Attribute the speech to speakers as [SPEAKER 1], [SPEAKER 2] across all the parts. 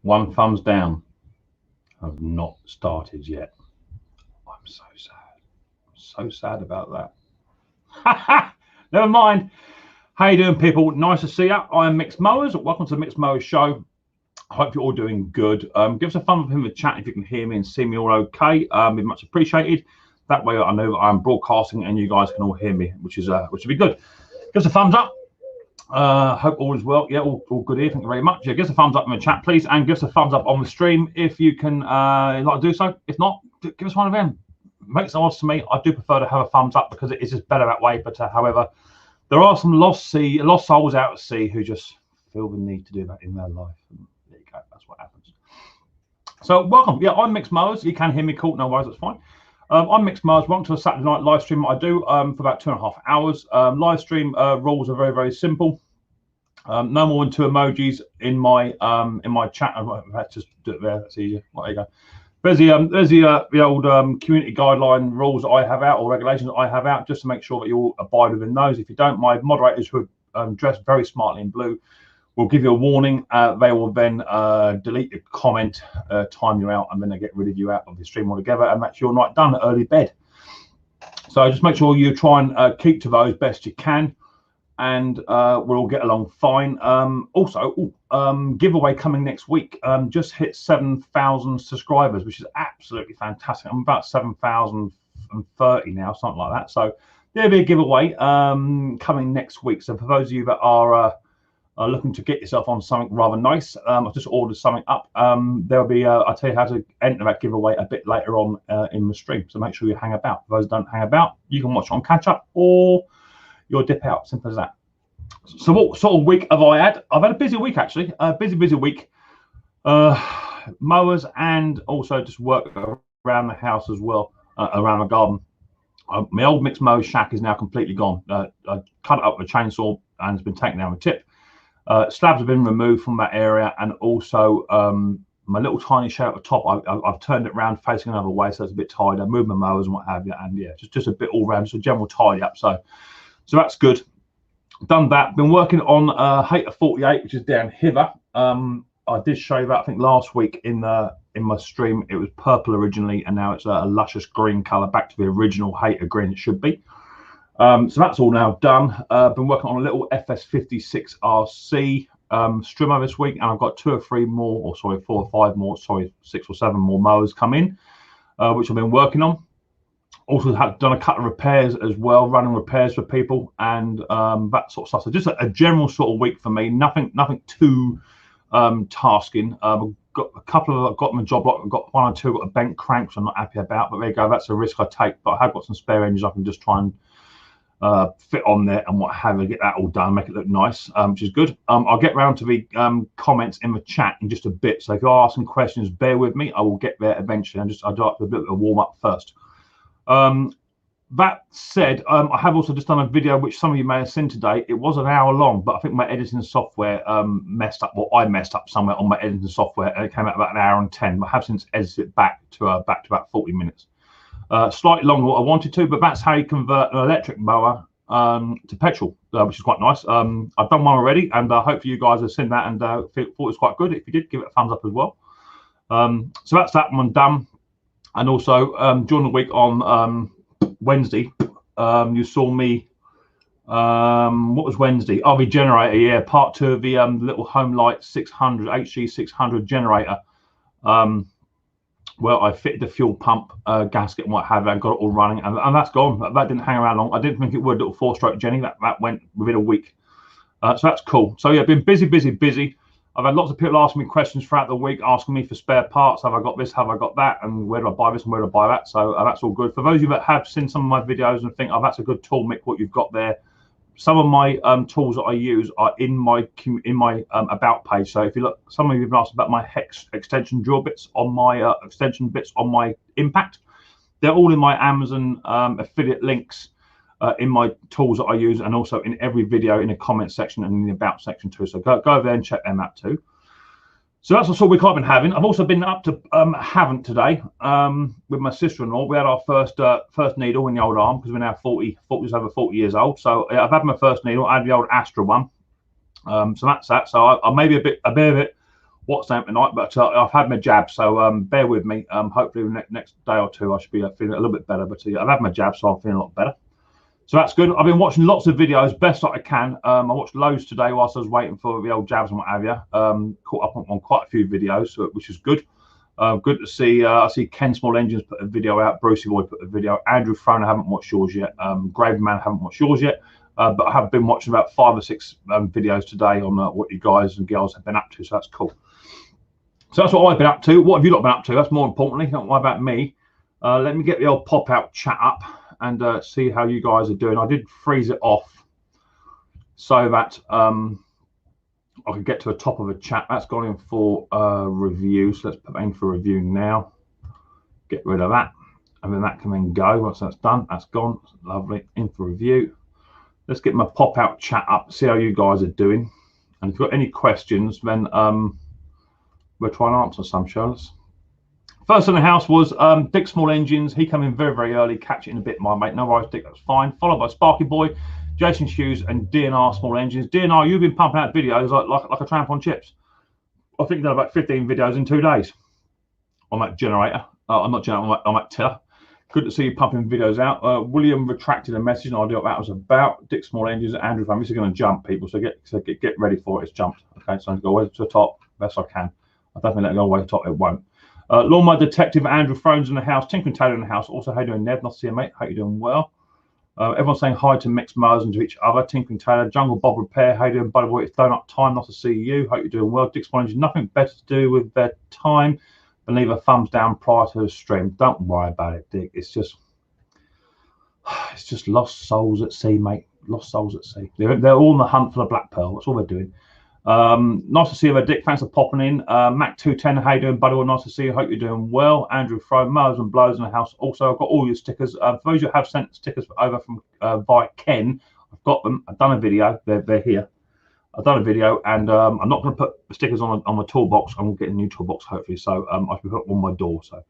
[SPEAKER 1] 1 thumbs down. I've not started yet. I'm so sad. So sad about that. Never mind. How you doing, people? Nice to see you. I am Micks Mowers. Welcome to the Micks Mowers show. I hope you're all doing good. Give us a thumbs up in the chat if you can hear me and see me all okay. Be much appreciated. That way I know that I'm broadcasting and you guys can all hear me, which would be good. Give us a thumbs up. Hope all is well. Yeah, all good here. Thank you very much. Yeah, give us a thumbs up in the chat, please, and give us a thumbs up on the stream if you can like to do so. If not, give us one of them. Makes no odds to me. I do prefer to have a thumbs up because it is just better that way. But however, there are some lost souls out at sea who just feel the need to do that in their life. And there you go. That's what happens. So welcome. Yeah, I'm Micks Mowers. You can hear me. Cool. No worries. That's fine. I'm Micks Mowers. Welcome to a Saturday night live stream I do for about 2.5 hours. Live stream rules are very, very simple. No more than 2 emojis in my chat. Let's just do it there. That's easier. Well, there you go. There's the old community guideline rules that I have out, or regulations that I have out, just to make sure that you all abide within those. If you don't, my moderators who are dressed very smartly in blue will give you a warning. They will then delete your comment, time you out, and then they get rid of you out of the stream altogether, and that's your night done, early bed. So just make sure you try and keep to those best you can, and we'll all get along fine. Also, giveaway coming next week. Just hit 7,000 subscribers, which is absolutely fantastic. I'm about 7,030 now, something like that. So there'll be a giveaway coming next week. So for those of you that are looking to get yourself on something rather nice, I've just ordered something up. There'll be I'll tell you how to enter that giveaway a bit later on in the stream. So make sure you hang about. For those who don't hang about, you can watch it on catch up, or you'll dip out. Simple as that. So what sort of week have I had? I've had a busy week, actually. A busy week. Mowers, and also just work around the house as well, around the garden. My old Micks Mowers shack is now completely gone. I cut it up with a chainsaw and it's been taken down with a tip. Slabs have been removed from that area, and also my little tiny shed at the top, I've turned it around facing another way, so it's a bit tidy. I moved my mowers and what have you, and yeah, just a bit all round, just a general tidy up. So that's good. Done that. Been working on Hater 48, which is down hither. I did show you that I think last week in my stream. It was purple originally, and now it's a luscious green color, back to the original Hater green it should be. So that's all now done. Been working on a little FS56 RC strimmer this week, and I've got 2 or 3 more, or sorry, 4 or 5 more, sorry, 6 or 7 more mowers come in, which I've been working on. Also done a couple of repairs as well, running repairs for people, and that sort of stuff. So just a general sort of week for me. Nothing too tasking. I've got a couple of, I've got my job lot. I've got 1 or 2 got a bent crank, which I'm not happy about, but there you go. That's a risk I take. But I have got some spare engines I can just try and fit on there and what have you, get that all done, make it look nice, which is good. I'll get round to the comments in the chat in just a bit. So if you're asking questions, bear with me. I will get there eventually. I'd like to do a bit of a warm up first. That said, I have also just done a video which some of you may have seen today. It was an hour long, but I think my editing software messed up. Well, I messed up somewhere on my editing software, and it came out about 1 hour and 10. I have since edited it back to about 40 minutes. Slightly longer than what I wanted to, but that's how you convert an electric mower to petrol, which is quite nice. I've done one already, and hopefully you guys have seen that and thought it was quite good. If you did, give it a thumbs up as well. So that's that one done. And also during the week on Wednesday, you saw me. What was Wednesday? Oh, the generator. Yeah, part 2 of the little Home Light 600 HG 600 generator. Well, I fitted the fuel pump gasket and what have you. I got it all running, and that's gone. That didn't hang around long. I didn't think it would. Little 4-stroke Jenny. That went within a week. So that's cool. So yeah, been busy. I've had lots of people asking me questions throughout the week, asking me for spare parts. Have I got this? Have I got that? And where do I buy this? And where do I buy that? So that's all good. For those of you that have seen some of my videos and think, oh, that's a good tool, Mick, what you've got there. Some of my tools that I use are in my about page. So if you look, some of you have asked about my hex extension drill bits on my extension bits on my Impact. They're all in my Amazon affiliate links. In my tools that I use, and also in every video in the comment section and in the about section too. So go over there and check them out too. So that's the sort of week I've been having. I've also been up to Havant today with my sister-in-law. We had our first needle in the old arm because we're now just over 40 years old. So I've had my first needle. I had the old Astra one. So that's that. So I may be a bit what's happening tonight, but I've had my jab, so bear with me. Hopefully the next day or two I should be feeling a little bit better, but I've had my jab, so I'm feeling a lot better. So that's good. I've been watching lots of videos, best that I can. I watched loads today whilst I was waiting for the old jabs and what have you. Caught up on quite a few videos, which is good. Good to see. I see Ken Small Engines put a video out. Brucey Boy put a video out. Andrew Frone, I haven't watched yours yet. Grave Man, I haven't watched yours yet. But I have been watching about 5 or 6 videos today on what you guys and girls have been up to. So that's cool. So that's what I've been up to. What have you lot been up to? That's more importantly. Not what about me. Let me get the old pop-out chat up and see how you guys are doing. I did freeze it off so that I could get to the top of a chat. That's gone in for review. So let's put that in for review now. Get rid of that. And then that can then go. Once that's done, that's gone. Lovely. In for review. Let's get my pop-out chat up, see how you guys are doing. And if you've got any questions, then we'll try and answer some, Charles. First in the house was Dick Small Engines. He came in very, very early. Catch it in a bit, my mate. No worries, Dick, that's fine. Followed by Sparky Boy, Jason Hughes, and DNR Small Engines. DNR, you've been pumping out videos like a tramp on chips. I think you've done about 15 videos in 2 days on that generator. I'm not generator, on that tiller. Good to see you pumping videos out. William retracted a message, and I knew what that was about. Dick Small Engines, Andrew Frome. This is going to jump, people, so get ready for it. It's jumped. Okay, so I'm going to go away to the top best I can. I definitely let it go away to the top. It won't. Lawnmower Detective Andrew Frone's in the house. Tinkering Taylor in the house. Also, how you doing, Ned? Nice to see you, mate. Hope you're doing well. Everyone's saying hi to Micks Mowers and to each other. Tinkering Taylor, Jungle Bob Repair. How you doing, buddy boy? It's donut time. Nice to see you. Hope you're doing well. Dick Small Engines. Nothing better to do with their time than leave a thumbs down prior to the stream. Don't worry about it, Dick. It's just lost souls at sea, mate. Lost souls at sea. They're all in the hunt for the black pearl. That's all they're doing. Nice to see you there, Dick. Thanks for popping in. Mac210, how you doing, buddy? Well, nice to see you. Hope you're doing well. Andrew Frome, Mowers and Blows in the house. Also, I've got all your stickers. For those who have sent stickers over from via Ken, I've got them. I've done a video. They're here. I've done a video, and I'm not going to put stickers on the toolbox. I'm going to get a new toolbox, hopefully. So I can put it on my door. So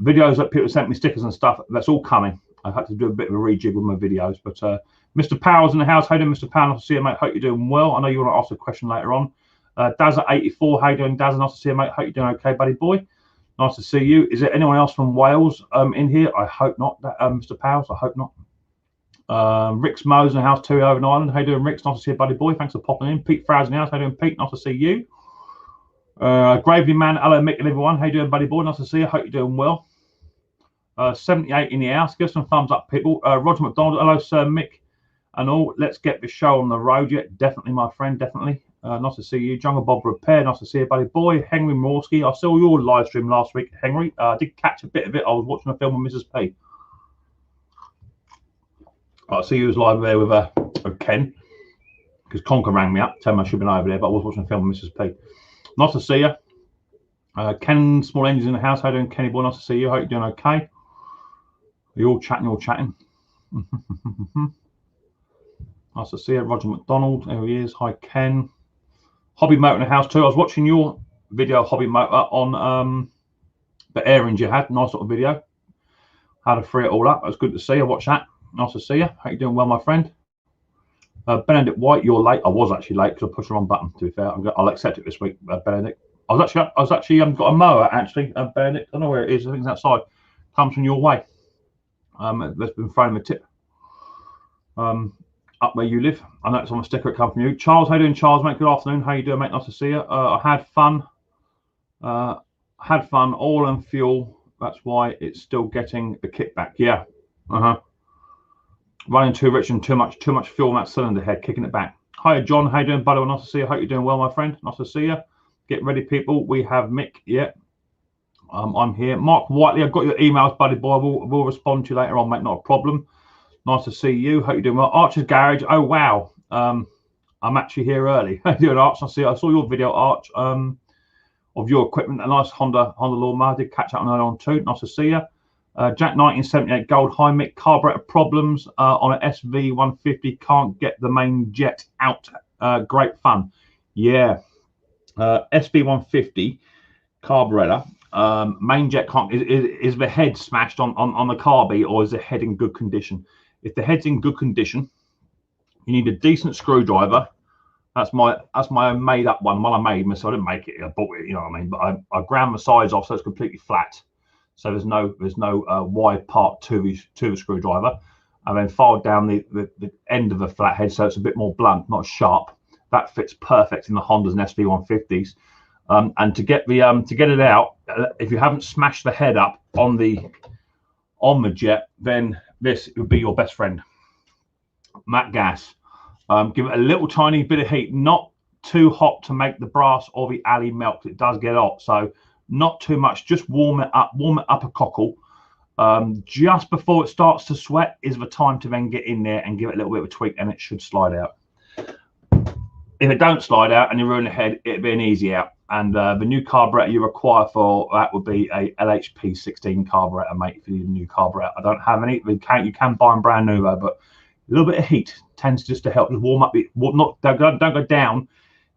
[SPEAKER 1] videos that people sent me, stickers and stuff, that's all coming. I had to do a bit of a rejig with my videos, but Mr. Powell's in the house. How you doing, Mr. Powell? Nice to see you, mate. Hope you're doing well. I know you want to ask a question later on. Dazza84, how you doing, Dazza? Nice to see you, mate. Hope you're doing okay, buddy boy. Nice to see you. Is there anyone else from Wales in here? I hope not, Mr. Powell's. I hope not. Rick's Mowers in the house, too, over in Ireland. How you doing, Rick? Nice to see you, buddy boy. Thanks for popping in. Pete Frow's in the house. How you doing, Pete? Nice to see you. Gravely Man, hello, Mick and everyone. How you doing, buddy boy? Nice to see you. Hope you're doing well. 78 in the house. Give some thumbs up, people. Roger McDonald, hello, Sir Mick. And all, let's get the show on the road. Yeah, definitely, my friend, definitely. Nice to see you. Jungle Bob Repair, nice to see you, buddy boy. Henry Morsky, I saw your live stream last week, Henry. I did catch a bit of it. I was watching a film with Mrs. P. I see you was live there with Ken, because Conker rang me up, telling me I should have been over there, but I was watching a film with Mrs. P. Nice to see you. Ken Small Engines in the house. How you doing, Kenny boy? Nice to see you. Hope you're doing okay. You're all chatting, Nice to see you. Roger McDonald, there he is. Hi, Ken. Hobby Motor in the house too. I was watching your video, Hobby Motor, on the airings you had. Nice little video. How to free it all up. It was good to see you. Watch that. Nice to see you. How you doing well, my friend? Benedict White, you're late. I was actually late because I pushed the wrong button, to be fair. I'll accept it this week, Benedict. I was actually got a mower, actually, Benedict. I don't know where it is. I think it's outside. Comes from your way. That's been thrown in the tip. Up where you live. I know it's on a sticker it come from you. Charles, how you doing, Charles, mate? Good afternoon. How you doing, mate? Nice to see you. I had fun. Oil and fuel. That's why it's still getting the kit back. Yeah. Running too rich and too much fuel in that cylinder head, kicking it back. Hi, John. How you doing, buddy? Well, nice to see you. Hope you're doing well, my friend. Nice to see you. Get ready, people. We have Mick. Yeah. I'm here. Mark Whiteley, I've got your emails, buddy boy. We'll respond to you later on, mate. Not a problem. Nice to see you. Hope you're doing well. Archer's Garage. Oh wow. I'm actually here early. Doing Arch. I saw your video, Arch, of your equipment. A nice Honda lawnmower. I did catch up on that on too. Nice to see you. Jack 1978 Gold High Mick. Carburetor problems on an SV 150. Can't get the main jet out. Great fun. Yeah. SV 150 carburetor. Main jet can't. Is the head smashed on the carby, or is the head in good condition? If the head's in good condition, you need a decent screwdriver That's my own made up one. Well, I made myself. I didn't make it. I bought it. You know what I mean? But I ground the sides off so it's completely flat. So there's no wide part to the screwdriver, and then filed down the end of the flathead so it's a bit more blunt, not sharp. That fits perfect in the Hondas and SV150s. And to get it out, if you haven't smashed the head up on the jet, then this would be your best friend. Matte gas. Give it a little tiny bit of heat, not too hot to make the brass or the alley melt. It does get hot, so not too much. Just warm it up a cockle. Just before it starts to sweat is the time to then get in there and give it a little bit of a tweak, and it should slide out. If it don't slide out and you ruin the head, it'll be an easy out. And the new carburetor you require for that would be a LHP 16 carburetor, mate. For your new carburetor, I don't have any. You can buy them brand new though, but a little bit of heat tends just to help. Just warm up. Don't go down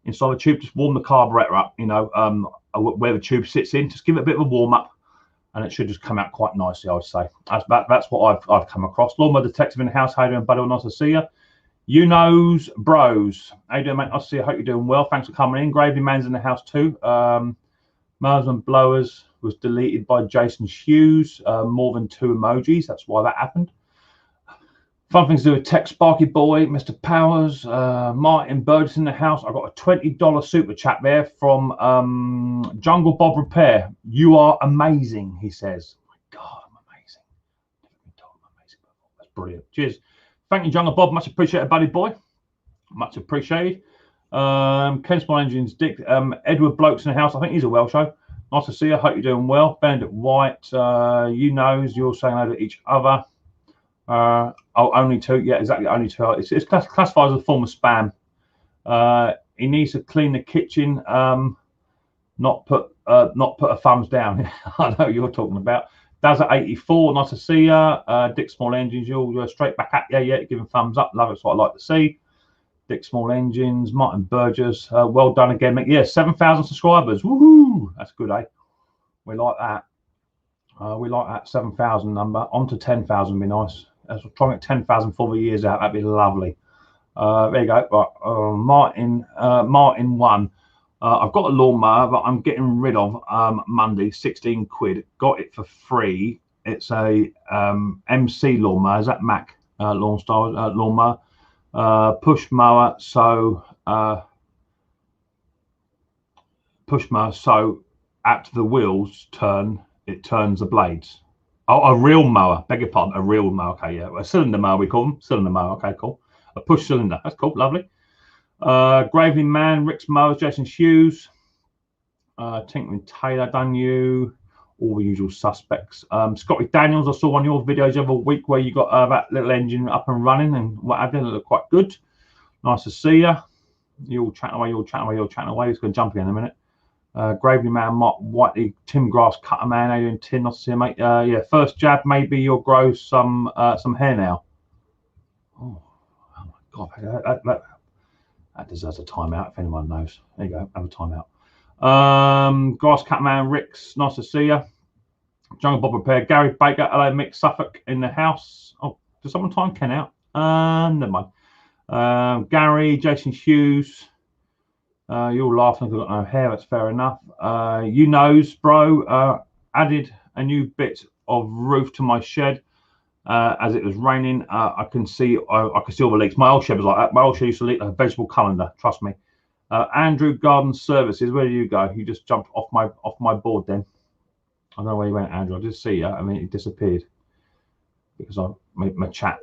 [SPEAKER 1] inside the tube. Just warm the carburetor up. You know, where the tube sits in. Just give it a bit of a warm up, and it should just come out quite nicely. I would say that's what I've come across. Lawnmower detective in the house. How you doing, buddy? Nice to see you. You knows bros. How you doing, mate? Nice to see you. I hope you're doing well. Thanks for coming in. Gravy Man's in the house too. Mowers and Blowers was deleted by Jason Hughes. More than 2 emojis. That's why that happened. Fun things to do with Tech Sparky Boy, Mr. Powers, Martin Burgess in the house. I got a $20 super chat there from Jungle Bob Repair. You are amazing, he says. Oh my God, I'm amazing. I'm amazing. That's brilliant. Cheers. Thank you, Jungle Bob. Much appreciated, buddy boy. Much appreciated. Ken Small Engines, Dick, Edward Blokes in the house. I think he's a Welsho. Nice to see you. Hope you're doing well. Bandit White, you knows, you're saying hello to each other. Oh, only 2. Yeah, exactly. Only 2. It's classified as a form of spam. He needs to clean the kitchen. Not put a thumbs down. I know what you're talking about. Daz at 84. Nice to see you. Dick Small Engines. You're straight back at yeah. Giving thumbs up. Love it. That's what I like to see. Dick Small Engines. Martin Burgess. Well done again, mate. Yeah, 7,000 subscribers. Woohoo! That's good, eh? We like that. We like that 7,000 number. On to 10,000 would be nice. Let's try and get 10,000 for the years out. That'd be lovely. There you go. Right, Martin 1. I've got a lawnmower that I'm getting rid of Monday. 16 quid. Got it for free. It's a MC lawnmower. Is that Mac lawnmower? Push mower. So after the wheels turn, it turns the blades. Oh, a real mower. Beg your pardon. A real mower. Okay, yeah. A cylinder mower, we call them. Cylinder mower. Okay, cool. A push cylinder. That's cool. Lovely. Gravely Man, Micks Mowers, Jason Hughes, Tinkering Taylor, done you. All the usual suspects. Scotty Daniels, I saw one of your videos the other week where you got that little engine up and running and what have you. It looked quite good. Nice to see you. You're all chatting away. He's going to jump in a minute. Gravely Man, Mark Whiteley, Tim Grass, Cutter Man, how you doing, Tim? Nice to see you, mate. Yeah, first jab, maybe you'll grow some hair now. Oh my God, that deserves a timeout if anyone knows. There you go, have a timeout. Grass Cutter Man, Ricks, nice to see you. Jungle Bob Repair, Gary Baker, hello, Mick Suffolk in the house. Oh, did someone time Ken out? Never mind. Gary, Jason Hughes. You're laughing because I've got no hair. That's fair enough. You knows, bro. Added a new bit of roof to my shed as it was raining. I can see all the leaks. My old shed was like that. My old shed used to leak like a vegetable colander. Trust me. Andrew Garden Services. Where do you go? You just jumped off my board then. I don't know where you went, Andrew. I did see you. I mean, it disappeared because my chat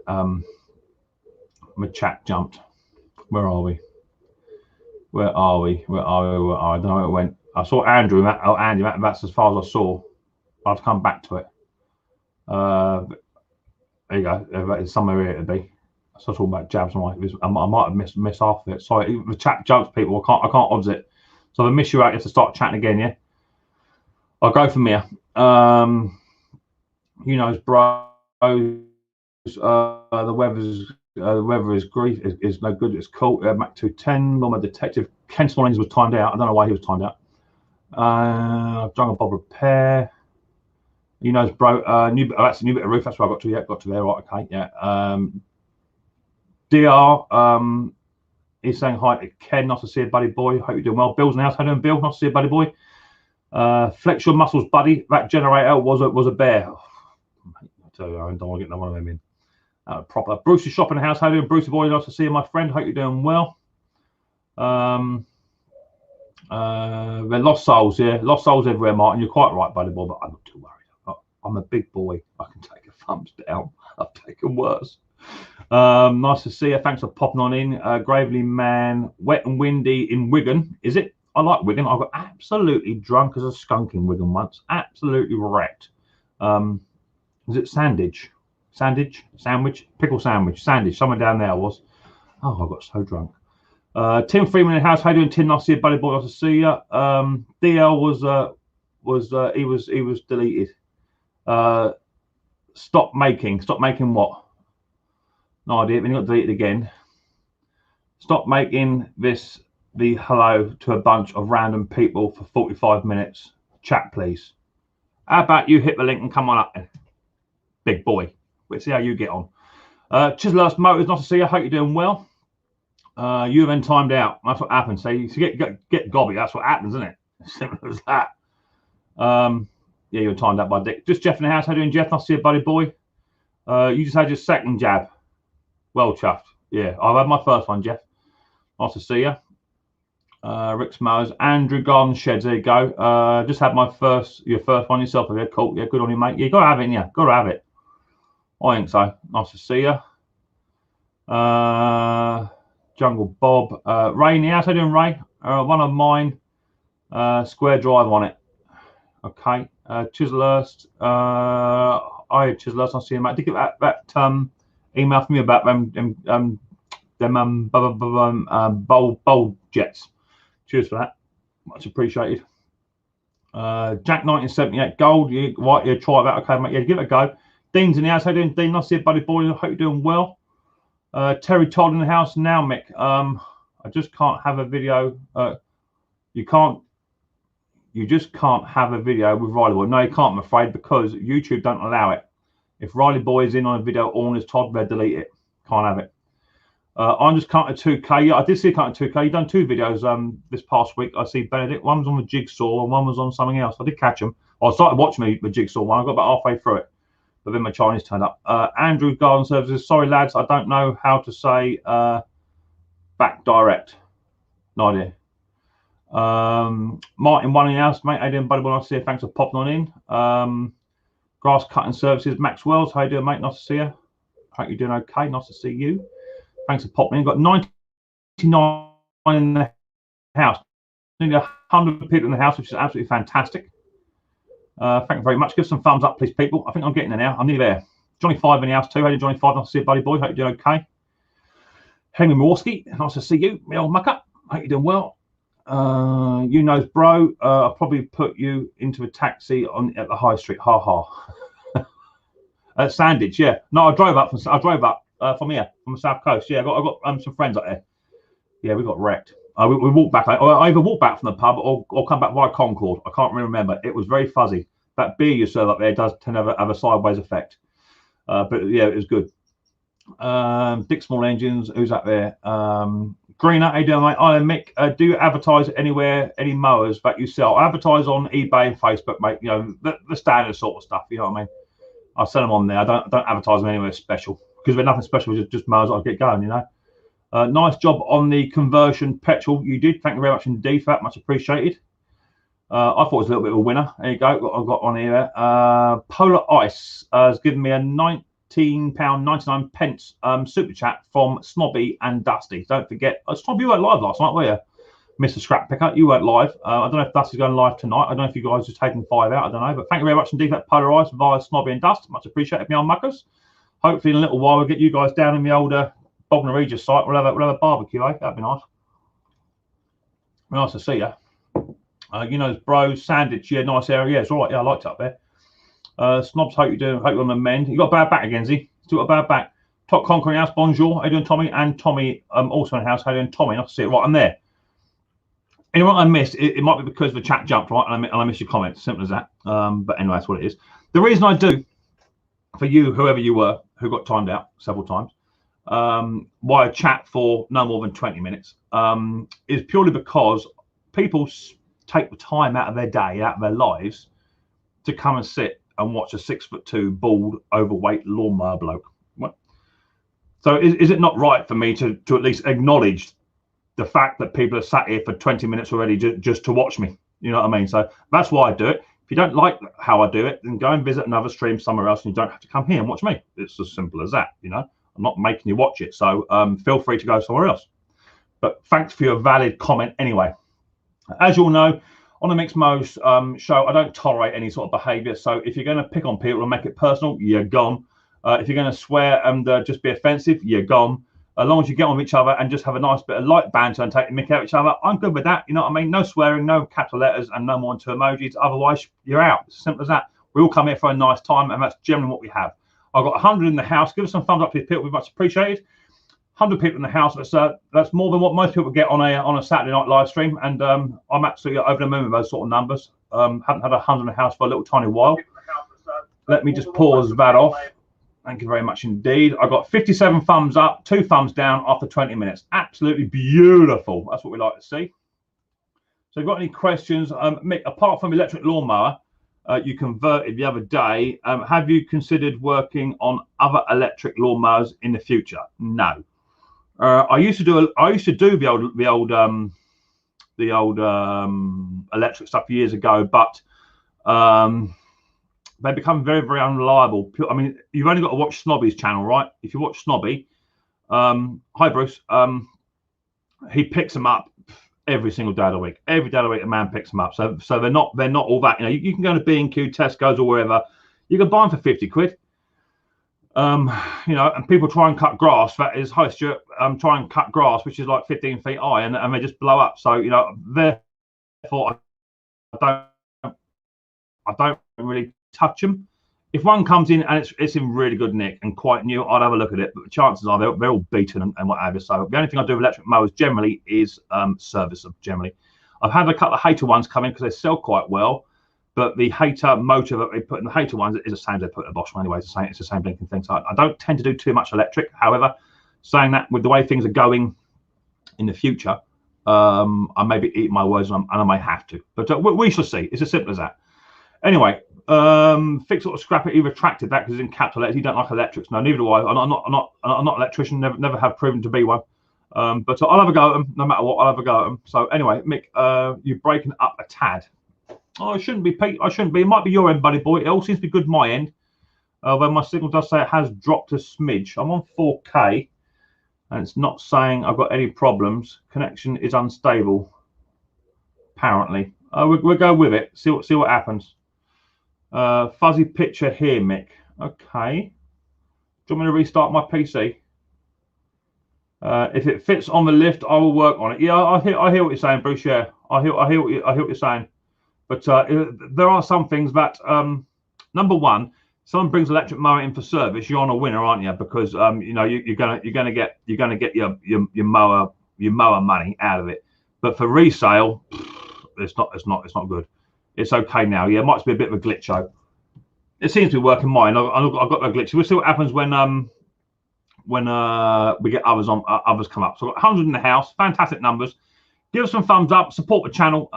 [SPEAKER 1] jumped. Where are we? Where are we? I don't know where it went. I saw Andrew. Andy. That's as far as I saw. I'll have to come back to it. There you go. It's somewhere here to be. So talking about jabs. I might have missed half of it. Sorry, the chat jumps, people. I can't obs it. So if I miss you out, you have to start chatting again. Yeah. I'll go from here. You know, bro. The weather is grief is no good. It's cold. Mac 210. Lawnmower detective. Ken Small Engines was timed out. I don't know why he was timed out. Jungle Bob Repair. You know, bro. That's a new bit of roof. That's where I got to. Yeah, got to there. Right. Okay. Yeah. DR. He's saying hi to Ken. Nice to see you, buddy boy. Hope you're doing well. Bill's in the house. How you doing, Bill? Nice to see you, buddy boy. Flex your muscles, buddy. That generator was a bear. Oh, I tell you, I don't want to get no one of them in. Proper. Bruce is shopping in the house. How you doing, Brucey boy? Nice to see you, my friend. Hope you're doing well. They're lost souls, yeah. Lost souls everywhere, Martin. You're quite right, buddy boy, but I'm not too worried. I'm a big boy. I can take a thumbs down. I've taken worse. Nice to see you. Thanks for popping on in. Gravely Man, wet and windy in Wigan. Is it? I like Wigan. I got absolutely drunk as a skunk in Wigan once. Absolutely wrecked. Was it Sandwich? Sandwich? Pickle sandwich. Sandwich. Somewhere down there I was. Oh, I got so drunk. Tim Freeman in the house. How you doing, Tim? Nice to see you, buddy boy. Nice to see you. DL was deleted. Stop making what? No idea. Then he got deleted again. Stop making this the hello to a bunch of random people for 45 minutes. Chat, please. How about you hit the link and come on up then, big boy. Let's see how you get on. Chiselhurst Motors, nice to see you. Hope you're doing well. You then timed out. That's what happens. So you get gobby. That's what happens, isn't it? Simple as that. Yeah, you're timed out by Dick. Just Jeff in the house. How you doing, Jeff? Nice to see you, buddy boy. You just had your second jab. Well chuffed. Yeah, I've had my first one, Jeff. Nice to see you. Micks Mowers, Andrew Garden Sheds. There you go. Just had your first one yourself. Yeah, cool. Yeah, good on you, mate. You gotta have it, yeah. Gotta have it. I think so. Nice to see you. Jungle Bob. Ray in the house. How you doing, Ray? One of mine. Square drive on it. Okay. Chiselhurst. I Chiselhurst. I'll see you, mate. Did you get that email from me about them bowl jets? Cheers for that. Much appreciated. Jack 1978 gold. You try that. Okay, mate. Yeah, give it a go. Dean's in the house. How you doing, Dean? Nice to see you, buddy boy. I hope you're doing well. Terry Todd in the house now, Mick. I just can't have a video. You just can't have a video with Riley Boy. No, you can't, I'm afraid, because YouTube don't allow it. If Riley Boy is in on a video or on his Todd, they'll delete it. Can't have it. I'm just counting 2K. Yeah, I did see counting 2K. You've done two videos this past week. I see Benedict. One was on the Jigsaw and one was on something else. I did catch them. I started watching the Jigsaw one. I got about halfway through it. But then my Chinese turned up. Andrew Garden Services. Sorry, lads. I don't know how to say back direct. No idea. Martin one in the house, mate. How you doing, buddy? Nice to see you. Thanks for popping on in. Grass Cutting Services. Max Wells. How you doing, mate? Nice to see you. Hope you're doing okay. Nice to see you. Thanks for popping in. Got 99 in the house. Nearly 100 people in the house, which is absolutely fantastic. Thank you very much. Give some thumbs up, please, people. I think I'm getting there now. I'm nearly there. Johnny 5 in the house too. How you doing, Johnny 5? Nice to see you, buddy boy. Hope you're doing okay. Henry Morski. Nice to see you. My old mucker. Hope you're doing well. You knows, bro. I'll probably put you into a taxi at the high street. Ha ha. Sandwich, yeah. No, I drove up from here, from the south coast. Yeah, I got some friends up there. Yeah, we got wrecked. We walked back. I either walked back from the pub or come back via Concord. I can't really remember. It was very fuzzy. That beer you serve up there does tend to have a sideways effect. But yeah, it was good. Dick Small Engines, who's up there? Greener, how you doing, mate? Iron Mick, do you advertise anywhere, any mowers that you sell? I advertise on eBay and Facebook, mate. You know, the standard sort of stuff, you know what I mean? I sell them on there. I don't advertise them anywhere special, because they're nothing special, just mowers I'll get going, you know. Nice job on the conversion petrol you did. Thank you very much indeed for that. Much appreciated. I thought it was a little bit of a winner. There you go. I've got one here. Polar Ice has given me a £19.99 super chat from Snobby and Dusty. Don't forget, Snobby, you weren't live last night, were you? Mr. Scrap Picker, you weren't live. I don't know if Dusty's going live tonight. I don't know if you guys just taking 5 out. I don't know. But thank you very much indeed for that Polar Ice via Snobby and Dust. Much appreciated, me on muckers. Hopefully in a little while we'll get you guys down in the older Bognor Regis site. We'll have a barbecue, eh? That'd be nice. Nice to see you. You know, bros, Sandwich, yeah, nice area. Yeah, it's all right. Yeah, I liked it up there. Snobs, hope you're doing. Hope you're on the mend. You got a bad back again, Z? Still got a bad back. Top Conquering House, bonjour. How you doing, Tommy? And Tommy, also in the house. How you doing, Tommy? Nice to see it. Right, I'm there. Anyone I missed, it might be because the chat jumped, right? And I missed your comments. Simple as that. But anyway, that's what it is. The reason I do, for you, whoever you were, who got timed out several times, why I chat for no more than 20 minutes is purely because people take the time out of their day, out of their lives, to come and sit and watch a 6'2" bald, overweight lawnmower bloke. So is it not right for me to at least acknowledge the fact that people are sat here for 20 minutes already just to watch me? You know what I mean? So that's why I do it. If you don't like how I do it, then go and visit another stream somewhere else, and you don't have to come here and watch me. It's as simple as that. You know, I'm not making you watch it, so feel free to go somewhere else. But thanks for your valid comment anyway. As you all know, on the Micks Mowers show, I don't tolerate any sort of behaviour. So if you're going to pick on people and make it personal, you're gone. If you're going to swear and just be offensive, you're gone. As long as you get on with each other and just have a nice bit of light banter and take the mick out of each other, I'm good with that. You know what I mean? No swearing, no capital letters, and no more than 2 emojis. Otherwise, you're out. It's as simple as that. We all come here for a nice time, and that's generally what we have. I've got 100 in the house. Give us some thumbs up for these people. We'd much appreciated. 100 people in the house. That's more than what most people get on a Saturday night live stream, and I'm absolutely over the moon with those sort of numbers. Haven't had 100 in the house for a little tiny while. Let me just pause that off. Thank you very much indeed. I got 57 thumbs up, 2 thumbs down after 20 minutes. Absolutely beautiful. That's what we like to see. So, got any questions? Mick, apart from electric lawnmower, you converted the other day. Have you considered working on other electric lawnmowers in the future? No. I used to do the old electric stuff years ago, but they become very, very unreliable. I mean, you've only got to watch Snobby's channel, right? If you watch Snobby, hi Bruce, he picks them up every single day of the week. Every day of the week, a man picks them up. So they're not all that. You know, you can go to B&Q, Tesco's, or wherever. You can buy them for 50 quid. You know, and people try and cut grass. That is, hi Stuart, try and cut grass, which is like 15 feet high, and they just blow up. So you know, therefore, I don't really touch them. If one comes in and it's in really good nick and quite new, I'd have a look at it. But the chances are they're all beaten and whatever. So the only thing I do with electric mowers generally is service them. Generally, I've had a couple of hater ones come in because they sell quite well. But the hater motor that they put in the hater ones is the same they put in the Bosch one anyway. It's the same blinking thing. So I don't tend to do too much electric. However, saying that, with the way things are going in the future, I may be eating my words and I may have to. But we shall see. It's as simple as that. Anyway, fix or scrap it. He retracted that because it's in capital letters. He don't like electrics. No, neither do I. I'm not an electrician. Never have proven to be one. But I'll have a go at them. No matter what, I'll have a go at them. So anyway, Mick, you're breaking up a tad. Oh, it shouldn't be, Pete. I shouldn't be. It might be your end, buddy boy. It all seems to be good my end. When my signal does say it has dropped a smidge. I'm on 4K, and it's not saying I've got any problems. Connection is unstable, apparently. We'll go with it. See what happens. Fuzzy picture here, Mick. Okay. Do you want me to restart my PC? If it fits on the lift, I will work on it. Yeah, I hear what you're saying, Bruce. Yeah, I hear what you're saying. But there are some things that, number one, someone brings electric mower in for service, you're on a winner, aren't you? Because you know you're gonna get your mower money out of it. But for resale, it's not good. It's okay now. Yeah, it might be a bit of a glitch though. It seems to be working mine. I've got a glitch. We'll see what happens when we get others come up. So I've got 100 in the house. Fantastic numbers. Give us some thumbs up. Support the channel.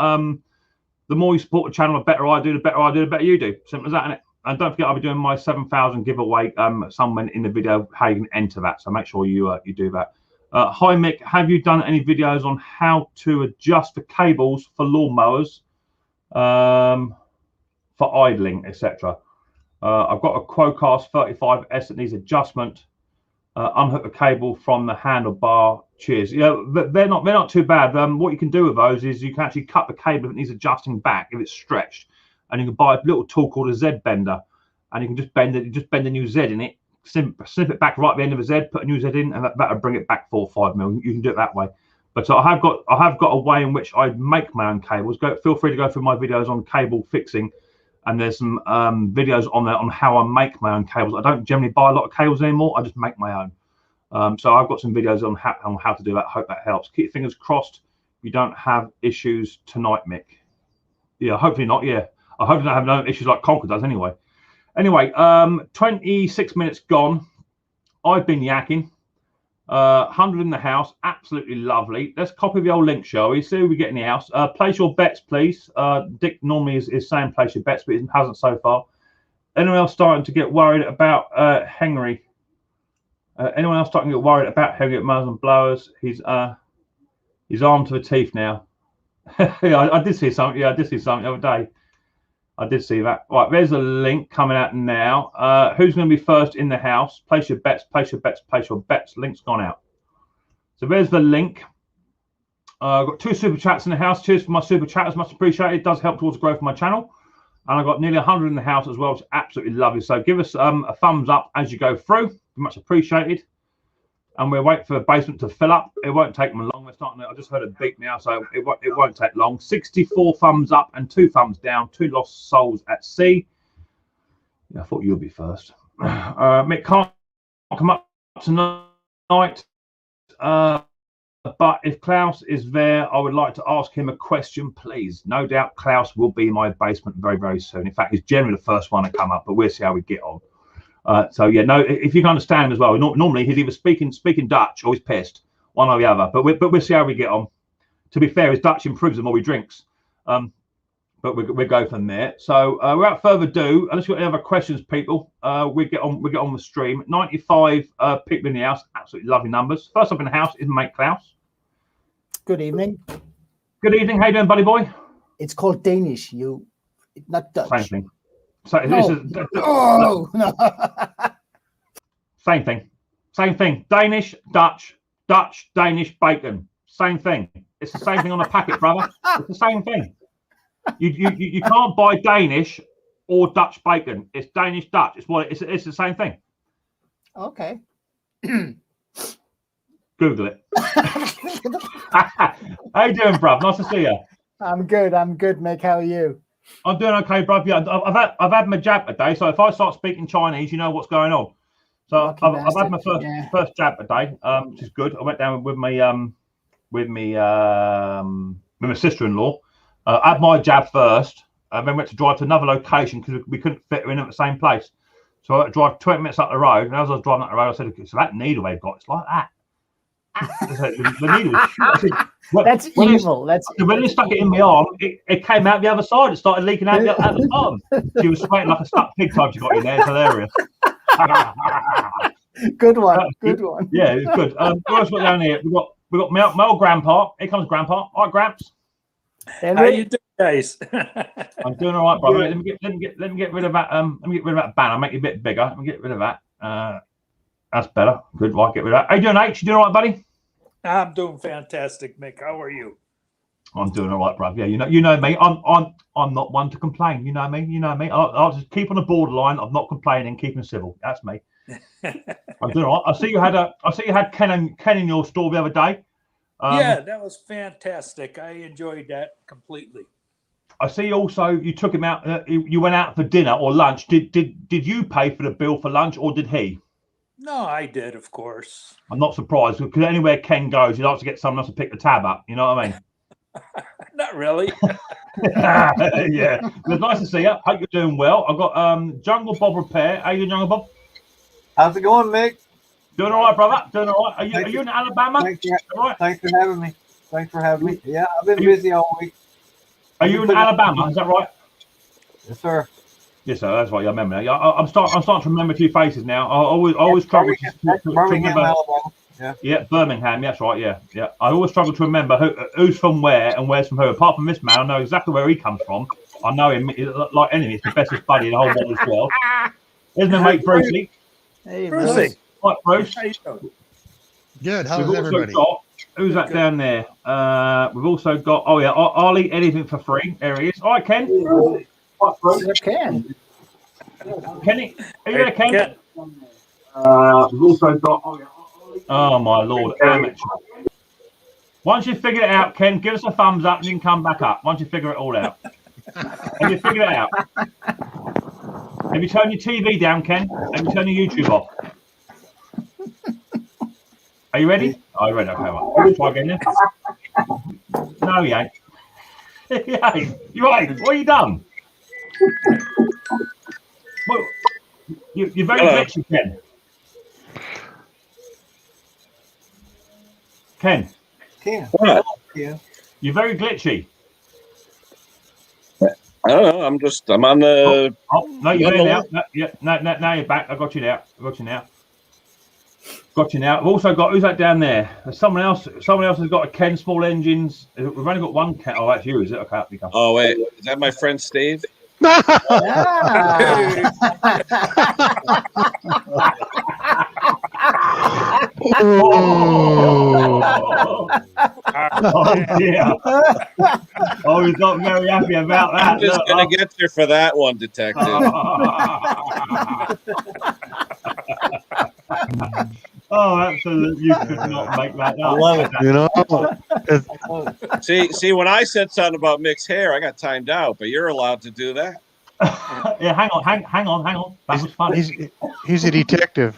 [SPEAKER 1] The more you support the channel, the better I do, the better you do. Simple as that, isn't it? And don't forget, I'll be doing my 7,000 giveaway somewhere in the video, how you can enter that. So make sure you do that. Hi, Mick. Have you done any videos on how to adjust the cables for lawnmowers, for idling, etc.? I've got a Quocast 35S that needs adjustment. Unhook the cable from the handlebar. Cheers. Yeah, they're not too bad. What you can do with those is you can actually cut the cable if it needs adjusting back if it's stretched, and you can buy a little tool called a Z bender, and you can just bend it. You just bend a new Z in it, snip it back right at the end of a Z, put a new Z in, and that'll bring it back 4 or 5 mil. You can do it that way. But I have got a way in which I make my own cables. Feel free to go through my videos on cable fixing, and there's some videos on there on how I make my own cables. I don't generally buy a lot of cables anymore. I just make my own. So I've got some videos on how to do that. Hope that helps. Keep your fingers crossed you don't have issues tonight, Mick. Yeah, hopefully not. Yeah, I hope you don't have no issues like Conquer does anyway. Anyway, 26 minutes gone. I've been yakking. 100 in the house, absolutely lovely. Let's copy the old link, shall we? See who we get in the house. Place your bets, please. Dick normally is saying place your bets, but he hasn't so far. Anyone else starting to get worried about Henry? Anyone else starting to get worried about Henry at Mowers and Blowers? He's armed to the teeth now. Yeah, I did see something. Yeah, I did see something the other day. I did see that. Right, there's a link coming out now. Who's going to be first in the house? Place your bets, place your bets, place your bets. Link's gone out. So there's the link. I've got 2 super chats in the house. Cheers for my super chatters. Much appreciated. It does help towards the growth of my channel. And I've got nearly 100 in the house as well, which is absolutely lovely. So give us a thumbs up as you go through. Much appreciated. And we'll wait for the basement to fill up. It won't take them long. We're starting. I just heard a beep now, so it won't take long. 64 thumbs up and 2 thumbs down. 2 lost souls at sea. Yeah, I thought you'd be first. Mick can't come up tonight. But if Klaus is there, I would like to ask him a question, please. No doubt Klaus will be in my basement very, very soon. In fact, he's generally the first one to come up, but we'll see how we get on. So yeah, no, if you can understand him as well, normally he's either speaking Dutch or he's pissed, one or the other. But we'll see how we get on. To be fair, his Dutch improves the more he drinks. But we go from there. So without further ado, unless you've got any other questions, people, we get on the stream. 95 people in the house, absolutely lovely numbers. First up in the house is mate Klaus.
[SPEAKER 2] Good evening.
[SPEAKER 1] Good evening. How you doing, buddy boy?
[SPEAKER 2] It's called Danish. Not Dutch.
[SPEAKER 1] Same thing. So
[SPEAKER 2] no.
[SPEAKER 1] Same thing. Same thing. Danish, Dutch, Danish, bacon. Same thing. It's the same thing on the packet, brother. It's the same thing. You can't buy Danish or Dutch bacon. It's Danish, Dutch. It's the same thing.
[SPEAKER 2] Okay.
[SPEAKER 1] Google it. How you doing, bruv? Nice to see you.
[SPEAKER 2] I'm good, Mick. How are you?
[SPEAKER 1] I'm doing okay, bruv. Yeah, I've had my jab today, so if I start speaking Chinese, you know what's going on. So I've had my first jab today, which is good. I went down with my sister-in-law. I had my jab first, and then went to drive to another location because we couldn't fit her in at the same place. So I had to drive 20 minutes up the road, and as I was driving up the road, I said, "Okay, so that needle they've got, it's like that." The needle was
[SPEAKER 2] that's evil.
[SPEAKER 1] When they stuck it in my arm, it came out the other side. It started leaking out the arm. She was sweating like a stuck pig time she got in there. It's hilarious.
[SPEAKER 2] Good one. Good one.
[SPEAKER 1] Yeah, it's good. What else we got down here? We got Mel Grandpa. Here comes Grandpa. All right, Gramps.
[SPEAKER 3] How you doing, guys?
[SPEAKER 1] I'm doing all right, brother. Let me get rid of that. Let me get rid of that banner. Make it a bit bigger. Let me get rid of that. That's better. Good. Right, get rid of that. How you doing, H? You doing all right, buddy?
[SPEAKER 3] I'm doing fantastic, Mick. How are you?
[SPEAKER 1] I'm doing all right, bruv. Yeah, you know me. I'm not one to complain. You know me. I'll just keep on the borderline of not complaining, keeping civil. That's me. I'm doing all right. I see you had Ken in your store the other day.
[SPEAKER 3] Yeah, that was fantastic. I enjoyed that completely.
[SPEAKER 1] I see also you took him out. You went out for dinner or lunch. Did you pay for the bill for lunch or did he?
[SPEAKER 3] No, I did, of course.
[SPEAKER 1] I'm not surprised because anywhere Ken goes, he likes to get someone else to pick the tab up. You know what I mean?
[SPEAKER 3] Not really.
[SPEAKER 1] Yeah, it's nice to see you. Hope you're doing well. I've got Jungle Bob Repair. How you doing, Jungle Bob?
[SPEAKER 4] How's it going, Mick?
[SPEAKER 1] Doing all right, brother. Doing all right. Are you in Alabama?
[SPEAKER 4] Thanks for having me. Yeah, I've been busy all week.
[SPEAKER 1] Are you in Alabama? Is that right?
[SPEAKER 4] Yes, sir.
[SPEAKER 1] Yes, sir. That's right. I remember now. I'm starting to remember a few faces now. I always struggle to remember.
[SPEAKER 4] Alabama. Yeah,
[SPEAKER 1] Birmingham. That's right. Yeah. I always struggle to remember who's from where and where's from who. Apart from this man, I know exactly where he comes from. I know him like anything. He's the bestest buddy in the whole world as well. Here's my mate Brucey.
[SPEAKER 2] Hey,
[SPEAKER 3] Brucey.
[SPEAKER 1] Right, Bruce.
[SPEAKER 5] Good. How's everybody?
[SPEAKER 1] Who's that down there? We've also got. Oh yeah, I'll eat anything for free. There he is. All right, Ken.
[SPEAKER 2] Ken.
[SPEAKER 1] Kenny, are you there, Ken? We've also got. Oh my lord, amateur. Once you figure it out, Ken, give us a thumbs up and you can come back up. Once you figure it all out. Have you figured it out? Have you turned your TV down, Ken? Have you turned your YouTube off? Are you ready? Oh, you're ready. Okay, right. Try again then. No, you ain't. You ain't. What have you done? Well, you're very vexed, Ken. Ken,
[SPEAKER 6] What?
[SPEAKER 4] Yeah.
[SPEAKER 1] you're very glitchy.
[SPEAKER 6] I don't know. I'm on the.
[SPEAKER 1] Oh, no, you're
[SPEAKER 6] on
[SPEAKER 1] there
[SPEAKER 6] the
[SPEAKER 1] now.
[SPEAKER 6] line.
[SPEAKER 1] No, yeah, no, now you're back. I got you now. Got you now. I've also got, who's that down there? There's someone else. Someone else has got a Ken Small Engines. We've only got one Ken. Oh, that's you, is it? Okay, you come.
[SPEAKER 6] Oh wait, is that my friend Steve?
[SPEAKER 2] Ah.
[SPEAKER 1] Oh dear. Oh, he's not very happy about that.
[SPEAKER 6] I'm just
[SPEAKER 1] Look,
[SPEAKER 6] gonna get you for that one, detective.
[SPEAKER 1] Oh, absolutely. You could not make that up.
[SPEAKER 4] I love it.
[SPEAKER 5] You know,
[SPEAKER 6] See, when I said something about mixed hair, I got timed out, but you're allowed to do that.
[SPEAKER 1] Yeah, hang on. That was funny.
[SPEAKER 5] he's a detective.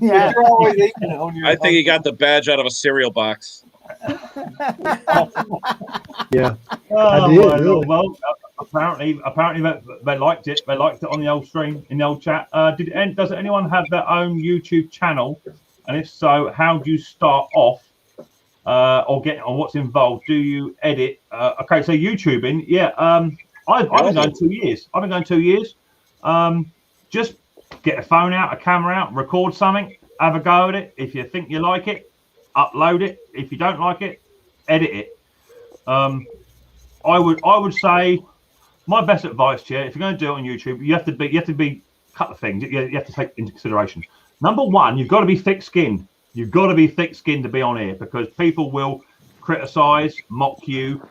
[SPEAKER 2] Yeah.
[SPEAKER 4] You're always eating it on your.
[SPEAKER 6] I think he got the badge out of a cereal box.
[SPEAKER 2] Yeah.
[SPEAKER 1] Oh,
[SPEAKER 2] did,
[SPEAKER 1] my
[SPEAKER 2] really.
[SPEAKER 1] Lord. Well, apparently they liked it. They liked it on the old stream, in the old chat. Does anyone have their own YouTube channel? And if so, how do you start off? Or get on what's involved? Do you edit? Okay, so YouTubing, yeah. I've been going 2 years. Just get a phone out, a camera out, record something, have a go at it. If you think you like it, upload it. If you don't like it, edit it. I would say my best advice to you, if you're going to do it on YouTube, you have to be a couple of things you have to take into consideration. Number one, you've got to be thick-skinned. You've got to be thick-skinned to be on here, because people will criticize, mock you,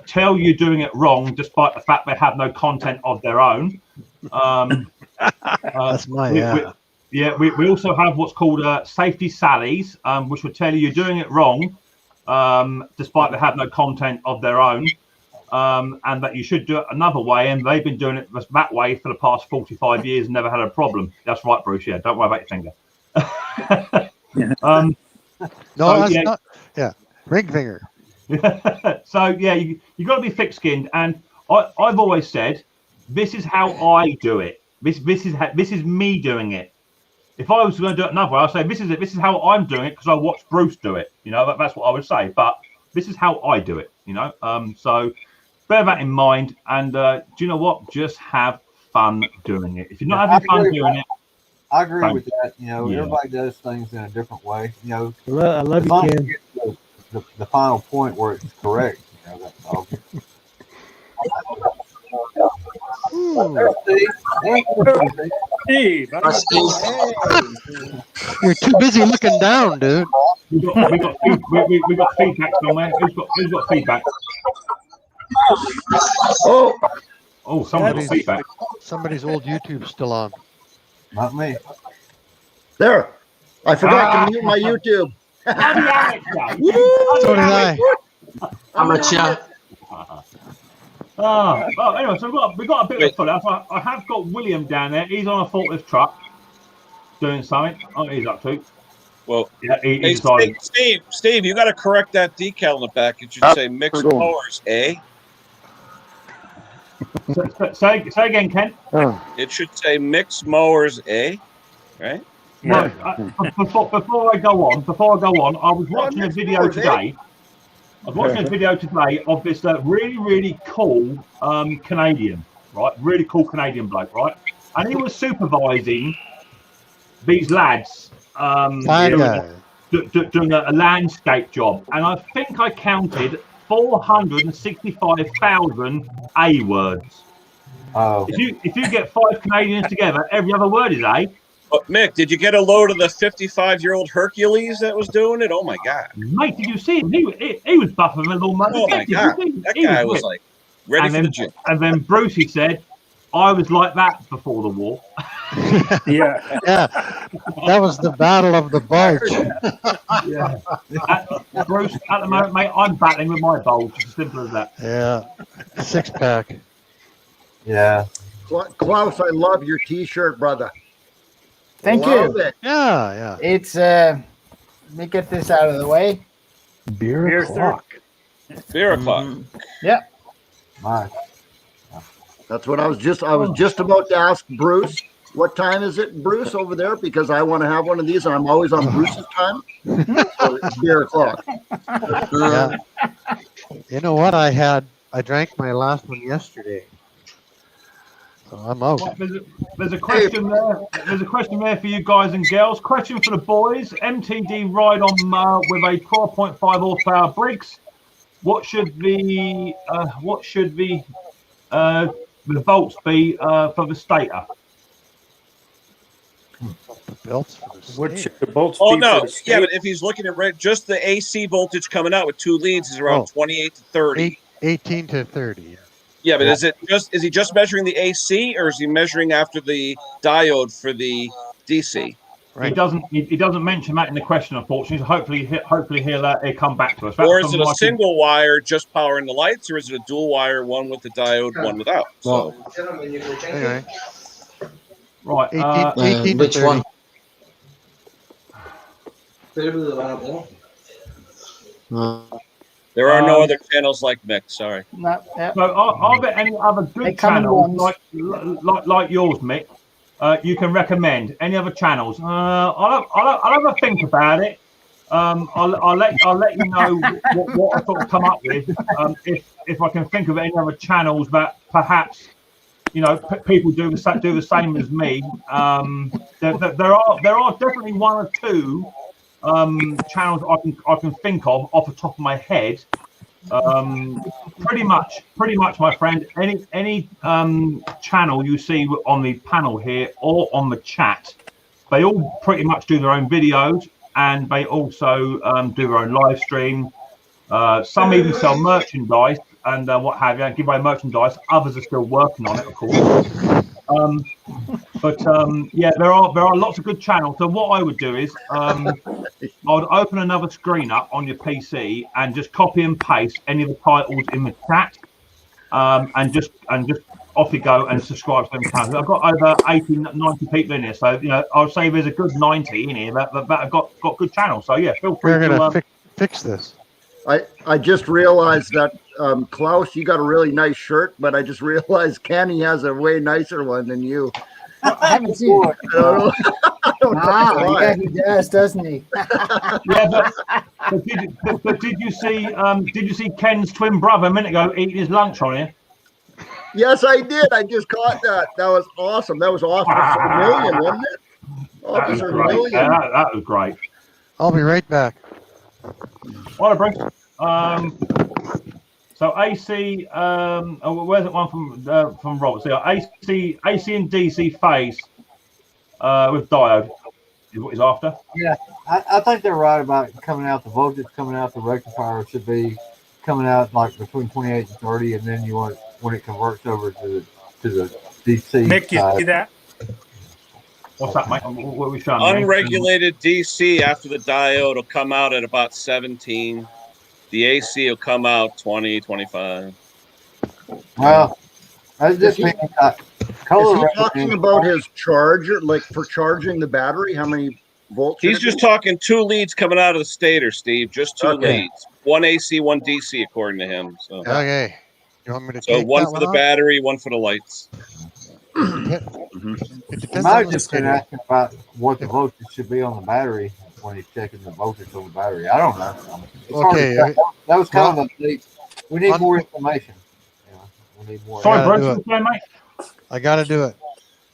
[SPEAKER 1] tell you doing it wrong, despite the fact they have no content of their own.
[SPEAKER 5] That's my
[SPEAKER 1] We also have what's called safety sallies, which will tell you you're doing it wrong, despite they have no content of their own, and that you should do it another way. And they've been doing it that way for the past 45 years and never had a problem. That's right, Bruce. Yeah, don't worry about your finger.
[SPEAKER 5] No,
[SPEAKER 1] so,
[SPEAKER 5] that's
[SPEAKER 1] yeah.
[SPEAKER 5] not. Yeah, ring finger.
[SPEAKER 1] So yeah, you got to be thick-skinned, and I've always said this is how I do it. This is me doing it. If I was going to do it another way, I'd say this is it. This is how I'm doing it because I watched Bruce do it. You know, that's what I would say. But this is how I do it. You know, so bear that in mind. And do you know what? Just have fun doing it. If you're not having fun doing it,
[SPEAKER 4] I agree
[SPEAKER 1] Thanks.
[SPEAKER 4] with that. You know,
[SPEAKER 1] Yeah.
[SPEAKER 4] everybody does things in a different way. You know,
[SPEAKER 2] I love
[SPEAKER 4] as
[SPEAKER 2] you,
[SPEAKER 4] long as
[SPEAKER 2] Ken.
[SPEAKER 4] you get the final point where it's correct. You know, that's all.
[SPEAKER 3] Steve,
[SPEAKER 5] You're too busy looking down, dude.
[SPEAKER 1] we got feedback somewhere. Who's got feedback? Oh, someone got feedback.
[SPEAKER 5] Somebody's old YouTube's still on.
[SPEAKER 4] Not me.
[SPEAKER 7] There. I forgot to mute my YouTube.
[SPEAKER 1] Bloody Alex, guys.
[SPEAKER 5] So did I.
[SPEAKER 7] Amateur.
[SPEAKER 1] Anyway, so we got a bit of fun. I have got William down there. He's on a forklift truck doing something. Oh, he's up to.
[SPEAKER 6] Well,
[SPEAKER 1] Yeah,
[SPEAKER 6] hey,
[SPEAKER 1] he's decided.
[SPEAKER 6] Steve, you got to correct that decal in the back. It should say Micks Mowers, eh?
[SPEAKER 1] Say again, Ken.
[SPEAKER 6] It should say Micks Mowers, eh? Right?
[SPEAKER 1] No, before I go on, I was watching a video today. of this really, really cool Canadian, right? Really cool Canadian bloke, right? And he was supervising these lads doing a landscape job. And I think I counted 465,000 A words.
[SPEAKER 4] Oh,
[SPEAKER 1] If you get 5 Canadians together, every other word is A.
[SPEAKER 6] But Mick, did you get a load of the 55-year-old Hercules that was doing it? Oh my God!
[SPEAKER 1] Mate, did you see him? He was buffing a little money.
[SPEAKER 6] Oh my God! That guy was like ready for the gym.
[SPEAKER 1] And then Brucey said, "I was like that before the war."
[SPEAKER 3] yeah.
[SPEAKER 5] Yeah, that was the battle of the bulge.
[SPEAKER 1] Bruce, at the moment, mate, I'm battling with my bulge. It's as simple as that.
[SPEAKER 5] Yeah, 6-pack.
[SPEAKER 4] yeah.
[SPEAKER 7] Klaus, I love your T-shirt, brother.
[SPEAKER 2] Thank
[SPEAKER 7] Love
[SPEAKER 2] you.
[SPEAKER 7] it.
[SPEAKER 5] Yeah.
[SPEAKER 2] It's let me get this out of the way.
[SPEAKER 3] Beer o'clock.
[SPEAKER 6] Beer o'clock.
[SPEAKER 4] Nice.
[SPEAKER 7] That's what I was just about to ask Bruce. What time is it, Bruce, over there? Because I want to have one of these, and I'm always on Bruce's time. So it's beer o'clock.
[SPEAKER 5] Yeah. You know what? I drank my last one yesterday. So I'm out.
[SPEAKER 1] Right, there's a question there. There's a question there for you guys and girls. Question for the boys. MTD ride on with a 12.5 horsepower Briggs. What should the volts be for the stator?
[SPEAKER 5] The belts for the
[SPEAKER 3] What
[SPEAKER 5] state.
[SPEAKER 3] should the bolts
[SPEAKER 6] Oh
[SPEAKER 3] be
[SPEAKER 6] no,
[SPEAKER 3] for the
[SPEAKER 6] yeah, but
[SPEAKER 3] state?
[SPEAKER 6] if he's looking at just the AC voltage coming out with 2 leads is around
[SPEAKER 5] Oh.
[SPEAKER 6] 28 to 30.
[SPEAKER 5] 18 to 30. Yeah.
[SPEAKER 6] Yeah, but is he just measuring the AC or is he measuring after the diode for the DC?
[SPEAKER 5] Right.
[SPEAKER 1] He doesn't mention that in the question, unfortunately. So hopefully he'll come back to us. That's
[SPEAKER 6] Or is it
[SPEAKER 1] from
[SPEAKER 6] a
[SPEAKER 1] Michael.
[SPEAKER 6] single wire just powering the lights, or is it a dual wire, one with the diode, one without? So
[SPEAKER 5] Anyway,
[SPEAKER 1] Right.
[SPEAKER 5] 18 to
[SPEAKER 7] Which
[SPEAKER 5] 30.
[SPEAKER 7] one?
[SPEAKER 6] there are no other channels like Micks. Sorry.
[SPEAKER 2] No, yeah.
[SPEAKER 1] So are there any other
[SPEAKER 2] They
[SPEAKER 1] good
[SPEAKER 2] come in
[SPEAKER 1] channels
[SPEAKER 2] ones.
[SPEAKER 1] like yours, Mick? You can recommend any other channels? I'll have a think about it. I'll let you know what I sort of come up with. If I can think of any other channels that perhaps people do the same as me. There are definitely one or two channels I can think of off the top of my head. Pretty much, my friend. Any channel you see on the panel here or on the chat, they all pretty much do their own videos, and they also do their own live stream. Some even sell merchandise and what have you, give away merchandise. Others are still working on it, of course. Yeah, there are lots of good channels. So what I would do is I would open another screen up on your PC and just copy and paste any of the titles in the chat, and just off you go and subscribe to them channels. I've got over 80, 90 people in here, so I'll say there's a good 90 in here that have got good channels. So yeah, feel free
[SPEAKER 5] We're
[SPEAKER 1] to
[SPEAKER 5] going to fix this.
[SPEAKER 7] I just realized that Klaus, you got a really nice shirt, but I just realized Kenny has a way nicer one than you.
[SPEAKER 2] I haven't seen it.
[SPEAKER 7] I don't know. I don't know
[SPEAKER 2] Wow,
[SPEAKER 7] why.
[SPEAKER 2] yeah, he does, doesn't he?
[SPEAKER 1] Yeah, but did you see Ken's twin brother a minute ago eating his lunch on here?
[SPEAKER 7] Yes, I did. I just caught that. That was awesome. That was Officer Million, wasn't it?
[SPEAKER 1] That was
[SPEAKER 7] Officer
[SPEAKER 1] great.
[SPEAKER 7] Million.
[SPEAKER 1] That was great.
[SPEAKER 5] I'll be right back.
[SPEAKER 1] All right, Bruce. So AC, where's that one from Robert? So AC and DC phase with diode is what he's after.
[SPEAKER 4] Yeah, I think they're right about coming out. The voltage coming out the rectifier should be coming out like between 28 and 30, and then you want when it converts over to the DC
[SPEAKER 3] Mick, you
[SPEAKER 4] side.
[SPEAKER 3] see that?
[SPEAKER 1] What's that, mate? What are we showing? me?
[SPEAKER 6] Unregulated DC after the diode will come out at about 17. The AC will come out 20, 25.
[SPEAKER 4] Well, that's just
[SPEAKER 7] Is he-
[SPEAKER 4] means
[SPEAKER 7] Is
[SPEAKER 4] color.
[SPEAKER 7] he talking about his charger, like for charging the battery? How many volts?
[SPEAKER 6] He's just talking 2 leads coming out of the stator, Steve. Just 2
[SPEAKER 7] Okay.
[SPEAKER 6] leads. 1 AC, 1 DC, according to him. So,
[SPEAKER 5] Okay. You want me to
[SPEAKER 6] so
[SPEAKER 5] take
[SPEAKER 6] one
[SPEAKER 5] that
[SPEAKER 6] for the
[SPEAKER 5] off?
[SPEAKER 6] battery, one for the lights.
[SPEAKER 5] It depends
[SPEAKER 4] Might
[SPEAKER 5] on
[SPEAKER 4] have
[SPEAKER 5] the
[SPEAKER 4] just been
[SPEAKER 5] schedule.
[SPEAKER 4] asking about what the voltage should be on the battery when he's checking the voltage on the battery. I don't know. It's hard to
[SPEAKER 5] Okay,
[SPEAKER 4] tell. That was kind of a we need
[SPEAKER 5] Un-
[SPEAKER 4] more information. Yeah, we need more.
[SPEAKER 1] Sorry,
[SPEAKER 5] gotta
[SPEAKER 1] Bruce,
[SPEAKER 5] do
[SPEAKER 1] what's going, mate?
[SPEAKER 5] I got to do it.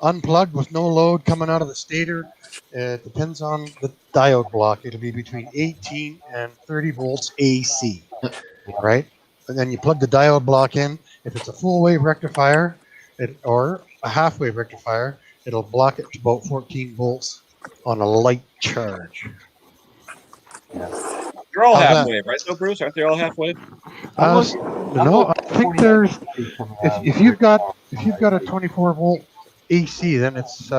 [SPEAKER 5] Unplugged with no load coming out of the stator. It depends on the diode block. It'll be between 18 and 30 volts AC, right? And then you plug the diode block in. If it's a full wave rectifier or a half wave rectifier, it'll block it to about 14 volts on a light charge.
[SPEAKER 6] You're all
[SPEAKER 5] How's
[SPEAKER 6] half wave, right? So, Bruce, aren't they all half wave?
[SPEAKER 5] No, I think there's if you've got a 24 volt AC, then it's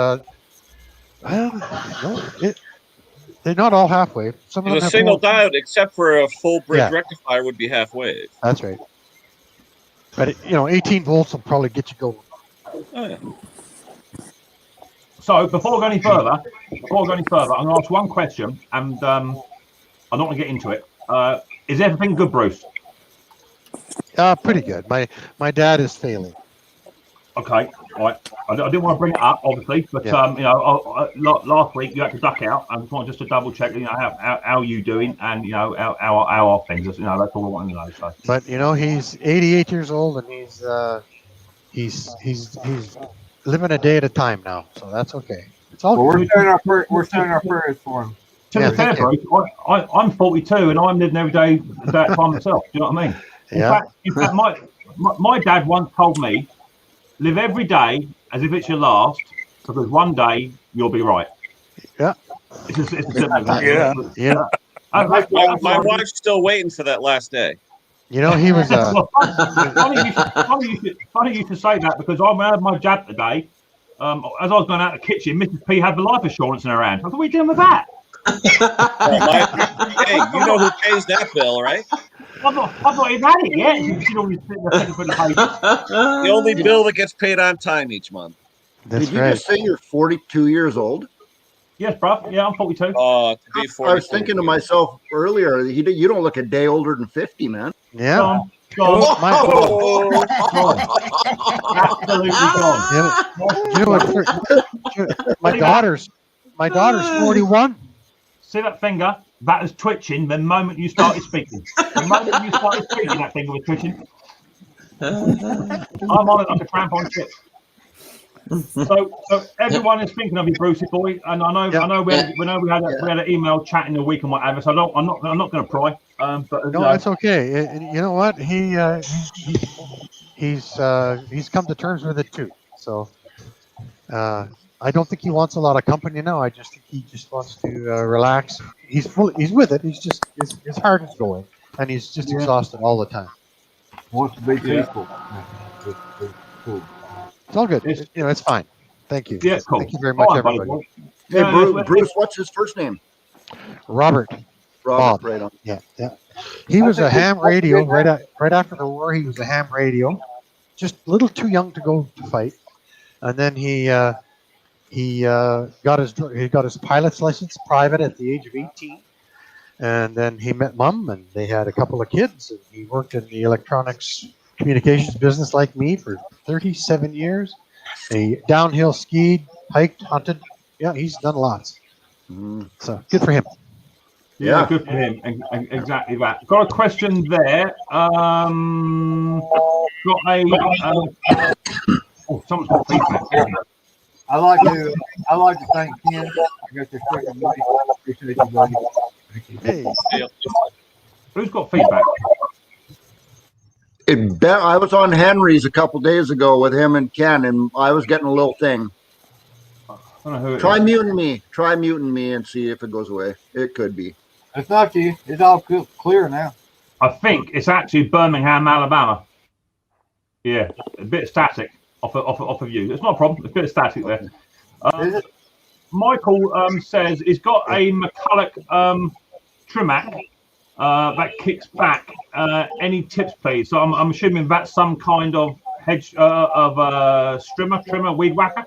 [SPEAKER 5] they're not all half wave. Some of them
[SPEAKER 6] A
[SPEAKER 5] have
[SPEAKER 6] single
[SPEAKER 5] more-
[SPEAKER 6] diode, except for a full bridge
[SPEAKER 5] Yeah.
[SPEAKER 6] rectifier, would be half wave.
[SPEAKER 5] That's right. But 18 volts will probably get you going.
[SPEAKER 6] Oh, yeah.
[SPEAKER 1] So before I go any further, I'm going to ask one question, and I'm not going to get into it. Is everything good, Bruce?
[SPEAKER 5] Pretty good. My dad is failing.
[SPEAKER 1] Okay, right. I didn't want to bring it up, obviously, but
[SPEAKER 5] Yeah.
[SPEAKER 1] you know, last week you had to duck out. I just wanted to double check, you know, how you doing, and you know, how are things. You know, that's all I wanted to know. So,
[SPEAKER 5] But you know, he's 88 years old, and he's living a day at a time now, so that's okay. It's all
[SPEAKER 4] Well,
[SPEAKER 5] good.
[SPEAKER 4] we're showing our prayers for him.
[SPEAKER 1] to
[SPEAKER 5] Yeah,
[SPEAKER 1] the
[SPEAKER 5] thank
[SPEAKER 1] fair,
[SPEAKER 5] you.
[SPEAKER 1] Bruce, I'm 42, and I'm living every day by myself. Do you know what I mean?
[SPEAKER 5] Yeah.
[SPEAKER 1] In fact, my dad once told me, live every day as if it's your last, because one day you'll be right.
[SPEAKER 5] Yeah.
[SPEAKER 1] It's a simple as that.
[SPEAKER 3] Yeah.
[SPEAKER 5] Yeah.
[SPEAKER 6] My wife's still waiting for that last day.
[SPEAKER 5] You know, he was
[SPEAKER 1] Well, funny you should say that, because I had my jab today. As I was going out the kitchen, Mrs. P had the life assurance in her hand. I thought, what are we doing with that?
[SPEAKER 6] Hey, you know who pays that bill, right?
[SPEAKER 1] I've not even had it yet. She'd always sit there for the pages.
[SPEAKER 6] The only bill that gets paid on time each month.
[SPEAKER 5] that's
[SPEAKER 7] Did you
[SPEAKER 5] right.
[SPEAKER 7] just say you're 42 years old?
[SPEAKER 1] Yes, bruv. Yeah, I'm 42.
[SPEAKER 6] To be 42.
[SPEAKER 7] I was thinking to myself earlier, you don't look a day older than 50, man.
[SPEAKER 5] Yeah.
[SPEAKER 1] Gone.
[SPEAKER 5] My,
[SPEAKER 1] Absolutely gone.
[SPEAKER 5] you know what? My daughter's 41.
[SPEAKER 1] See that finger? That is twitching the moment you started speaking. The moment you started speaking, that finger was twitching. I'm on it like a tramp on chips. So everyone is thinking of you, Brucey boy, and I know we had an email chatting a week and whatever. So I'm not going to pry. But
[SPEAKER 5] No, it's okay. And you know what? He's come to terms with it too. So I don't think he wants a lot of company now. I just think he just wants to relax. He's with it. He's just his heart is going, and he's just exhausted all the time.
[SPEAKER 4] Wants to be peaceful. Cool.
[SPEAKER 5] It's all good. It's fine. Thank you.
[SPEAKER 1] Yeah, cool.
[SPEAKER 5] Thank you very much,
[SPEAKER 1] All right,
[SPEAKER 5] everybody.
[SPEAKER 1] buddy.
[SPEAKER 7] Hey,
[SPEAKER 1] Yeah,
[SPEAKER 7] Bruce, what's his first name?
[SPEAKER 5] Robert.
[SPEAKER 7] Robert,
[SPEAKER 5] Bob.
[SPEAKER 7] right on.
[SPEAKER 5] Yeah. He was a ham radio right after the war. He was a ham radio, just a little too young to go to fight, and then he got his pilot's license private at the age of 18, and then he met Mom, and they had a couple of kids, and he worked in the electronics communications business like me for 37 years. He downhill skied, hiked, hunted. Yeah, he's done lots. So good for him.
[SPEAKER 1] Yeah, good for him. Exactly that. Got a question there. Got a. Someone's got feedback.
[SPEAKER 4] I like to thank Ken. I got your freaking money. Appreciate you, buddy. Thank you.
[SPEAKER 5] Hey,
[SPEAKER 1] Who's got feedback?
[SPEAKER 7] I was on Henry's a couple days ago with him and Ken, and I was getting a little thing.
[SPEAKER 1] I don't know who it
[SPEAKER 7] Try
[SPEAKER 1] is.
[SPEAKER 7] muting me. Try muting me and see if it goes away. It could be.
[SPEAKER 4] It's not you. It's all clear now.
[SPEAKER 1] I think it's actually Birmingham, Alabama. Yeah, a bit static off of you. It's not a problem. It's a bit of static there.
[SPEAKER 4] Is it?
[SPEAKER 1] Michael says he's got a McCulloch Trimac that kicks back. Any tips, please? So I'm assuming that's some kind of hedge of trimmer, weed whacker.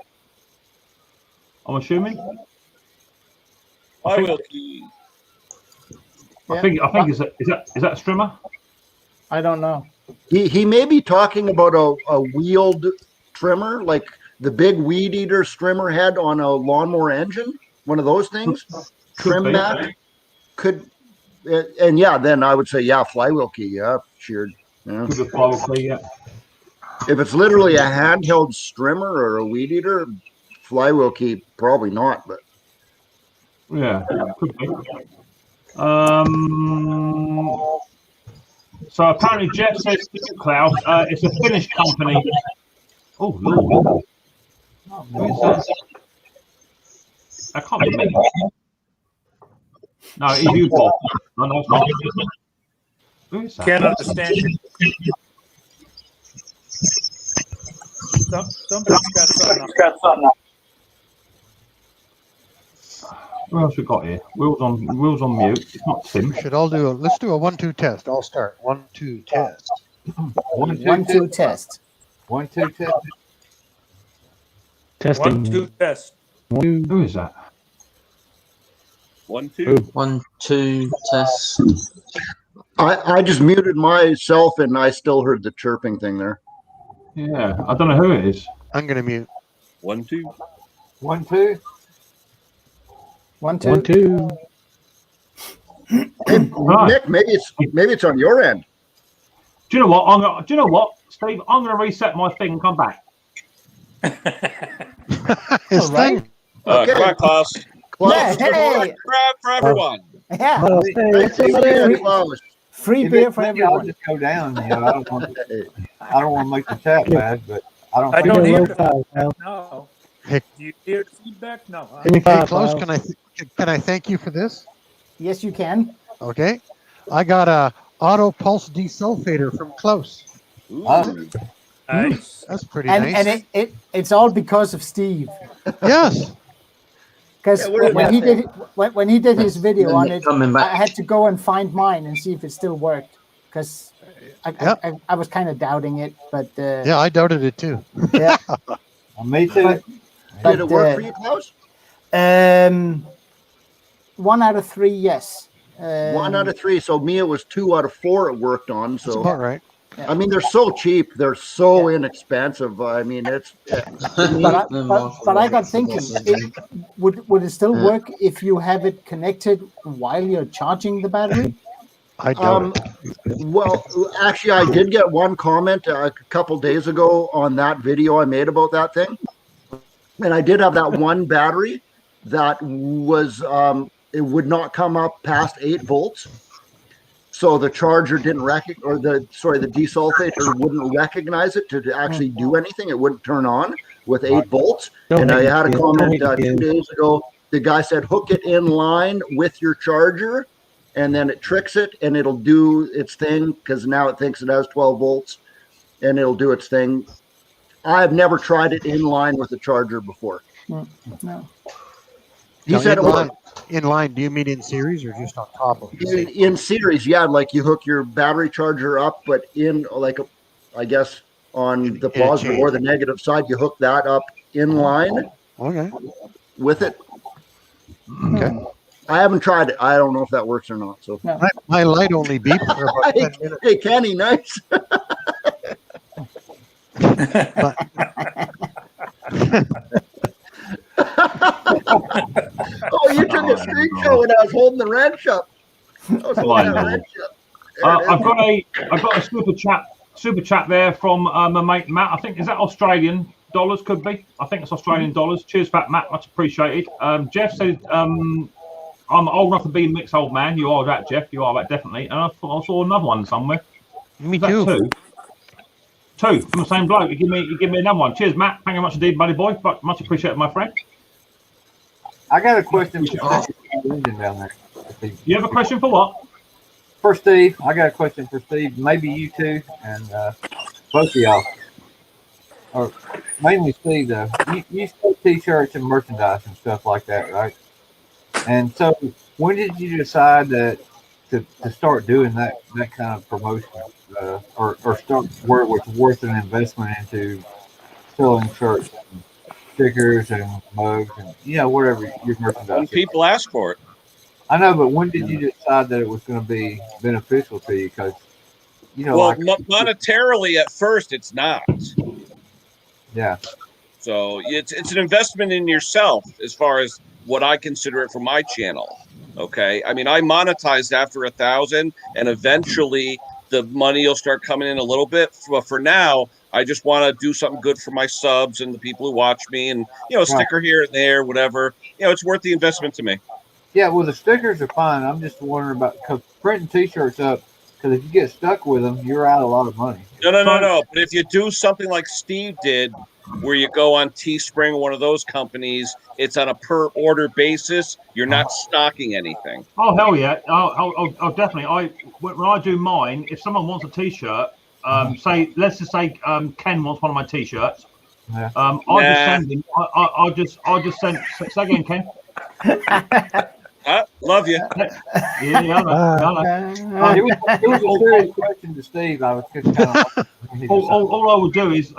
[SPEAKER 1] I'm assuming.
[SPEAKER 6] I will.
[SPEAKER 1] I think is that a strimmer?
[SPEAKER 2] I don't know.
[SPEAKER 7] He may be talking about a wheeled trimmer, like the big weed eater trimmer head on a lawnmower engine. One of those things. Trim
[SPEAKER 1] be.
[SPEAKER 7] back. Could. And yeah, then I would say, yeah, flywheel key. Yeah, sheared. Yeah.
[SPEAKER 1] Could be probably, yeah.
[SPEAKER 7] If it's literally a handheld strimmer or a weed eater, flywheel key, probably not. But
[SPEAKER 1] Yeah, could be. So apparently Jeff says, Klaus, it's a Finnish company. Oh, Lord. Who is that? I can't be me. No, it's you, Bob. No, it's not. Who is that?
[SPEAKER 3] Can't understand you. Somebody's got something on.
[SPEAKER 1] What else we got here? Will's on mute. It's not Tim.
[SPEAKER 5] we should all let's do a 1-2 test. I'll start. 1-2 test.
[SPEAKER 2] 1-2 test.
[SPEAKER 4] 1-2 test.
[SPEAKER 3] Testing. 1-2 test.
[SPEAKER 1] Who is that?
[SPEAKER 6] 1-2.
[SPEAKER 8] 1-2 test.
[SPEAKER 7] I just muted myself and I still heard the chirping thing there.
[SPEAKER 1] Yeah, I don't know who it is.
[SPEAKER 5] I'm gonna mute.
[SPEAKER 6] 1, 2.
[SPEAKER 4] 1, 2.
[SPEAKER 2] 1, 2.
[SPEAKER 9] 1, 2.
[SPEAKER 7] Hey, Nick, maybe it's on your end.
[SPEAKER 1] Do you know what? Steve, I'm going to reset my thing and come back.
[SPEAKER 5] His
[SPEAKER 2] All right.
[SPEAKER 5] thing.
[SPEAKER 7] Okay.
[SPEAKER 6] Come on, Klaus.
[SPEAKER 2] Yeah,
[SPEAKER 7] Klaus,
[SPEAKER 2] hey.
[SPEAKER 6] Grab for everyone.
[SPEAKER 2] Yeah.
[SPEAKER 9] Oh, hey,
[SPEAKER 7] Nice
[SPEAKER 9] what's
[SPEAKER 7] to
[SPEAKER 9] up,
[SPEAKER 7] see
[SPEAKER 9] buddy?
[SPEAKER 7] you, Klaus.
[SPEAKER 2] Free
[SPEAKER 4] If
[SPEAKER 2] beer
[SPEAKER 4] it's
[SPEAKER 2] for
[SPEAKER 4] me, I'll
[SPEAKER 2] everyone.
[SPEAKER 4] just go down. You know, I don't want to make the chat bad, but I don't
[SPEAKER 3] I
[SPEAKER 4] think
[SPEAKER 3] don't
[SPEAKER 9] Low
[SPEAKER 3] hear
[SPEAKER 4] it's-
[SPEAKER 9] five, pal.
[SPEAKER 3] No.
[SPEAKER 5] Hey.
[SPEAKER 3] Do you hear the feedback? No. Huh?
[SPEAKER 9] Give me
[SPEAKER 5] Hey,
[SPEAKER 9] five,
[SPEAKER 5] Klaus,
[SPEAKER 9] pal.
[SPEAKER 5] can I thank you for this?
[SPEAKER 2] Yes, you can.
[SPEAKER 5] Okay. I got a auto pulse desulfator from Klaus.
[SPEAKER 6] Ooh.
[SPEAKER 3] Nice.
[SPEAKER 5] That's pretty
[SPEAKER 2] And
[SPEAKER 5] nice.
[SPEAKER 2] it's all because of Steve.
[SPEAKER 5] Yes.
[SPEAKER 2] Because
[SPEAKER 7] Yeah, where
[SPEAKER 2] when
[SPEAKER 7] did
[SPEAKER 2] he did his video on it,
[SPEAKER 8] Coming
[SPEAKER 2] I
[SPEAKER 8] back.
[SPEAKER 2] had to go and find mine and see if it still worked. Because I was kind of doubting it, but
[SPEAKER 5] Yeah, I doubted it too.
[SPEAKER 2] yeah.
[SPEAKER 4] Me too.
[SPEAKER 2] But,
[SPEAKER 7] Did it work for you, Klaus?
[SPEAKER 2] 1 out of 3, yes.
[SPEAKER 7] 1 out of 3. So me, it was 2 out of 4 it worked on.
[SPEAKER 5] That's
[SPEAKER 7] So
[SPEAKER 5] about right.
[SPEAKER 7] I mean, they're so cheap. They're so inexpensive. I mean, it's.
[SPEAKER 2] But I got thinking, would it still work if you have it connected while you're charging the battery?
[SPEAKER 5] I doubt it.
[SPEAKER 7] Well, actually, I did get one comment a couple days ago on that video I made about that thing, and I did have that one battery that was it would not come up past 8 volts. So the charger didn't the desulfator wouldn't recognize it to actually do anything. It wouldn't turn on with 8 volts. And I had a comment 2 days ago. The guy said, hook it in line with your charger, and then it tricks it, and it'll do its thing because now it thinks it has 12 volts, and it'll do its thing. I've never tried it in line with a charger before.
[SPEAKER 2] No.
[SPEAKER 7] He said it worked.
[SPEAKER 5] In line, do you mean in series or just on top of it?
[SPEAKER 7] In series, yeah, like you hook your battery charger up, but in I guess on the positive or the negative side, you hook that up in line with it.
[SPEAKER 5] Okay.
[SPEAKER 7] I haven't tried it. I don't know if that works or not. So
[SPEAKER 5] my light only beeped for about 10 minutes.
[SPEAKER 7] Hey, Kenny, nice. Oh, you took a screenshot when I was holding the wrench up. I've
[SPEAKER 1] got a super chat there from my mate Matt. I think is that Australian dollars? Could be. I think it's Australian dollars. Cheers, for that, Matt. Much appreciated. Jeff said, "I'm old enough to be Mick's old man." You are that, Jeff. You are that definitely. And I thought I saw another one somewhere.
[SPEAKER 5] Me too.
[SPEAKER 1] Two from the same bloke. You give me another one. Cheers, Matt. Thank you much indeed, buddy boy. But much appreciated, my friend.
[SPEAKER 4] I got a question for Steve down there.
[SPEAKER 1] You have a question for what?
[SPEAKER 4] For Steve. I got a question for Steve. Maybe you two and both of y'all. Or mainly Steve, though. You sell T-shirts and merchandise and stuff like that, right? And so when did you decide that to start doing that kind of promotion? Or start where it was worth an investment into selling shirts and stickers and mugs and whatever your merchandise.
[SPEAKER 6] When people ask for it.
[SPEAKER 4] I know, but when did you decide that it was going to be beneficial to you? Because
[SPEAKER 6] monetarily at first it's not.
[SPEAKER 4] Yeah.
[SPEAKER 6] So it's an investment in yourself as far as what I consider it for my channel. Okay, I mean I monetized after 1,000, and eventually the money will start coming in a little bit. But for now, I just want to do something good for my subs and the people who watch me, and a sticker here and there, whatever. It's worth the investment to me.
[SPEAKER 4] Yeah, well, the stickers are fine. I'm just wondering about printing T-shirts up. Because if you get stuck with them, you're out a lot of money.
[SPEAKER 6] No. But if you do something like Steve did, where you go on Teespring or one of those companies, it's on a per order basis. You're not stocking anything.
[SPEAKER 1] Oh hell yeah! Oh definitely. When I do mine, if someone wants a T-shirt, let's just say Ken wants one of my T-shirts.
[SPEAKER 4] Yeah.
[SPEAKER 1] I'll just send him. I'll just send. Say again, Ken.
[SPEAKER 6] Love you.
[SPEAKER 1] Yeah,
[SPEAKER 4] It was a serious question to Steve. I was just kind of.
[SPEAKER 1] All I would do is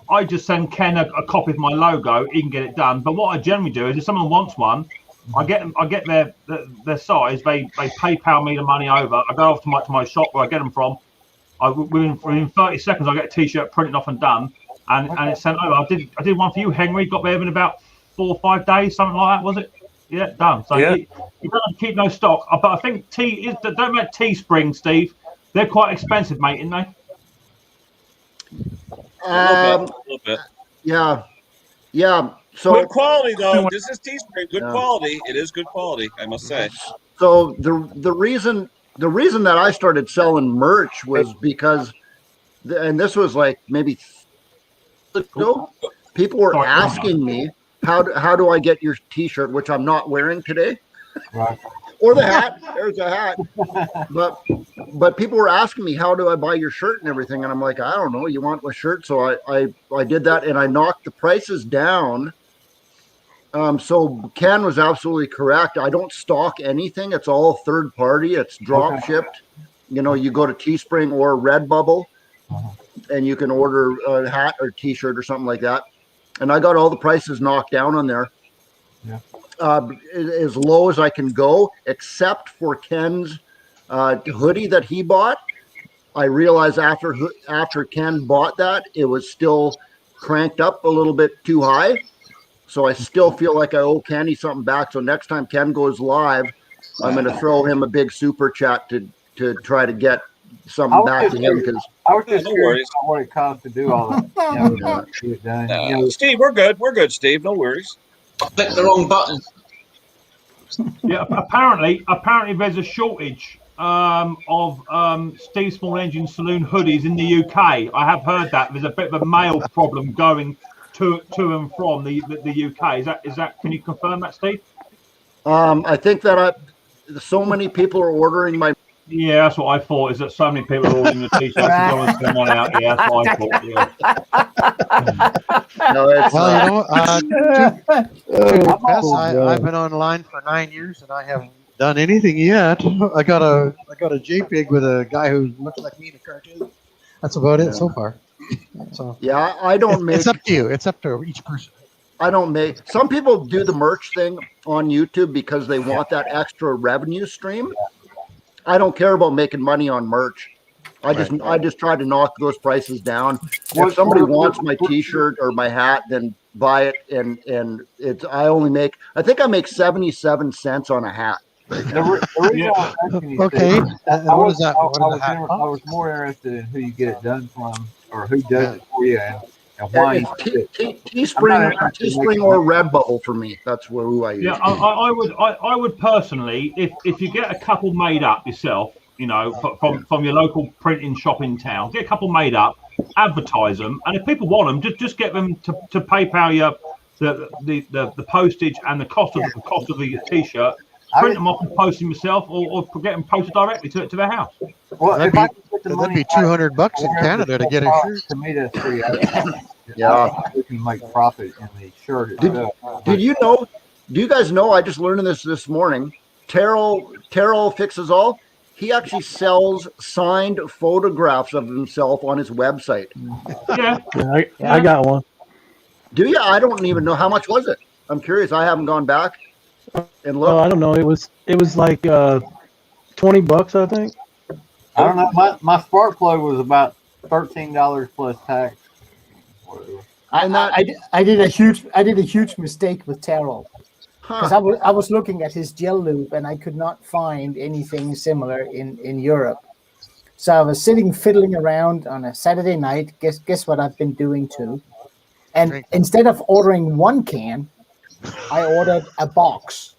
[SPEAKER 1] I just send Ken a copy of my logo. He can get it done. But what I generally do is, if someone wants one, I get their size. They PayPal me the money over. I go off to my shop where I get them from. Within 30 seconds, I get a T-shirt printed off and done. and it's sent over. I did one for you, Henry. Got there in about 4 or 5 days, something like that, was it? Yeah, done. So
[SPEAKER 3] Yeah.
[SPEAKER 1] you don't have to keep no stock. But I think don't make Teespring, Steve. They're quite expensive, mate, aren't they?
[SPEAKER 6] A little bit.
[SPEAKER 7] Yeah. So
[SPEAKER 6] Good quality though. This is Teespring. Good quality. It is good quality, I must say.
[SPEAKER 7] So the reason that I started selling merch was because, and this was like maybe ago, people were asking me how do I get your T-shirt, which I'm not wearing today,
[SPEAKER 4] Right.
[SPEAKER 7] or the hat. There's a hat, but people were asking me how do I buy your shirt and everything, and I'm like, I don't know. You want my shirt, so I did that, and I knocked the prices down. So Ken was absolutely correct. I don't stock anything. It's all third party. It's drop shipped. You know, you go to Teespring or Redbubble, and you can order a hat or T-shirt or something like that. And I got all the prices knocked down on there, as low as I can go, except for Ken's hoodie that he bought. I realized after Ken bought that, it was still cranked up a little bit too high. So I still feel like I owe Kenny something back. So next time Ken goes live, I'm going to throw him a big super chat to try to get something back to him, because
[SPEAKER 4] I was just curious about what it costs to do all that.
[SPEAKER 6] Steve, we're good. We're good, Steve. No worries.
[SPEAKER 8] Click the wrong button.
[SPEAKER 1] Yeah, apparently there's a shortage of Steve Small Engine Saloon hoodies in the UK. I have heard that there's a bit of a mail problem going to and from the UK. Is that? Can you confirm that, Steve?
[SPEAKER 7] I think that so many people are ordering my.
[SPEAKER 1] Yeah, that's what I thought. Is that so many people are ordering the T-shirts and go and send one out? Yeah, that's what I thought. Yeah.
[SPEAKER 7] No, it's
[SPEAKER 5] Well, to confess, I've been online for 9 years and I haven't done anything yet. I got a JPEG with a guy who looks like me in a cartoon. That's about it so far. So
[SPEAKER 7] yeah, I don't make.
[SPEAKER 5] It's up to you. It's up to each person.
[SPEAKER 7] I don't make. Some people do the merch thing on YouTube because they want that extra revenue stream. I don't care about making money on merch. I just try to knock those prices down. If somebody wants my T-shirt or my hat, then buy it. And it's I think I make 77 cents on a hat.
[SPEAKER 4] The reason I was asking you,
[SPEAKER 5] Okay.
[SPEAKER 4] Steve, I
[SPEAKER 5] What is that?
[SPEAKER 4] I was more interested in who you get it done from, or who does it for you, and why.
[SPEAKER 7] Teespring or Redbubble for me. That's who I use.
[SPEAKER 1] Yeah, I would personally, if you get a couple made up yourself, you know, from your local printing shop in town, get a couple made up, advertise them, and if people want them, just get them to PayPal you the postage and the cost of the T-shirt. Print them off and post them yourself, or get them posted directly to their house.
[SPEAKER 4] Well,
[SPEAKER 5] that'd be $200 in Canada to get a shirt.
[SPEAKER 4] To me, that's free.
[SPEAKER 7] Yeah,
[SPEAKER 4] we can make profit in the shirt itself.
[SPEAKER 7] Did you know? Do you guys know? I just learned this morning. Terrell Fixes All. He actually sells signed photographs of himself on his website.
[SPEAKER 1] Yeah,
[SPEAKER 9] I got one.
[SPEAKER 7] Do you? I don't even know how much was it. I'm curious. I haven't gone back and looked.
[SPEAKER 9] I don't know. It was like $20, I think.
[SPEAKER 4] I don't know. My spark plug was about $13 plus tax.
[SPEAKER 2] I did a huge mistake with Terrell, because I was looking at his gel lube and I could not find anything similar in Europe. So I was fiddling around on a Saturday night. Guess what I've been doing too? And instead of ordering one can, I ordered a box.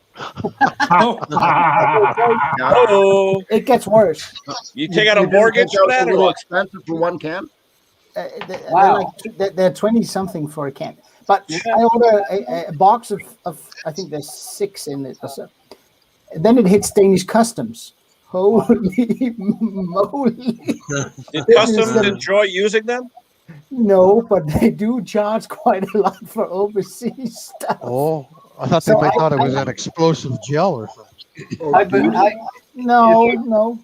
[SPEAKER 2] It gets worse.
[SPEAKER 6] You take out a mortgage for that,
[SPEAKER 7] a little expensive for one can.
[SPEAKER 2] They're 20 something for a can. But I order a box of I think there's 6 in it or so. Then it hits Danish customs. Holy moly!
[SPEAKER 6] Did customs enjoy using them?
[SPEAKER 2] No, but they do charge quite a lot for overseas stuff.
[SPEAKER 5] Oh, I thought they might thought it was an explosive gel or something.
[SPEAKER 2] No.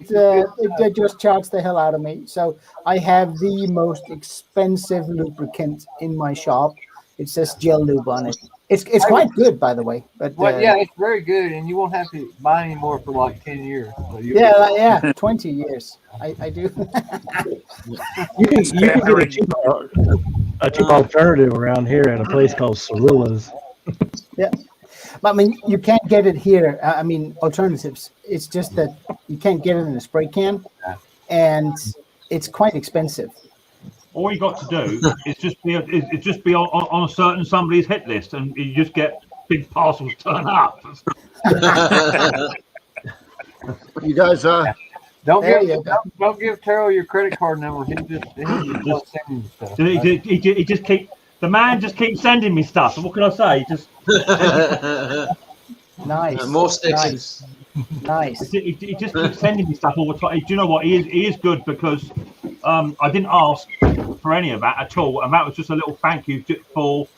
[SPEAKER 2] They just charge the hell out of me. So I have the most expensive lubricant in my shop. It says gel lube on it. It's quite good, by the way. But
[SPEAKER 4] Well, yeah, it's very good, and you won't have to buy any more for like 10 years. So
[SPEAKER 2] yeah, 20 years. I do.
[SPEAKER 9] You can get a cheap alternative around here at a place called Cirilla's.
[SPEAKER 2] Yeah. But I mean, you can't get it here. I mean, alternatives. It's just that you can't get it in a spray can, and it's quite expensive.
[SPEAKER 1] All you got to do is just be on a certain somebody's hit list, and you just get big parcels turn up.
[SPEAKER 7] You guys,
[SPEAKER 4] don't
[SPEAKER 2] There
[SPEAKER 4] give
[SPEAKER 2] you go.
[SPEAKER 4] don't give Terrell your credit card number. He just sending you stuff.
[SPEAKER 1] He just keeps sending me stuff. So what can I say? Just
[SPEAKER 2] Nice.
[SPEAKER 8] More stickers.
[SPEAKER 2] Nice.
[SPEAKER 1] he just keeps sending me stuff all the time. Do you know what? He is good because I didn't ask for any of that at all, and that was just a little thank you for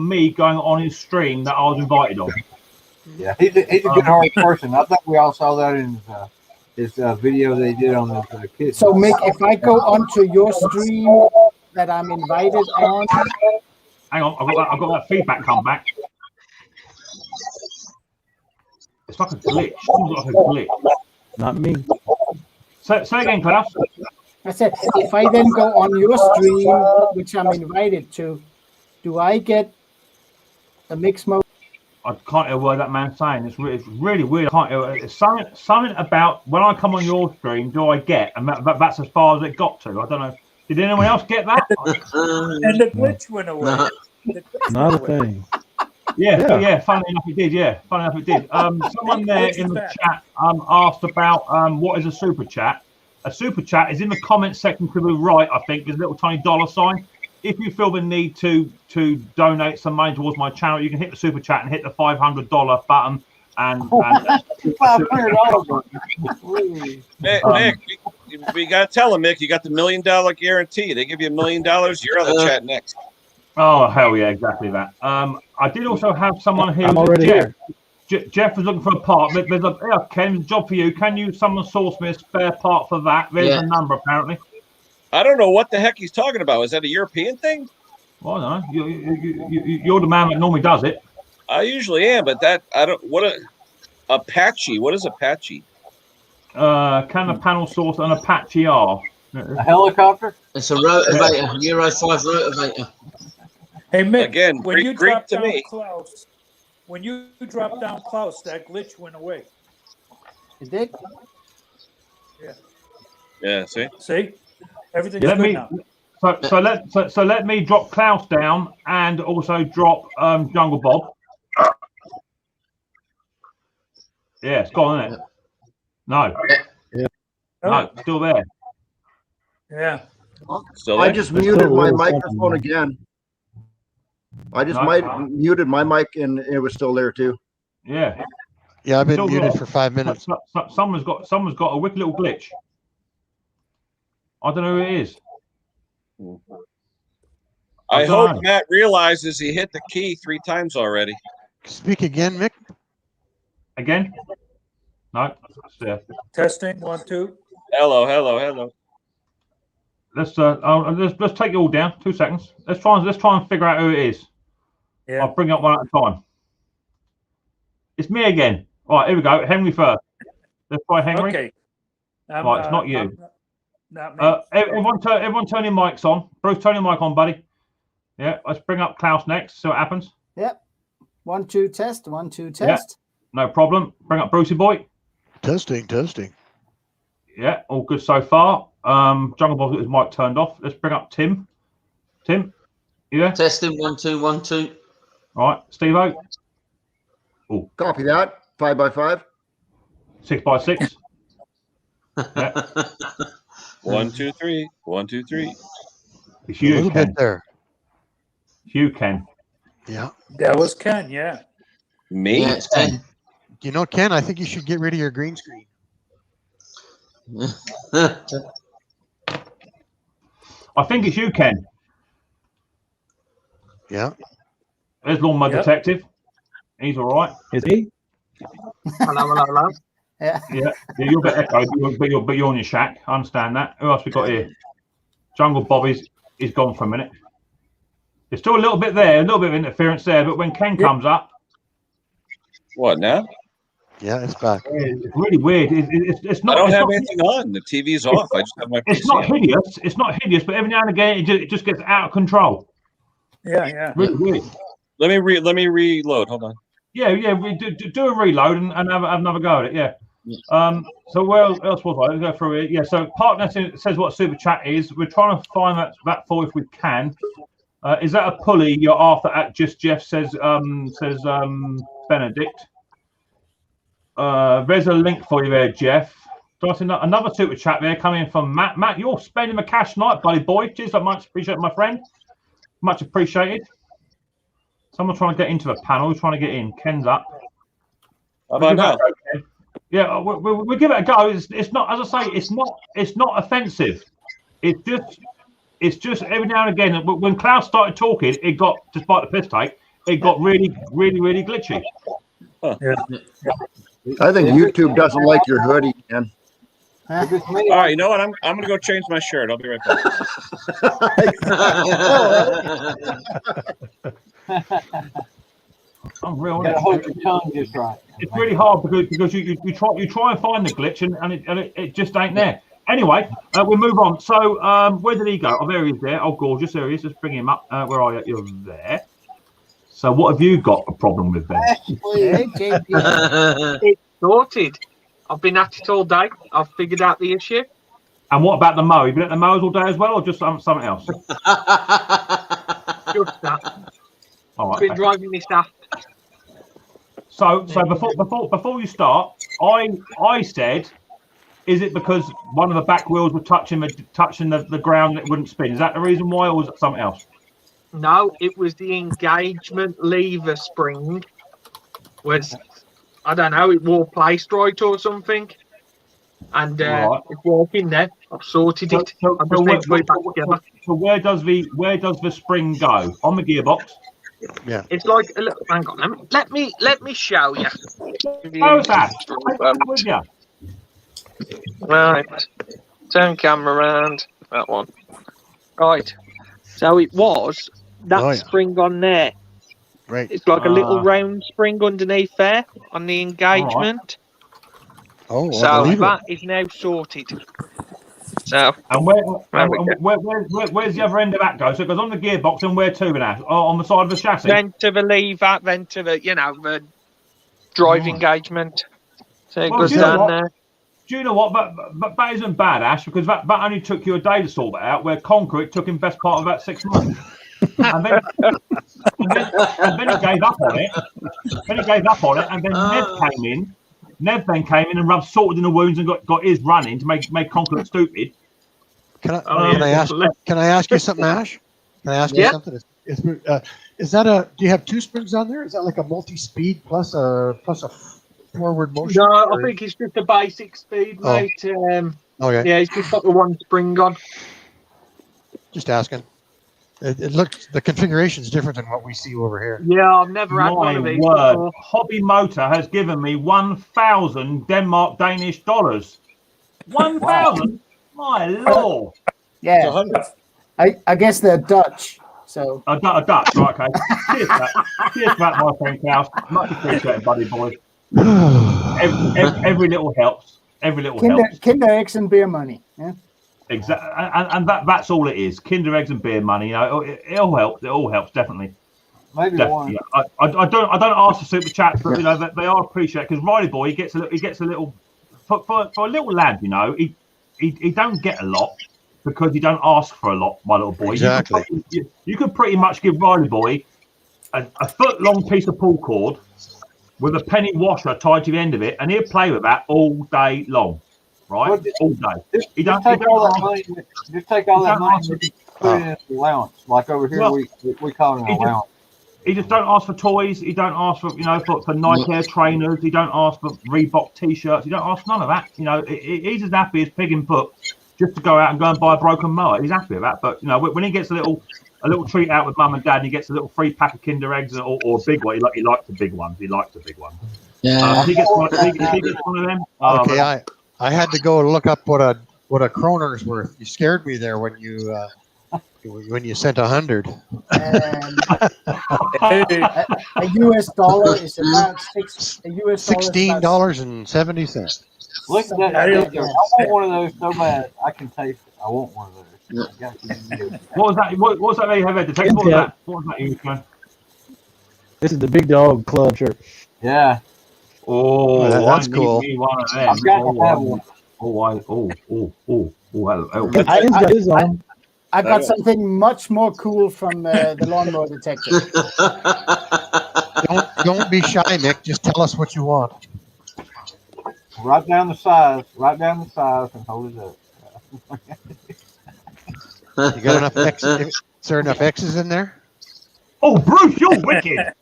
[SPEAKER 1] me going on his stream that I was invited on.
[SPEAKER 4] Yeah, he's a good hearted person. I think we all saw that in his video they did on the kids.
[SPEAKER 2] So, Mick, if I go onto your stream that I'm invited on,
[SPEAKER 1] Hang on, I've got that feedback come back. It's like a glitch. It's like a glitch.
[SPEAKER 9] Not me.
[SPEAKER 1] Say again, Klaus.
[SPEAKER 2] I said, if I then go on your stream, which I'm invited to, do I get a Micks Mowers?
[SPEAKER 1] I can't hear a word that man's saying. It's really weird. I can't hear. It's something about when I come on your stream, do I get? And that's as far as it got to. I don't know. Did anyone else get that?
[SPEAKER 3] And the glitch went away.
[SPEAKER 9] Not a thing.
[SPEAKER 1] Yeah. Funny enough, it did. Yeah, funny enough, it did. Someone there in the chat asked about what is a super chat. A super chat is in the comment section to the right. I think there's a little tiny $sign. If you feel the need to donate some money towards my channel, you can hit the super chat and hit the $500 button. And
[SPEAKER 6] Mick, we got to tell him, Mick, you got the $1 million guarantee. They give you $1 million, you're on the chat next.
[SPEAKER 1] Oh hell yeah, exactly that. I did also have someone here.
[SPEAKER 9] I'm already here.
[SPEAKER 1] Jeff was looking for a part. There's a Ken, job for you. Can someone source me a spare part for that? There's a number apparently.
[SPEAKER 6] I don't know what the heck he's talking about. Is that a European thing?
[SPEAKER 1] Well, I don't know. You're the man that normally does it.
[SPEAKER 6] I usually am, but that I don't. Apache? What is Apache?
[SPEAKER 1] Can the panel source an Apache R?
[SPEAKER 4] A helicopter?
[SPEAKER 8] It's a rotovator, Euro 5 rotovator.
[SPEAKER 3] Hey, Mick,
[SPEAKER 6] Again,
[SPEAKER 3] when you
[SPEAKER 6] Greek
[SPEAKER 3] drop
[SPEAKER 6] to
[SPEAKER 3] down
[SPEAKER 6] me.
[SPEAKER 3] Klaus, when you drop down Klaus, that glitch went away.
[SPEAKER 2] It did?
[SPEAKER 6] Yeah, see?
[SPEAKER 3] See? Everything's good now.
[SPEAKER 1] So let me drop Klaus down and also drop Jungle Bob. Yeah, it's gone, isn't it? No.
[SPEAKER 9] Yeah.
[SPEAKER 1] No, still there.
[SPEAKER 3] Yeah.
[SPEAKER 6] Still there?
[SPEAKER 7] I just muted my microphone again. I just muted my mic and it was still there too.
[SPEAKER 1] Yeah.
[SPEAKER 5] Yeah, I've been
[SPEAKER 1] Still
[SPEAKER 5] muted
[SPEAKER 1] got-
[SPEAKER 5] for 5 minutes.
[SPEAKER 1] Someone's got a wicked little glitch. I don't know who it is.
[SPEAKER 6] I
[SPEAKER 1] don't
[SPEAKER 6] hope
[SPEAKER 1] know.
[SPEAKER 6] Matt realizes he hit the key 3 times already.
[SPEAKER 5] Speak again, Mick.
[SPEAKER 1] Again? No. Yeah.
[SPEAKER 3] Testing, 1, 2.
[SPEAKER 6] Hello.
[SPEAKER 1] Let's take it all down. 2 seconds. Let's try and figure out who it is.
[SPEAKER 3] Yeah.
[SPEAKER 1] I'll bring it up one at a time. It's me again. All right, here we go. Henry first. Let's try Henry.
[SPEAKER 3] Okay.
[SPEAKER 1] Right, it's not you.
[SPEAKER 3] Not me.
[SPEAKER 1] Everyone turn your mics on. Bruce, turn your mic on, buddy. Yeah, let's bring up Klaus next. See what happens.
[SPEAKER 2] Yep. 1, 2, test. 1, 2, test.
[SPEAKER 1] No problem. Bring up Brucey boy.
[SPEAKER 5] Testing.
[SPEAKER 1] Yeah, all good so far. Jungle Bob's got his mic turned off. Let's bring up Tim. Tim, you there?
[SPEAKER 8] Testing 1 2 1 2.
[SPEAKER 1] All right, Steve-O.
[SPEAKER 7] Copy that. 5 by 5.
[SPEAKER 1] 6 by 6. Yeah,
[SPEAKER 6] 1, 2, 3. 1, 2, 3.
[SPEAKER 1] it's
[SPEAKER 5] A
[SPEAKER 1] you,
[SPEAKER 5] little
[SPEAKER 1] Ken.
[SPEAKER 5] bit there.
[SPEAKER 1] You, Ken.
[SPEAKER 5] Yeah.
[SPEAKER 3] That was Ken, yeah.
[SPEAKER 6] Me?
[SPEAKER 8] Yeah, it's 10.
[SPEAKER 5] You know, Ken, I think you should get rid of your green screen.
[SPEAKER 1] I think it's you, Ken.
[SPEAKER 5] Yeah.
[SPEAKER 1] There's Lawnmower
[SPEAKER 3] Yep.
[SPEAKER 1] Detective. He's all right.
[SPEAKER 9] Is he?
[SPEAKER 2] Yeah.
[SPEAKER 1] Yeah, you're a bit echoed, but you're on your shack. I understand that. Who else we got here? Jungle Bob is gone for a minute. There's still a little bit there, a little bit of interference there, but when Ken comes up,
[SPEAKER 6] What now?
[SPEAKER 5] Yeah, it's back.
[SPEAKER 1] it's really weird. It's not.
[SPEAKER 6] I don't
[SPEAKER 1] it's
[SPEAKER 6] have
[SPEAKER 1] not,
[SPEAKER 6] anything on. The TV's off. I just have my
[SPEAKER 1] It's
[SPEAKER 6] PC
[SPEAKER 1] not
[SPEAKER 6] on.
[SPEAKER 1] hideous. It's not hideous, but every now and again it just gets out of control.
[SPEAKER 3] Yeah.
[SPEAKER 1] Really weird.
[SPEAKER 6] Let me reload. Hold on.
[SPEAKER 1] Yeah. We do a reload and have another go at it. Yeah. So where else was I? Let's go through it. Yeah. So Partner says what super chat is. We're trying to find that for if we can. Is that a pulley you're after at Just Jeff? Says Benedict. There's a link for you there, Jeff. Another super chat there coming from Matt. Matt, you're spending the cash tonight, buddy boy. Cheers, I much appreciate my friend. Much appreciated. Someone trying to get into the panel. Who's trying to get in? Ken's up.
[SPEAKER 6] How about now?
[SPEAKER 1] Yeah, we'll give it a go. It's not, as I say, it's not offensive. It's just every now and again. When Klaus started talking, it got, despite the piss take, it got really, really, really glitchy.
[SPEAKER 6] Huh.
[SPEAKER 3] Yeah.
[SPEAKER 7] I think YouTube doesn't like your hoodie, man.
[SPEAKER 4] If it's me,
[SPEAKER 6] All right, you know what? I'm gonna go change my shirt. I'll be right back.
[SPEAKER 1] I'm real.
[SPEAKER 4] you gotta hold your tongue just right.
[SPEAKER 1] It's really hard because you try and find the glitch and it just ain't there. Anyway, we'll move on. So where did he go? Oh, there he is. There. Oh, gorgeous. There he is. Let's bring him up. Where are you? You're there. So what have you got a problem with then?
[SPEAKER 2] Hey, JP.
[SPEAKER 10] It's sorted. I've been at it all day. I've figured out the issue.
[SPEAKER 1] And what about the mow? You been at the mowers all day as well, or just something else?
[SPEAKER 10] Just that.
[SPEAKER 1] All
[SPEAKER 10] I've been
[SPEAKER 1] right.
[SPEAKER 10] driving this app.
[SPEAKER 1] So before you start, I said, is it because one of the back wheels were touching the ground and it wouldn't spin? Is that the reason why, or was it something else?
[SPEAKER 10] No, it was the engagement lever spring. Was, I don't know, it wore placed right or something. And
[SPEAKER 1] Right.
[SPEAKER 10] it's working there. I've sorted it.
[SPEAKER 1] So
[SPEAKER 10] I just need to put it back together.
[SPEAKER 1] where does the spring go? On the gearbox?
[SPEAKER 5] Yeah.
[SPEAKER 10] It's like a little, hang on, let me show you.
[SPEAKER 1] How's that? With you.
[SPEAKER 10] Right, turn camera around. That one. Right. So it was that
[SPEAKER 5] Oh, yeah.
[SPEAKER 10] spring on there.
[SPEAKER 5] Right.
[SPEAKER 10] It's like a little round spring underneath there on the engagement.
[SPEAKER 5] Oh, well,
[SPEAKER 10] So
[SPEAKER 5] believe it.
[SPEAKER 10] that is now sorted. So
[SPEAKER 1] And where's the other end of that go? So it goes on the gearbox and where to now? Oh, on the side of the chassis.
[SPEAKER 10] then to the lever, then to the the drive engagement. So it
[SPEAKER 1] Well,
[SPEAKER 10] goes
[SPEAKER 1] do you know
[SPEAKER 10] down
[SPEAKER 1] what?
[SPEAKER 10] there.
[SPEAKER 1] Do you know what? But that isn't bad, Ash, because that only took you a day to sort that out, where concrete took him best part of about 6 months. and then he gave up on it. And then Nev then came in and rubbed salt in the wounds and got his running to make concrete stupid.
[SPEAKER 5] Can I,
[SPEAKER 10] Oh, yeah.
[SPEAKER 5] can I ask you something, Ash? Can I ask you
[SPEAKER 10] Yeah.
[SPEAKER 5] something? Is that a? Do you have two springs on there? Is that like a multi-speed plus a forward motion?
[SPEAKER 10] No, I
[SPEAKER 5] or-
[SPEAKER 10] think it's just a basic speed,
[SPEAKER 5] Oh.
[SPEAKER 10] mate.
[SPEAKER 5] Okay.
[SPEAKER 10] Yeah, it's just got the one spring on.
[SPEAKER 5] Just asking. It looks, the configuration is different than what we see over here.
[SPEAKER 10] Yeah, I've never had one
[SPEAKER 1] My
[SPEAKER 10] of these
[SPEAKER 1] word,
[SPEAKER 10] before.
[SPEAKER 1] Hobby Motor has given me 1,000 Danish dollars. 1,000? My lord.
[SPEAKER 2] Yeah, I guess they're Dutch. So
[SPEAKER 1] A Dutch, right, okay. Cheers for that. Cheers for that, my friend Klaus. Much appreciated, buddy boy. Every little helps. Every little helps.
[SPEAKER 2] Kinder eggs and beer money. Yeah.
[SPEAKER 1] Exactly, and that's all it is. Kinder eggs and beer money. You know, it all helps. It all helps, definitely.
[SPEAKER 4] Maybe
[SPEAKER 1] Definitely.
[SPEAKER 4] one.
[SPEAKER 1] I don't ask for super chats, but you know they are appreciated because Riley boy he gets a little for a little lad. You know, he don't get a lot because he don't ask for a lot. My little boy.
[SPEAKER 5] Exactly.
[SPEAKER 1] You could pretty much give Riley boy a foot long piece of pull cord with a penny washer tied to the end of it, and he'll play with that all day long. Right,
[SPEAKER 4] Well,
[SPEAKER 1] all day.
[SPEAKER 4] Just take all that money. Just take all that money and put it in the allowance. Like over here,
[SPEAKER 1] Well,
[SPEAKER 4] we call it an allowance.
[SPEAKER 1] He just don't ask for toys. He don't ask for for Nike Air trainers. He don't ask for Reebok t-shirts. He don't ask none of that. You know, he's as happy as pig in foot just to go out and go and buy a broken mower. He's happy with that. But you know, when he gets a little treat out with mum and dad, and he gets a little free pack of Kinder eggs or a big one. He likes the big ones. He likes the big ones.
[SPEAKER 8] Yeah.
[SPEAKER 1] If he gets one of them.
[SPEAKER 5] Okay, I had to go look up what a Kroner's worth. You scared me there when you When you sent 100.
[SPEAKER 2] And
[SPEAKER 3] Hey,
[SPEAKER 2] a US dollar is about $6. A US dollar is about
[SPEAKER 5] $16.70.
[SPEAKER 4] Look at that.
[SPEAKER 3] Hey,
[SPEAKER 4] picture. I want one of those so bad. I can taste it. I want one of those. I got to give you.
[SPEAKER 1] What was that? What was that that you have, Detective? What was that? What was that you can?
[SPEAKER 9] This is the Big Dog Club shirt.
[SPEAKER 4] Yeah.
[SPEAKER 1] Oh,
[SPEAKER 5] that's
[SPEAKER 1] I need
[SPEAKER 5] cool.
[SPEAKER 1] me one of them.
[SPEAKER 4] I've got to have one.
[SPEAKER 9] Ken's got his on.
[SPEAKER 2] I got something much more cool from the Lawnmower Detective.
[SPEAKER 5] Don't be shy, Nick. Just tell us what you want.
[SPEAKER 4] Write down the size. Write down the size and hold it up.
[SPEAKER 5] You got enough X's? Is there enough X's in there?
[SPEAKER 1] Oh, Bruce, you're wicked.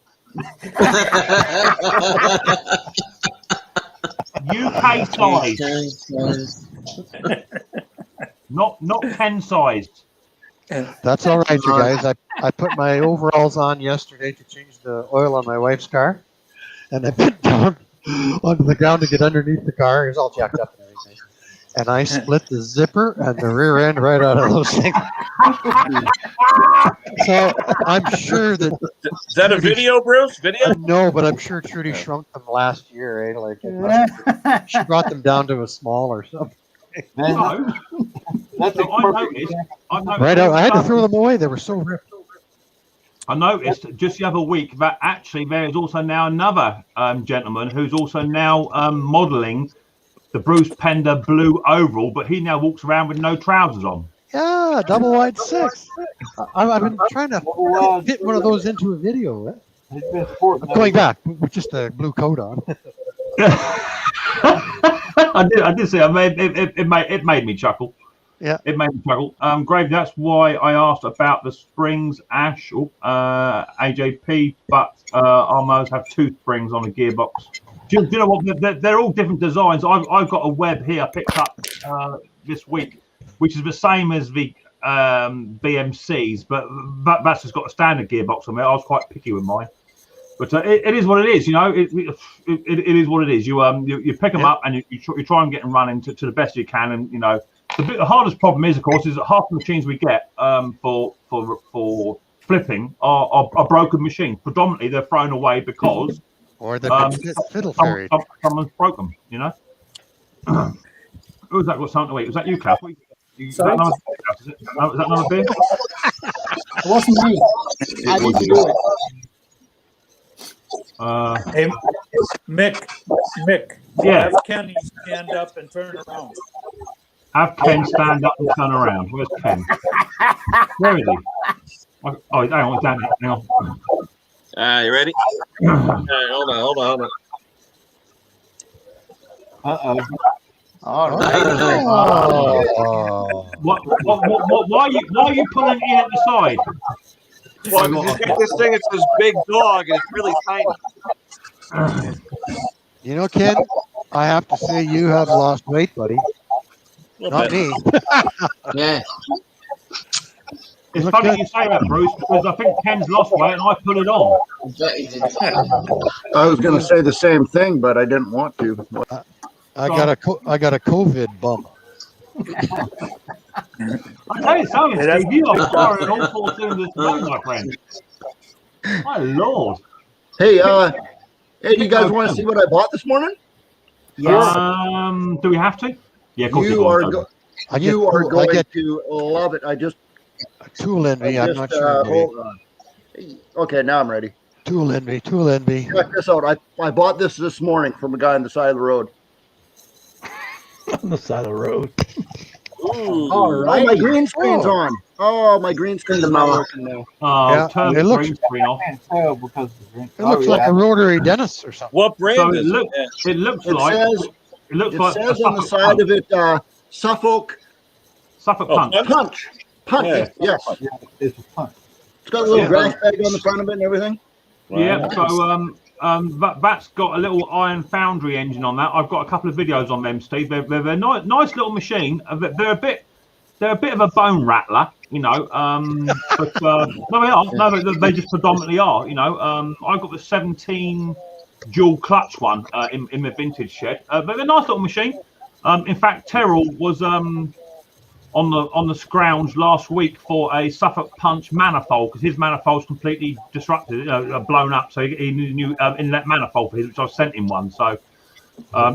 [SPEAKER 1] UK size, not Ken sized.
[SPEAKER 5] That's all right, you guys. I put my overalls on yesterday to change the oil on my wife's car, and I bent down onto the ground to get underneath the car. It was all jacked up and everything. And I split the zipper and the rear end right out of those things. So I'm sure that...
[SPEAKER 6] Is that a video, Bruce? Video?
[SPEAKER 5] No, but I'm sure Trudy shrunk them last year, eh? Like she brought them down to a small or something.
[SPEAKER 1] No.
[SPEAKER 4] That's
[SPEAKER 1] So I noticed
[SPEAKER 5] Right out. I had to throw them away. They were so ripped.
[SPEAKER 1] I noticed just the other week that actually there is also now another gentleman who's also now modelling the Bruce Pender blue overall, but he now walks around with no trousers on.
[SPEAKER 5] Yeah, double wide 6. I've been trying to fit one of those into a video. Eh? I'm going back with just the blue coat on.
[SPEAKER 1] I did see. It made me chuckle.
[SPEAKER 5] Yeah,
[SPEAKER 1] it made me chuckle. Grave. That's why I asked about the springs, Ash, AJP, but Armos have 2 springs on a gearbox. Do you know what? They're all different designs. I've got a web here I picked up this week, which is the same as the BMCs, but that's just got a standard gearbox on it. I was quite picky with mine. But it is what it is, you know. It is what it is. You pick them up and you try and get them running to the best you can. And you know, the hardest problem is, of course, is that half the machines we get for flipping are broken machines. Predominantly, they're thrown away because
[SPEAKER 5] or they've been fiddle ferried.
[SPEAKER 1] Someone's broke them. You know. Who's that got something to eat? Was that you, Kath? Is that another beer?
[SPEAKER 2] It wasn't me. I didn't do it.
[SPEAKER 3] hey, Mick.
[SPEAKER 1] Yeah.
[SPEAKER 3] Have Kenny stand up and turn around.
[SPEAKER 1] Have Ken stand up and turn around. Where's Ken? Where is he? Oh, hang on, he's down there. Hang on.
[SPEAKER 6] You ready? Hold on.
[SPEAKER 4] Uh-oh.
[SPEAKER 2] All right.
[SPEAKER 5] Oh.
[SPEAKER 1] Why are you pulling in at the side?
[SPEAKER 6] Well, you get this thing, it says big dog, and it's really tiny.
[SPEAKER 5] You know, Ken, I have to say you have lost weight, buddy. Not me.
[SPEAKER 8] Yeah.
[SPEAKER 1] It's funny you say that, Bruce, because I think Ken's lost weight and I put it on.
[SPEAKER 7] I was going to say the same thing, but I didn't want to.
[SPEAKER 5] I got a COVID bump.
[SPEAKER 1] I tell you something, Steve, you are firing all 4 cylinders today, my friend. My lord.
[SPEAKER 7] Hey, do you guys want to see what I bought this morning?
[SPEAKER 2] Yes.
[SPEAKER 1] Do we have to? Yeah, of course
[SPEAKER 7] You are going
[SPEAKER 5] get
[SPEAKER 7] to love it. I just
[SPEAKER 5] tool envy. I'm not sure.
[SPEAKER 7] Hold on. Okay, now I'm ready.
[SPEAKER 5] Tool envy.
[SPEAKER 7] Check this out. I bought this morning from a guy on the side of the road.
[SPEAKER 9] On the side of the road.
[SPEAKER 6] Ooh.
[SPEAKER 2] All right.
[SPEAKER 7] Oh, my green screen's on. Oh, my green screen's not working now.
[SPEAKER 5] Yeah,
[SPEAKER 1] Turn
[SPEAKER 5] it
[SPEAKER 1] the
[SPEAKER 5] looks-
[SPEAKER 1] green screen off.
[SPEAKER 4] Because
[SPEAKER 5] It looks like a rotary dentist or something.
[SPEAKER 6] What brand
[SPEAKER 1] So
[SPEAKER 6] is it?
[SPEAKER 1] it looks
[SPEAKER 7] It
[SPEAKER 1] like
[SPEAKER 7] says
[SPEAKER 1] a
[SPEAKER 7] on the side of it, Suffolk
[SPEAKER 1] Suffolk
[SPEAKER 6] Oh,
[SPEAKER 1] Punch.
[SPEAKER 7] Punch.
[SPEAKER 6] Yeah.
[SPEAKER 7] Yes.
[SPEAKER 4] It's a punch.
[SPEAKER 7] It's got a little grass bag on the front of it and everything.
[SPEAKER 1] Yeah, so that's got a little Iron Foundry engine on that. I've got a couple of videos on them, Steve. They're a nice little machine. They're a bit of a bone rattler, you know. But no, they are. No, they just predominantly are. You know, I've got the 17 dual clutch one in the vintage shed. But they're a nice little machine. In fact, Terrell was on the scrounge last week for a Suffolk Punch manifold because his manifold's completely disrupted, blown up. So he needed a new inlet manifold for his, which I sent him one. So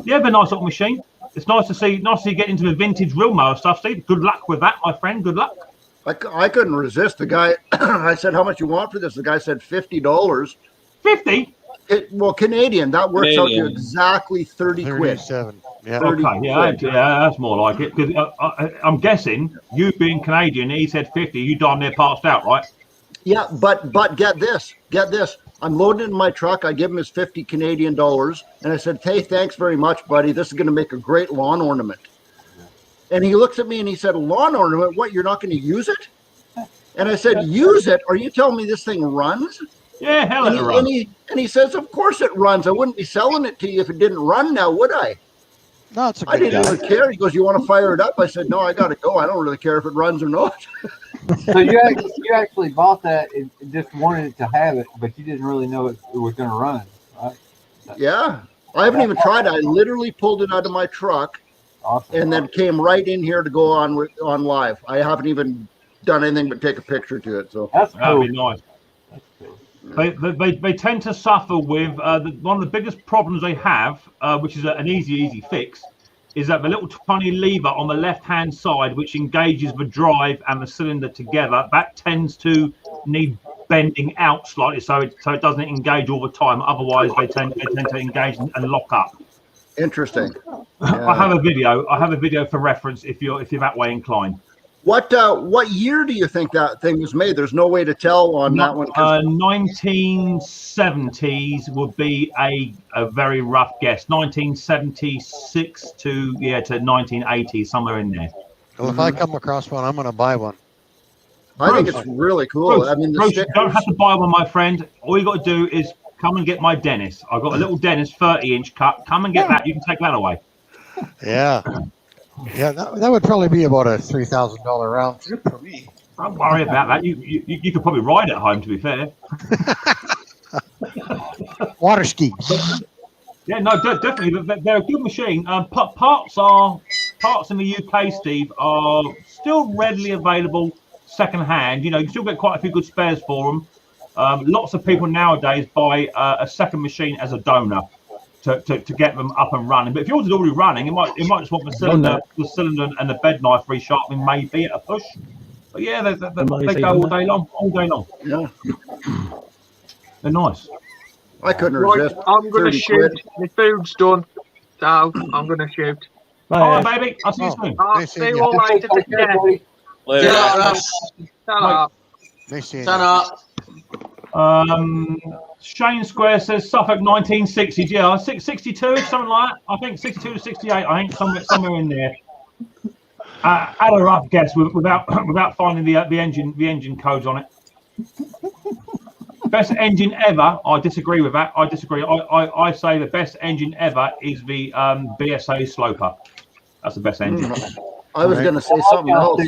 [SPEAKER 1] yeah, but nice little machine. It's nice to see get into the vintage real mower stuff, Steve. Good luck with that, my friend. Good luck.
[SPEAKER 7] I couldn't resist the guy. I said, "How much you want for this?" The guy said $50.
[SPEAKER 1] 50?
[SPEAKER 7] Well, Canadian. That works
[SPEAKER 6] Canadian.
[SPEAKER 7] out to exactly 30 quid.
[SPEAKER 5] 37. Yeah.
[SPEAKER 7] 30
[SPEAKER 1] Okay,
[SPEAKER 7] quid.
[SPEAKER 1] yeah, that's more like it. Because I'm guessing you being Canadian, he said 50. You darn near passed out, right?
[SPEAKER 7] Yeah, but get this. I'm loading it in my truck. I give him his 50 Canadian dollars, and I said, "Hey, thanks very much, buddy. This is going to make a great lawn ornament." And he looks at me and he said, "A lawn ornament? What? You're not going to use it?" And I said, "Use it? Are you telling me this thing runs?"
[SPEAKER 1] Yeah, hell it runs.
[SPEAKER 7] And he says, "Of course it runs. I wouldn't be selling it to you if it didn't run now, would I?"
[SPEAKER 5] No, it's a
[SPEAKER 7] I
[SPEAKER 5] good
[SPEAKER 7] didn't
[SPEAKER 5] guy.
[SPEAKER 7] even care. He goes, "You want to fire it up?" I said, "No, I got to go. I don't really care if it runs or not."
[SPEAKER 4] So you actually bought that and just wanted it to have it, but you didn't really know it was going to run, right?
[SPEAKER 7] Yeah. I haven't even tried it. I literally pulled it out of my truck
[SPEAKER 4] Awesome.
[SPEAKER 7] and then came right in here to go on live. I haven't even done anything but take a picture to it. So
[SPEAKER 4] That's
[SPEAKER 1] That'd
[SPEAKER 4] cool.
[SPEAKER 1] be nice. They tend to suffer with one of the biggest problems they have, which is an easy fix, is that the little tiny lever on the left-hand side, which engages the drive and the cylinder together, that tends to need bending out slightly, so it doesn't engage all the time. Otherwise, they tend to engage and lock up.
[SPEAKER 7] interesting.
[SPEAKER 1] I have a video for reference if you're that way inclined.
[SPEAKER 7] What year do you think that thing was made? There's no way to tell on that one.
[SPEAKER 1] 1970s would be a very rough guess. 1976 to 1980, somewhere in there.
[SPEAKER 5] Well, if I come across one, I'm going to buy one.
[SPEAKER 7] I think it's really cool.
[SPEAKER 1] Bruce,
[SPEAKER 7] I mean,
[SPEAKER 1] Bruce, you don't have to buy one, my friend. All you got to do is come and get my Dennis. I've got a little Dennis 30-inch cut. Come and get that. You can take that away.
[SPEAKER 5] Yeah. Yeah, that would probably be about a $3,000 round trip for me.
[SPEAKER 1] Don't worry about that. You could probably ride at home, to be fair.
[SPEAKER 5] Water skis.
[SPEAKER 1] Yeah, no, definitely. They're a good machine. Parts in the UK, Steve, are still readily available second-hand. You know, you still get quite a few good spares for them. Lots of people nowadays buy a second machine as a donor to get them up and running. But if yours is already running, it might just want the cylinder and the bed knife resharpening maybe at a push. But yeah, they go all day long.
[SPEAKER 7] Yeah,
[SPEAKER 1] they're nice.
[SPEAKER 7] I couldn't
[SPEAKER 10] Right,
[SPEAKER 7] resist.
[SPEAKER 10] I'm going to
[SPEAKER 7] 30
[SPEAKER 10] shoot.
[SPEAKER 7] quid.
[SPEAKER 10] My food's done. So I'm going to shoot.
[SPEAKER 1] All right, baby. I'll see you soon.
[SPEAKER 10] I'll
[SPEAKER 5] Nice
[SPEAKER 10] see
[SPEAKER 5] seeing
[SPEAKER 10] you
[SPEAKER 5] you.
[SPEAKER 10] all later. Take care.
[SPEAKER 6] Later.
[SPEAKER 8] Get out,
[SPEAKER 10] Shut up.
[SPEAKER 5] Nice seeing
[SPEAKER 8] Shut
[SPEAKER 5] you.
[SPEAKER 8] up.
[SPEAKER 1] Shane Square says Suffolk 1960s. Yeah, 62, something like that. I think 62 to 68. I think somewhere in there. At a rough guess, without finding the engine codes on it. Best engine ever. I disagree with that. I disagree. I say the best engine ever is the BSA Sloper. That's the best engine.
[SPEAKER 7] I was going to say something else.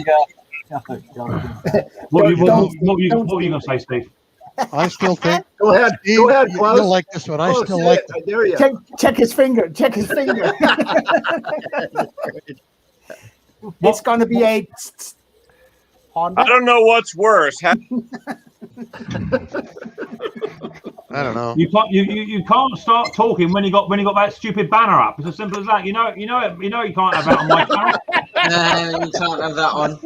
[SPEAKER 1] What were you going to say, Steve?
[SPEAKER 5] I still think.
[SPEAKER 7] Go ahead.
[SPEAKER 5] Steve,
[SPEAKER 7] Go ahead, Klaus.
[SPEAKER 5] you'll like this one. I
[SPEAKER 7] Oh,
[SPEAKER 5] still
[SPEAKER 7] say
[SPEAKER 5] like
[SPEAKER 7] it. I dare you.
[SPEAKER 2] Check his finger. Check his finger. It's going to be a Honda.
[SPEAKER 6] I don't know what's worse.
[SPEAKER 5] I don't know.
[SPEAKER 1] You can't start talking when you got that stupid banner up. It's as simple as that. You know you can't have that on my channel.
[SPEAKER 8] You can't have that one.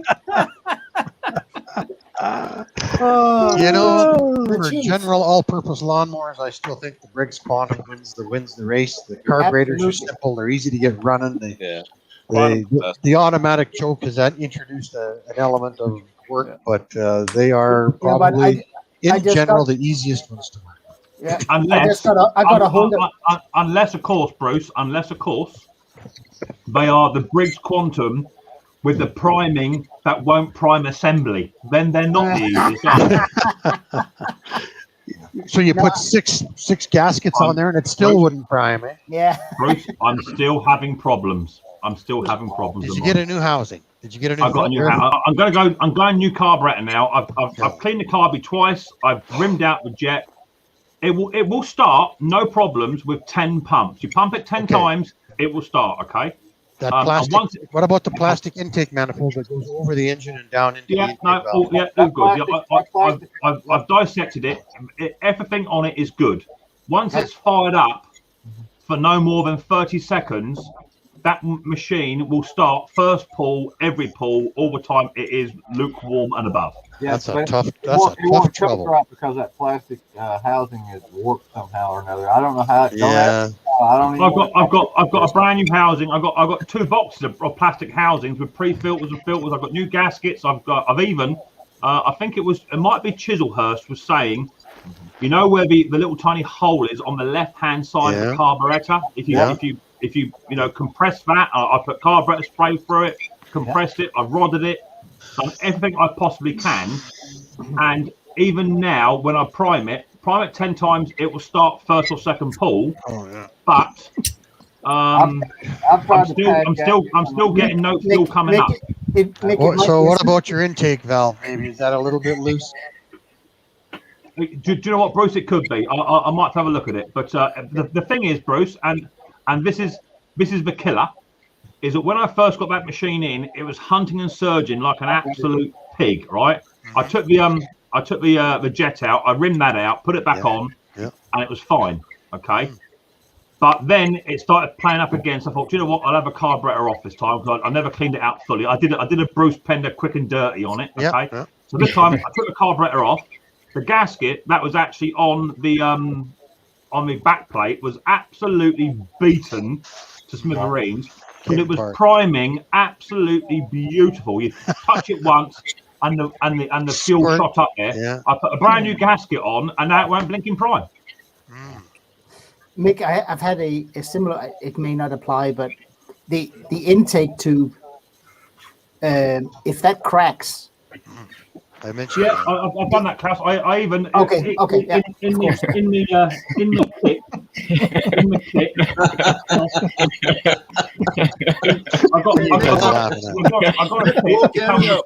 [SPEAKER 5] You know,
[SPEAKER 2] the
[SPEAKER 5] for
[SPEAKER 2] Chiefs.
[SPEAKER 5] general all-purpose lawnmowers, I still think the Briggs Quantum wins the race. The carburetors are
[SPEAKER 2] Absolutely.
[SPEAKER 5] simple; they're easy to get running.
[SPEAKER 6] Yeah.
[SPEAKER 5] The automatic choke has introduced an element of work, but they are
[SPEAKER 2] Yeah, but
[SPEAKER 5] probably,
[SPEAKER 2] I
[SPEAKER 5] in
[SPEAKER 2] just
[SPEAKER 5] general,
[SPEAKER 2] got-
[SPEAKER 5] the easiest ones to work.
[SPEAKER 2] Yeah.
[SPEAKER 1] Unless
[SPEAKER 2] I got a hold of.
[SPEAKER 1] unless of course, Bruce, they are the Briggs Quantum with the priming that won't prime assembly. Then they're not the easiest. Are they?
[SPEAKER 5] So you put six gaskets on there, and it still wouldn't prime, eh?
[SPEAKER 2] Yeah.
[SPEAKER 1] Bruce, I'm still having problems. Did
[SPEAKER 5] Did you get a new housing? Did you get a new?
[SPEAKER 1] I've got a new house. I'm going new carburetor now. I've cleaned the carby twice. I've rimmed out the jet. It will start, no problems, with 10 pumps. You pump it 10 times, it will start, okay?
[SPEAKER 5] That
[SPEAKER 1] And
[SPEAKER 5] plastic.
[SPEAKER 1] once
[SPEAKER 5] What about the plastic intake manifold that goes over the engine and down into the
[SPEAKER 1] yeah,
[SPEAKER 5] intake
[SPEAKER 1] no,
[SPEAKER 5] valve?
[SPEAKER 1] oh, yeah, all good. Yeah, I've dissected it. Everything on it is good. Once it's fired up for no more than 30 seconds, that machine will start first pull, every pull, all the time. It is lukewarm and above.
[SPEAKER 4] Yeah,
[SPEAKER 5] That's a
[SPEAKER 4] but
[SPEAKER 5] tough.
[SPEAKER 4] it
[SPEAKER 5] That's
[SPEAKER 4] won't-
[SPEAKER 5] a
[SPEAKER 4] it won't
[SPEAKER 5] tough
[SPEAKER 4] cook
[SPEAKER 5] trouble.
[SPEAKER 4] right because that plastic housing is warped somehow or another. I don't know how. Don't
[SPEAKER 5] Yeah.
[SPEAKER 4] ask, I don't even
[SPEAKER 1] I've got a brand new housing. I've got 2 boxes of plastic housings with pre-filters and filters. I've got new gaskets. I've even I think it might be Chislehurst was saying, you know where the little tiny hole is on the left hand side of the
[SPEAKER 5] Yeah.
[SPEAKER 1] carburetor. If you compress that, I put carburetor spray through it, compressed it, I've rodded it, done everything I possibly can, and even now when I prime it 10 times, it will start first or second pull.
[SPEAKER 5] Oh yeah.
[SPEAKER 1] But
[SPEAKER 4] I've tried
[SPEAKER 1] I'm still getting no fuel coming up.
[SPEAKER 5] So what about your intake valve? Maybe is that a little bit loose?
[SPEAKER 1] Do you know what, Bruce? It could be. I might have a look at it. But the thing is, Bruce, and this is the killer, is that when I first got that machine in, it was hunting and surging like an absolute pig. Right? I took the jet out, I rimmed that out, put it back on, and it was fine. Okay. But then it started playing up again. So I thought, do you know what? I'll have a carburetor off this time because I never cleaned it out fully. I did a Bruce Pender quick and dirty on it. Okay. So this time I took the carburetor off. The gasket that was actually on the back plate was absolutely beaten to smithereens, but it was priming absolutely beautiful. You touch it once, and the fuel shot up there.
[SPEAKER 5] Yeah.
[SPEAKER 1] I put a brand new gasket on, and now it won't blinking prime.
[SPEAKER 2] Mick, I've had a similar. It may not apply, but the intake tube, if that cracks.
[SPEAKER 5] I mentioned.
[SPEAKER 1] Yeah, I've done that, Klaus. I even in the kit. I got a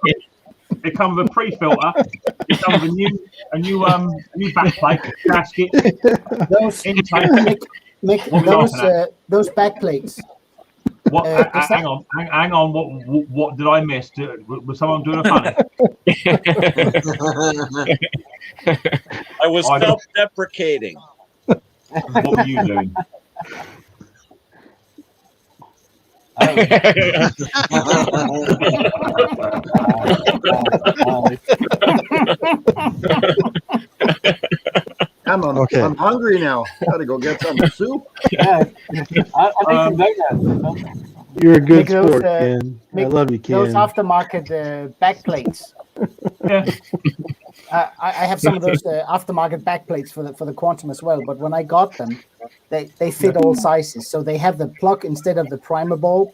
[SPEAKER 1] kit. It comes with a pre-filter. It comes with a new backplate, gasket.
[SPEAKER 2] Those
[SPEAKER 1] intake.
[SPEAKER 2] Mick, those backplates.
[SPEAKER 1] What? Hang on. What did I miss? Was someone doing a funny?
[SPEAKER 6] I was self-deprecating.
[SPEAKER 1] What were you doing?
[SPEAKER 7] I'm hungry now. Gotta go get some soup.
[SPEAKER 4] Yeah, I think some donuts.
[SPEAKER 9] You're a good
[SPEAKER 2] Mick,
[SPEAKER 9] sport, Ken. I love you, Ken.
[SPEAKER 2] Those aftermarket backplates.
[SPEAKER 1] Yeah.
[SPEAKER 2] I have some of those aftermarket backplates for the Quantum as well. But when I got them, they fit all sizes. So they have the plug instead of the primer bulb.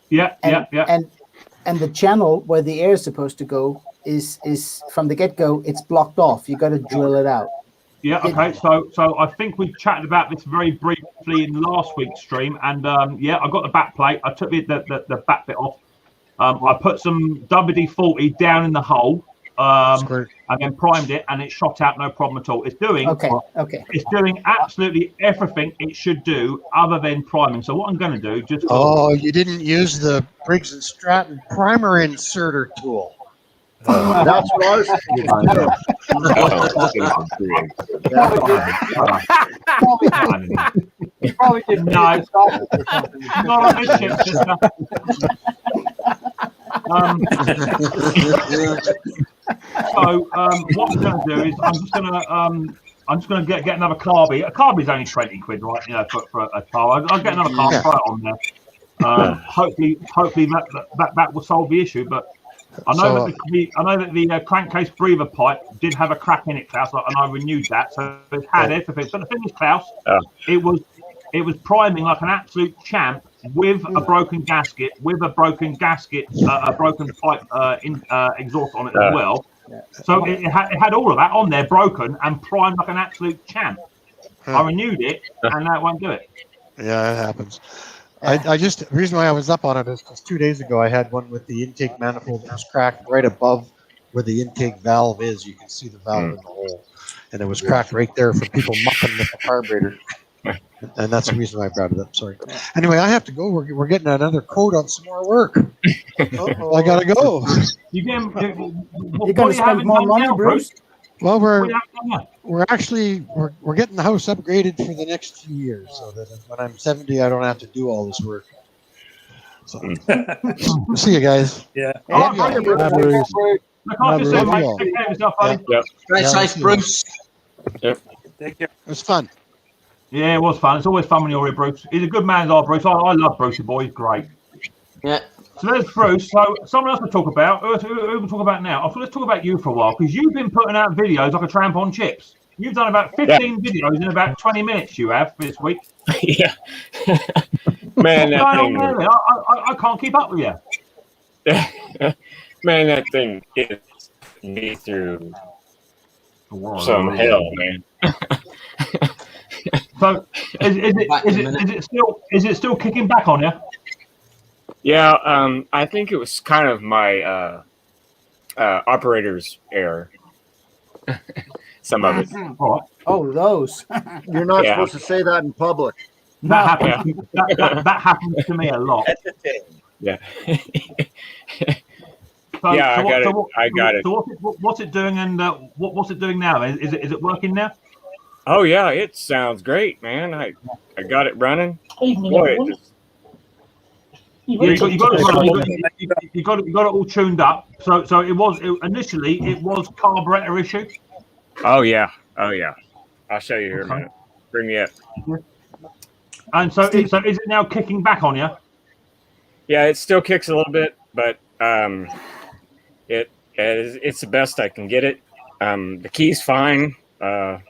[SPEAKER 1] Yeah.
[SPEAKER 2] And the channel where the air is supposed to go is from the get-go. It's blocked off. You got to drill it out.
[SPEAKER 1] Yeah. Okay. So I think we chatted about this very briefly in last week's stream, and I got the back plate. I took the back bit off. I put some WD-40 down in the hole, and then primed it, and it shot out no problem at all. It's doing It's doing absolutely everything it should do, other than priming. So what I'm going to do, just
[SPEAKER 5] you didn't use the Briggs and Stratton primer inserter tool.
[SPEAKER 7] That's what I was thinking.
[SPEAKER 4] Probably didn't
[SPEAKER 1] not on this ship, sister. So what I'm going to do is I'm just going to get another carby. A carby's only 20 quid, right? You know, for a car. I'll get another carby right on there. Hopefully that will solve the issue. But I know that the crankcase breather pipe did have a crack in it, Klaus, and I renewed that, so it had everything. But the thing is, Klaus, it was priming like an absolute champ with a broken gasket, a broken pipe exhaust on it as well. So it had all of that on there, broken and primed like an absolute champ. I renewed it, and now it won't do it.
[SPEAKER 5] Yeah, it happens. The reason why I was up on it is because 2 days ago I had one with the intake manifold that was cracked right above where the intake valve is. You can see the valve in the hole, and it was cracked right there from people mucking with the carburetor. And that's the reason why I brought it up. Sorry. Anyway, I have to go. We're getting another quote on some more work. I gotta go.
[SPEAKER 2] You're going to spend more money, Bruce?
[SPEAKER 5] Well, we're getting the house upgraded for the next few years, so that when I'm 70, I don't have to do all this work. So, see you guys.
[SPEAKER 3] Yeah.
[SPEAKER 5] Bye,
[SPEAKER 9] Bruce.
[SPEAKER 8] Stay safe, Bruce.
[SPEAKER 6] Yep.
[SPEAKER 3] Take care.
[SPEAKER 5] It was fun.
[SPEAKER 1] Yeah, it was fun. It's always fun when you're here, Bruce. He's a good man, Bruce. I love Brucey boy. He's great.
[SPEAKER 8] Yeah.
[SPEAKER 1] So there's Bruce. So someone else to talk about. Who will talk about now? So let's talk about you for a while, because you've been putting out videos like a tramp on chips. You've done about 15 videos in about 20 minutes. You have this week.
[SPEAKER 11] Yeah. Man, that thing.
[SPEAKER 1] I can't keep up with you.
[SPEAKER 11] Man, that thing gets me through some hell, man.
[SPEAKER 1] So is it still kicking back on you?
[SPEAKER 11] Yeah, I think it was kind of my operator's error. Some of it.
[SPEAKER 2] Oh, those.
[SPEAKER 7] You're not supposed to say that in public.
[SPEAKER 1] That happens to me a lot.
[SPEAKER 6] That's the thing.
[SPEAKER 11] Yeah.
[SPEAKER 1] I
[SPEAKER 11] got it.
[SPEAKER 1] So what's it doing, and what's it doing now? Is it working now?
[SPEAKER 11] Oh yeah, it sounds great, man. I got it running. Boy,
[SPEAKER 1] you got it all tuned up. So initially it was carburetor issue.
[SPEAKER 11] Oh yeah. I'll show you here in a minute. Bring me up.
[SPEAKER 1] And so is it now kicking back on you?
[SPEAKER 11] Yeah, it still kicks a little bit, but it's the best I can get it. The key's fine. I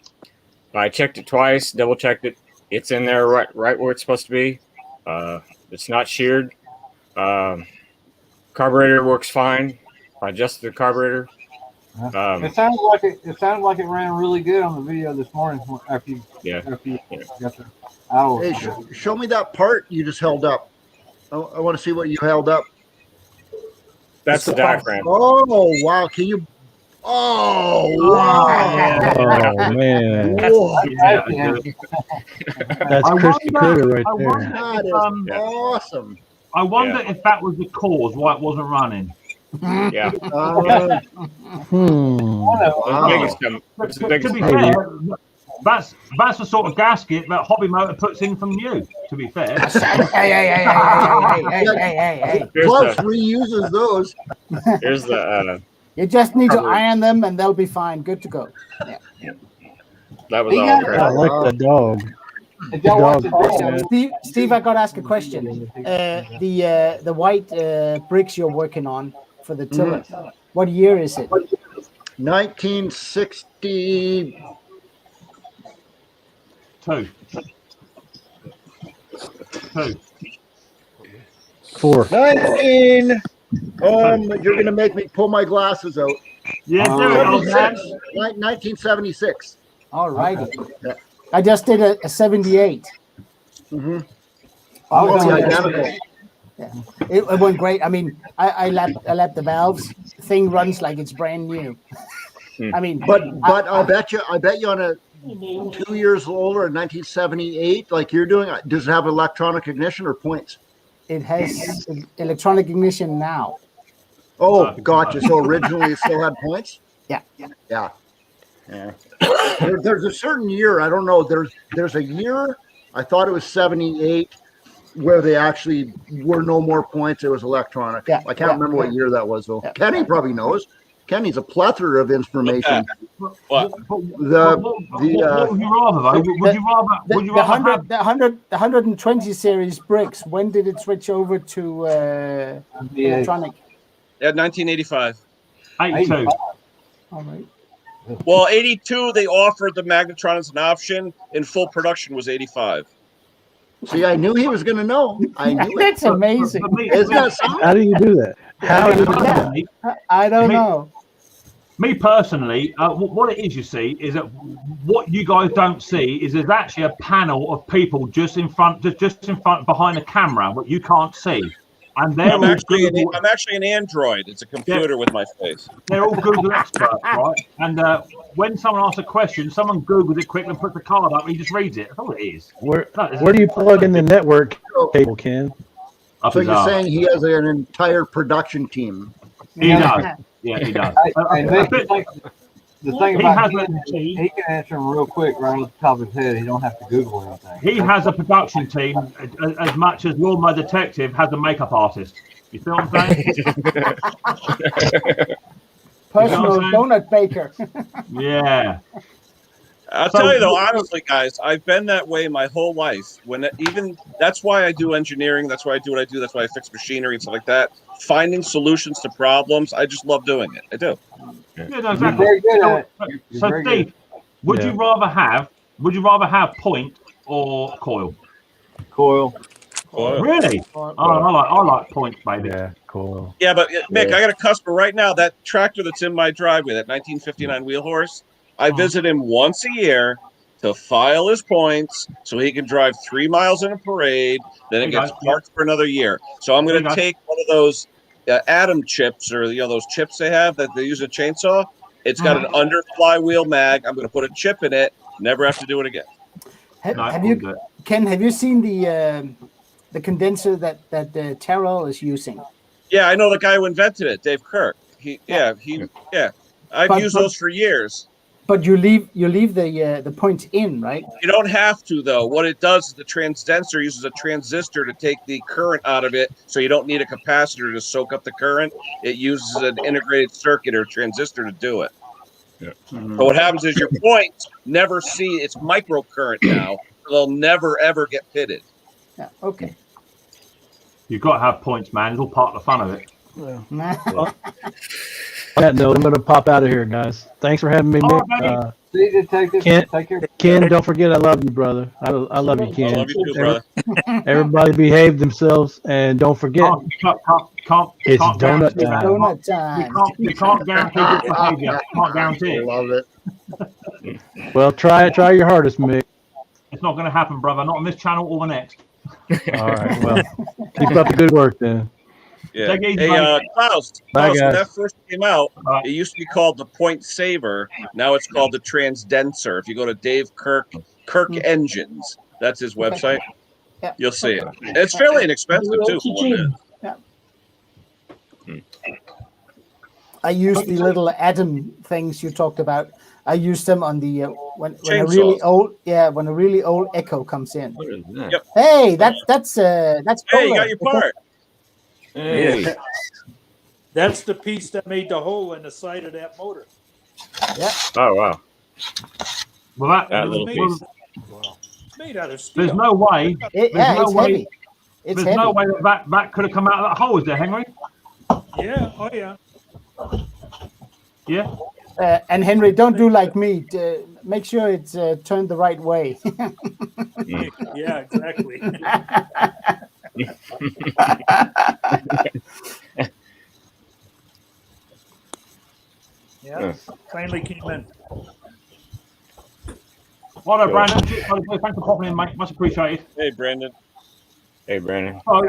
[SPEAKER 11] checked it twice, double checked it. It's in there right where it's supposed to be. It's not sheared. Carburetor works fine. I adjusted the carburetor.
[SPEAKER 4] It sounded like it ran really good on the video this morning after you got the hour.
[SPEAKER 7] Hey, show me that part you just held up. I want to see what you held up.
[SPEAKER 11] That's the diaphragm.
[SPEAKER 7] Oh wow! Can you? Oh wow!
[SPEAKER 9] Oh man, that's crispy critter right there.
[SPEAKER 7] That is awesome.
[SPEAKER 1] I wonder if that was the cause why it wasn't running.
[SPEAKER 11] Yeah.
[SPEAKER 1] To be fair, that's the sort of gasket that Hobby Motor puts in from you. To be fair.
[SPEAKER 2] Hey.
[SPEAKER 7] Plus reuses those.
[SPEAKER 11] Here's the.
[SPEAKER 2] You just need to iron them, and they'll be fine. Good to go. Yeah.
[SPEAKER 11] That was all.
[SPEAKER 9] I like the dog.
[SPEAKER 2] Steve, I got to ask a question. The white bricks you're working on for the tiller. What year is it?
[SPEAKER 7] 1962.
[SPEAKER 9] 4.
[SPEAKER 7] 19. You're gonna make me pull my glasses out.
[SPEAKER 1] Yeah,
[SPEAKER 7] 1976.
[SPEAKER 2] All righty. I just did a 78.
[SPEAKER 7] Mm-hmm.
[SPEAKER 2] Oh,
[SPEAKER 7] identical.
[SPEAKER 2] Yeah. It went great. I mean, I lapped the valves. The thing runs like it's brand new. I mean,
[SPEAKER 7] but I bet you on a 2 years older in 1978, like you're doing, does it have electronic ignition or points?
[SPEAKER 2] It has electronic ignition now.
[SPEAKER 7] Oh, gotcha. So originally it still had points?
[SPEAKER 2] Yeah.
[SPEAKER 7] There's a certain year, I don't know. There's a year, I thought it was 78, where they actually were no more points. It was electronic. I can't remember what year that was though. Kenny probably knows. Kenny's a plethora of information.
[SPEAKER 6] What?
[SPEAKER 1] Would you rather though? Would you rather
[SPEAKER 2] the 120 series bricks? When did it switch over to electronic?
[SPEAKER 6] Yeah, 1985.
[SPEAKER 1] 82.
[SPEAKER 2] All right.
[SPEAKER 6] Well, 82 they offered the magnetron as an option. In full production was 85.
[SPEAKER 7] See, I knew he was going to know. I knew
[SPEAKER 2] That's amazing.
[SPEAKER 9] How do you do that? How do you do that?
[SPEAKER 2] I don't know.
[SPEAKER 1] Me personally, what it is, you see, is that what you guys don't see is there's actually a panel of people just in front, behind the camera, what you can't see. And they're
[SPEAKER 6] I'm
[SPEAKER 1] all
[SPEAKER 6] actually
[SPEAKER 1] Google,
[SPEAKER 6] I'm actually an Android. It's a computer with my face.
[SPEAKER 1] they're all Google experts, right? And when someone asks a question, someone Googles it quick and puts the card up and he just reads it. That's all it is.
[SPEAKER 9] Where do you plug in the network cable, Ken?
[SPEAKER 1] Up
[SPEAKER 7] So
[SPEAKER 1] his
[SPEAKER 7] you're
[SPEAKER 1] arse.
[SPEAKER 7] saying he has an entire production team?
[SPEAKER 1] He does. Yeah, he does.
[SPEAKER 4] And the thing
[SPEAKER 1] He
[SPEAKER 4] about
[SPEAKER 1] has
[SPEAKER 4] him is he can answer them real quick right off the top of his head. He don't have to Google anything.
[SPEAKER 1] He has a production team as much as Lawnmower Detective has a makeup artist. You feel what I'm saying?
[SPEAKER 2] Personal donut baker.
[SPEAKER 1] Yeah.
[SPEAKER 6] I'll tell you though, honestly, guys, I've been that way my whole life. That's why I do engineering. That's why I do what I do. That's why I fix machinery and stuff like that. Finding solutions to problems. I just love doing it. I do.
[SPEAKER 1] Yeah, no, exactly.
[SPEAKER 4] You're very good at it. You're
[SPEAKER 1] So
[SPEAKER 4] very
[SPEAKER 1] Steve, would you rather have point or coil?
[SPEAKER 4] Coil.
[SPEAKER 1] Really? I like points, baby.
[SPEAKER 9] Yeah, coil.
[SPEAKER 6] Yeah, but Mick, I got a customer right now. That tractor that's in my driveway, that 1959 wheel horse, I visit him once a year to file his points so he can drive 3 miles in a parade. Then it gets parked for another year. So I'm going to take one of those atom chips, or those chips they have that they use a chainsaw. It's got an under flywheel mag. I'm going to put a chip in it. Never have to do it again.
[SPEAKER 2] Have you, Ken? Have you seen the condenser that Terrell is using?
[SPEAKER 6] Yeah, I know the guy who invented it, Dave Kirk. I've used those for years.
[SPEAKER 2] But you leave the points in, right?
[SPEAKER 6] You don't have to, though. What it does is the transdenser uses a transistor to take the current out of it, so you don't need a capacitor to soak up the current. It uses an integrated circuit or transistor to do it.
[SPEAKER 11] Yeah.
[SPEAKER 6] So what happens is your points never see it's microcurrent now. So they'll never ever get pitted.
[SPEAKER 2] Yeah. Okay.
[SPEAKER 1] You've got to have points, man. It's all part of the fun of it.
[SPEAKER 9] On that note, I'm going to pop out of here, guys. Thanks for having me, Mick. Ken, don't forget I love you, brother. I love you, Ken.
[SPEAKER 6] I love you too, brother.
[SPEAKER 9] Everybody behave themselves, and don't forget, it's donut time.
[SPEAKER 2] Donut time.
[SPEAKER 1] You can't guarantee good behavior. Can't guarantee it.
[SPEAKER 7] Love it.
[SPEAKER 9] Well, try your hardest, Mick.
[SPEAKER 1] It's not going to happen, brother. Not on this channel or the next.
[SPEAKER 9] All right. Well, keep up the good work then.
[SPEAKER 6] Yeah.
[SPEAKER 1] Hey,
[SPEAKER 6] Klaus,
[SPEAKER 9] Bye,
[SPEAKER 6] when
[SPEAKER 9] guys.
[SPEAKER 6] that first came out, it used to be called the Point Saver. Now it's called the Transdenser. If you go to Dave Kirk Engines, that's his website.
[SPEAKER 2] Yeah.
[SPEAKER 6] You'll see it. It's fairly inexpensive too. For what it is.
[SPEAKER 2] Yeah. I use the little atom things you talked about. I use them on the when a really old Echo comes in.
[SPEAKER 6] Yep.
[SPEAKER 2] Hey, that's
[SPEAKER 6] Hey, you got your part.
[SPEAKER 3] Hey. That's the piece that made the hole in the side of that motor.
[SPEAKER 2] Yeah.
[SPEAKER 11] Oh wow.
[SPEAKER 1] Well,
[SPEAKER 11] That little piece.
[SPEAKER 3] It's made out of steel.
[SPEAKER 1] there's no way.
[SPEAKER 2] It's heavy. It's
[SPEAKER 1] There's
[SPEAKER 2] heavy.
[SPEAKER 1] no way that could have come out of that hole, is there, Henry?
[SPEAKER 3] Yeah. Oh yeah.
[SPEAKER 1] Yeah.
[SPEAKER 2] And Henry, don't do like me. Make sure it's turned the right way.
[SPEAKER 3] Yeah. Exactly. Yeah. Finally came in.
[SPEAKER 1] Well done, Brandon. Thanks for popping in, mate. Much appreciated.
[SPEAKER 6] Hey, Brandon.
[SPEAKER 11] Hey, Brandon.
[SPEAKER 1] So,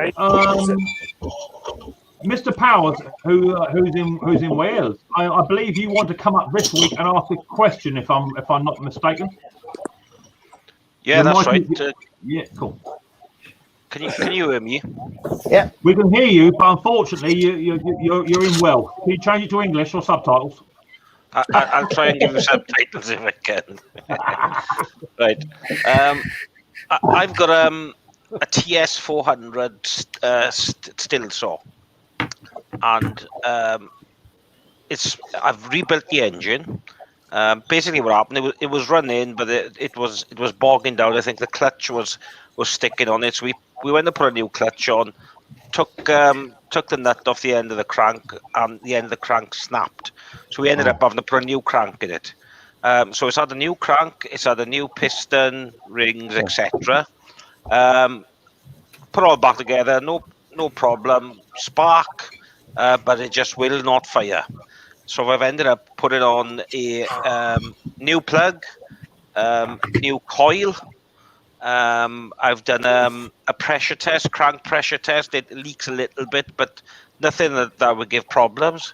[SPEAKER 1] Mr. Powers, who's in Wales, I believe you want to come up this week and ask a question, if I'm not mistaken.
[SPEAKER 12] Yeah, that's right.
[SPEAKER 1] Yeah, cool.
[SPEAKER 12] Can you hear me?
[SPEAKER 2] Yeah,
[SPEAKER 1] we can hear you, but unfortunately you're in Welsh. Can you change it to English or subtitles?
[SPEAKER 12] I'll try and give you subtitles if I can. Right. I've got a TS 400 still saw, and I've rebuilt the engine. Basically, what happened? It was running, but it was bogging down. I think the clutch was sticking on it. So we went to put a new clutch on. Took the nut off the end of the crank, and the end of the crank snapped. So we ended up having to put a new crank in it. So it's had a new crank, it's had a new piston, rings, etc. Put all back together, no problem. Spark, but it just will not fire. So I've ended up putting on a new plug, new coil, I've done a pressure test, crank pressure test. It leaks a little bit, but nothing that would give problems.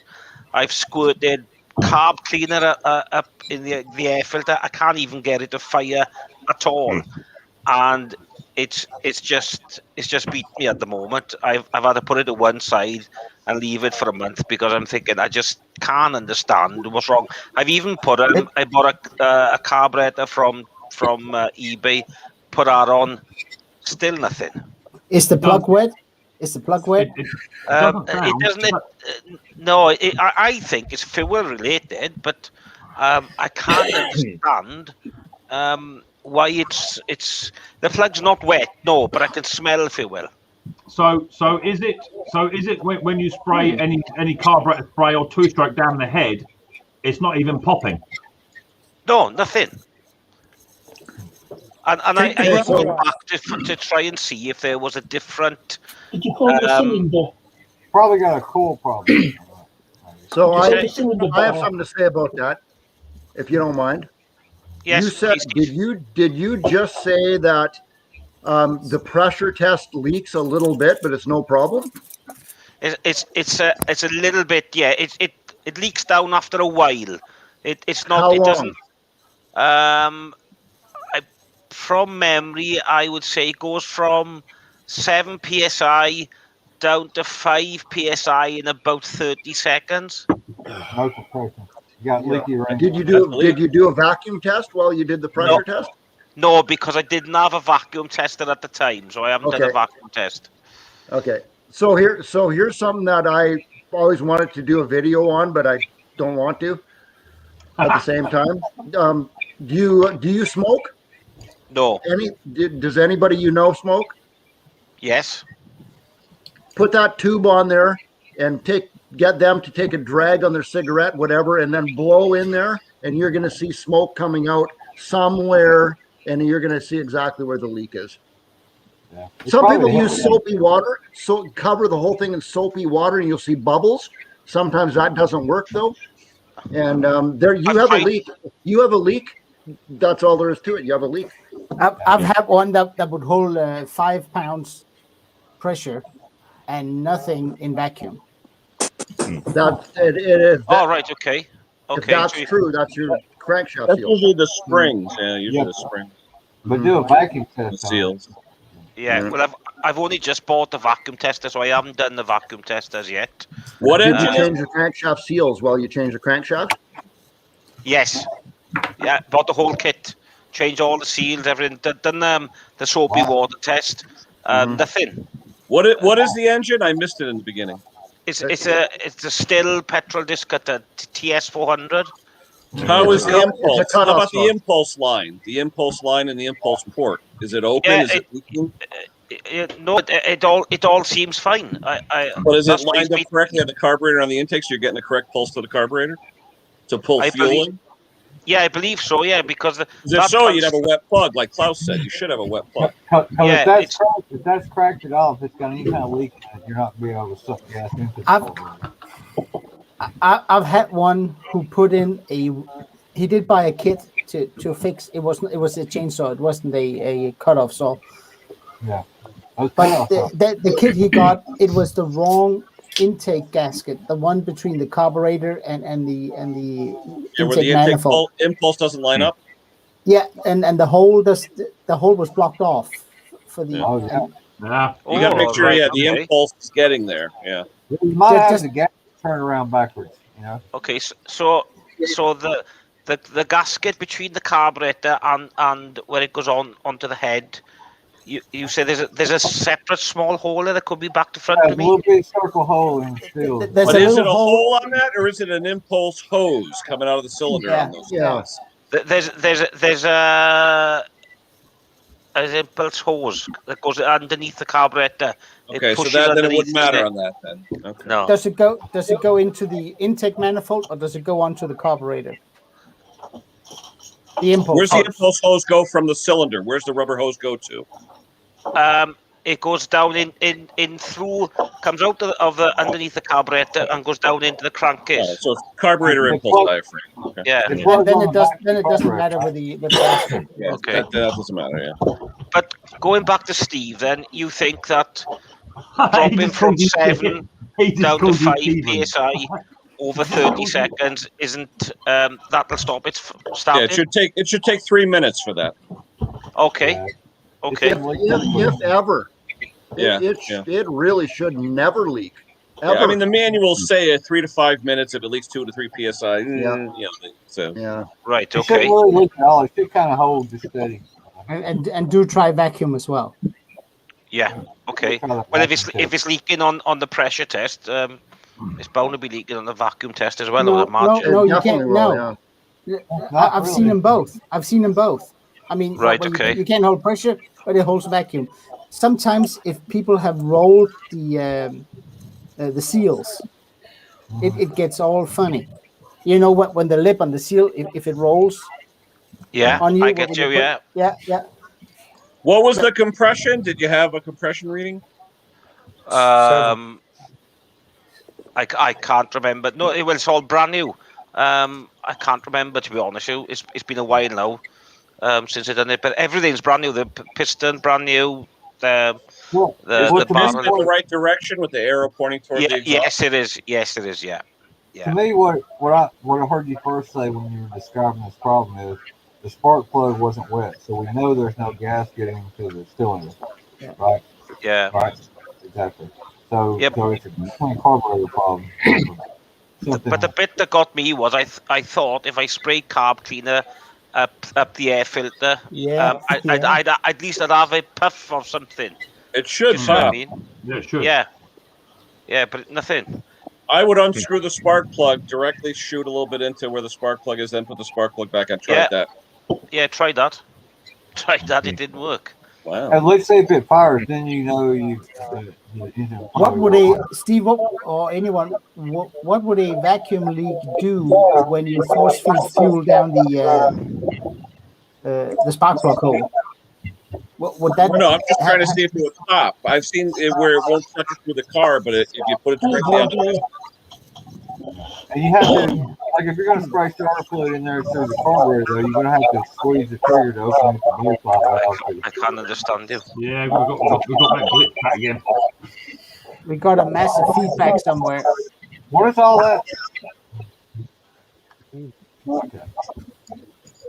[SPEAKER 12] I've squirted carb cleaner up in the air filter. I can't even get it to fire at all, and it's just beat me at the moment. I've had to put it to one side and leave it for a month because I'm thinking I just can't understand what's wrong. I've even I bought a carburetor from eBay, put that on, still nothing.
[SPEAKER 2] Is the plug wet? Is the plug wet?
[SPEAKER 12] It doesn't. No, I think it's fuel related, but I can't understand why it's the plug's not wet. No, but I can smell fuel.
[SPEAKER 1] So is it when you spray any carburetor spray or two-stroke down the head, it's not even popping?
[SPEAKER 12] No, nothing. And I even went back to try and see if there was a different.
[SPEAKER 3] Did you hold the cylinder?
[SPEAKER 4] Probably got a cool problem.
[SPEAKER 7] So I have something to say about that, if you don't mind.
[SPEAKER 12] Yes.
[SPEAKER 7] You said, did you just say that the pressure test leaks a little bit, but it's no problem?
[SPEAKER 12] It's a little bit, yeah. It leaks down after a while. It's not.
[SPEAKER 7] How
[SPEAKER 12] it
[SPEAKER 7] long?
[SPEAKER 12] doesn't. From memory, I would say it goes from 7 psi down to 5 psi in about 30 seconds.
[SPEAKER 4] No compression. You got leaky rain.
[SPEAKER 7] Did you do a vacuum test while you did the pressure test?
[SPEAKER 12] No, because I didn't have a vacuum tester at the time, so I haven't done a vacuum test.
[SPEAKER 7] Okay. So here's something that I always wanted to do a video on, but I don't want to at the same time. Do you smoke?
[SPEAKER 12] No.
[SPEAKER 7] Does anybody you know smoke?
[SPEAKER 12] Yes.
[SPEAKER 7] Put that tube on there and get them to take a drag on their cigarette, whatever, and then blow in there, and you're going to see smoke coming out somewhere, and you're going to see exactly where the leak is.
[SPEAKER 4] Yeah.
[SPEAKER 7] Some people use soapy water, so cover the whole thing in soapy water, and you'll see bubbles. Sometimes that doesn't work though. And there you have a leak. You have a leak. That's all there is to it. You have a leak.
[SPEAKER 2] I've had one that would hold 5 pounds pressure and nothing in vacuum.
[SPEAKER 7] It is.
[SPEAKER 12] All right. Okay.
[SPEAKER 7] If that's true, that's your crankshaft
[SPEAKER 6] That's
[SPEAKER 7] seal.
[SPEAKER 6] usually the springs. Yeah, usually the springs.
[SPEAKER 4] But do a vacuum test.
[SPEAKER 6] The seals.
[SPEAKER 12] Yeah. Well, I've only just bought the vacuum tester, so I haven't done the vacuum test as yet.
[SPEAKER 6] What
[SPEAKER 7] Did
[SPEAKER 6] engine?
[SPEAKER 7] you change the crankshaft seals while you change the crankshaft?
[SPEAKER 12] Yes. Yeah. Bought the whole kit. Changed all the seals, everything. Done the soapy water test. Nothing.
[SPEAKER 6] What is the engine? I missed it in the beginning.
[SPEAKER 12] It's a still petrol disc at the TS 400.
[SPEAKER 6] How is the impulse?
[SPEAKER 7] It's a
[SPEAKER 6] How
[SPEAKER 7] cutoff
[SPEAKER 6] about the
[SPEAKER 7] slot.
[SPEAKER 6] impulse line? The impulse line and the impulse port. Is it open?
[SPEAKER 12] Yeah,
[SPEAKER 6] is it leaking?
[SPEAKER 12] No, it all seems fine.
[SPEAKER 6] But is it lined up correctly at the carburetor on the intake, so you're getting the correct pulse to the carburetor to pull fuel in?
[SPEAKER 12] Yeah, I believe so. Yeah, because
[SPEAKER 6] If so, you'd have a wet plug, like Klaus said. You should have a wet plug.
[SPEAKER 12] Yeah,
[SPEAKER 4] if that's cracked at all, if it's got any kind of leak, you're not going to be able to suck gas into the
[SPEAKER 2] I've had one who put in he did buy a kit to fix it was a chainsaw, it wasn't a cutoff saw.
[SPEAKER 4] Yeah.
[SPEAKER 2] But the kit he got, it was the wrong intake gasket, the one between the carburetor and the
[SPEAKER 6] Where the impulse doesn't line up.
[SPEAKER 2] Yeah, and the hole was blocked off for the.
[SPEAKER 6] You got to make sure the impulse is getting there. Yeah.
[SPEAKER 4] You might have the gas turn around backwards. You know.
[SPEAKER 12] Okay, so the gasket between the carburetor and where it goes onto the head. You say there's a separate small hole that could be back to front of me.
[SPEAKER 4] A little bit circle hole in steel.
[SPEAKER 6] But is it a hole on that, or is it an impulse hose coming out of the cylinder on those guys?
[SPEAKER 12] There's an impulse hose that goes underneath the carburetor.
[SPEAKER 6] Okay, so then it wouldn't matter on that then. Okay.
[SPEAKER 12] No.
[SPEAKER 2] Does it go into the intake manifold, or does it go onto the carburetor? The impulse.
[SPEAKER 6] Where's the impulse hose go from the cylinder? Where's the rubber hose go to?
[SPEAKER 12] It goes down in through, comes out of the underneath the carburetor and goes down into the crankcase.
[SPEAKER 6] Oh, so carburetor impulse diaphragm. Okay.
[SPEAKER 12] Yeah.
[SPEAKER 2] Then it doesn't matter with the gasket.
[SPEAKER 6] Yeah,
[SPEAKER 12] Okay.
[SPEAKER 6] that doesn't matter. Yeah.
[SPEAKER 12] But going back to Steve, then you think that
[SPEAKER 1] He
[SPEAKER 12] dropping
[SPEAKER 1] just
[SPEAKER 12] from
[SPEAKER 1] called you
[SPEAKER 12] 7
[SPEAKER 1] He just
[SPEAKER 12] down to
[SPEAKER 1] called you
[SPEAKER 12] 5
[SPEAKER 1] Steven.
[SPEAKER 12] psi over 30 seconds isn't that'll stop it
[SPEAKER 6] Yeah,
[SPEAKER 12] starting?
[SPEAKER 6] it should take 3 minutes for that.
[SPEAKER 12] Okay. Okay.
[SPEAKER 7] If ever.
[SPEAKER 6] Yeah,
[SPEAKER 7] It really should never leak. Ever.
[SPEAKER 6] Yeah, I mean, the manuals say 3 to 5 minutes at least 2 to 3 psi.
[SPEAKER 7] Yeah.
[SPEAKER 6] So
[SPEAKER 7] yeah.
[SPEAKER 12] Right.
[SPEAKER 4] It shouldn't
[SPEAKER 12] Okay.
[SPEAKER 4] really leak at all. It should kind of hold just steady.
[SPEAKER 2] And do try vacuum as well.
[SPEAKER 12] Yeah. Okay. Well, if it's leaking on the pressure test, it's bound to be leaking on the vacuum test as well. I would imagine.
[SPEAKER 2] No, you can't. No, I've seen them both. I've seen them both. I mean,
[SPEAKER 12] Right,
[SPEAKER 2] well,
[SPEAKER 12] okay.
[SPEAKER 2] You can't hold pressure, but it holds vacuum. Sometimes, if people have rolled the seals, it gets all funny. You know what? When the lip on the seal, if it rolls,
[SPEAKER 12] Yeah,
[SPEAKER 2] on you,
[SPEAKER 12] I get you. Yeah.
[SPEAKER 2] Yeah.
[SPEAKER 6] what was the compression? Did you have a compression reading?
[SPEAKER 12] I can't remember. No, it's all brand new. I can't remember, to be honest with you. It's been a while now since I've done it, but everything's brand new. The piston brand new.
[SPEAKER 6] Is the piston in the right direction with the arrow pointing toward the exhaust?
[SPEAKER 12] Yes, it is. Yes, it is. Yeah.
[SPEAKER 4] To me, what I heard you first say when you were describing this problem is the spark plug wasn't wet, so we know there's no gas getting into the cylinder, right?
[SPEAKER 12] Yeah.
[SPEAKER 4] Right. Exactly. So, so it's a clean carburetor problem.
[SPEAKER 12] But the bit that got me was I thought if I sprayed carb cleaner up the air filter, I'd at least have a puff or something.
[SPEAKER 6] It should
[SPEAKER 12] You know what I
[SPEAKER 6] pop.
[SPEAKER 12] mean?
[SPEAKER 1] Yeah, it should.
[SPEAKER 12] Yeah, but nothing.
[SPEAKER 6] I would unscrew the spark plug, directly shoot a little bit into where the spark plug is, then put the spark plug back on. Tried that.
[SPEAKER 12] Yeah, tried that. Tried that. It didn't work.
[SPEAKER 6] Wow.
[SPEAKER 4] At least say if it fires, then you know you.
[SPEAKER 2] What would Steve or anyone? What would a vacuum leak do when you force feed fuel down the spark plug hole? What would that?
[SPEAKER 6] No, I'm just trying to see if it would pop. I've seen it where it won't suck it through the car, but if you put it directly on the piston.
[SPEAKER 4] And you have to, like, if you're going to spray starter fluid in there through the carburetor, though, you're going to have to squeeze the trigger to open up the blue valve.
[SPEAKER 12] I can't understand you.
[SPEAKER 1] Yeah, we've got that glitch back again.
[SPEAKER 2] We got a massive feedback somewhere.
[SPEAKER 4] What is all that?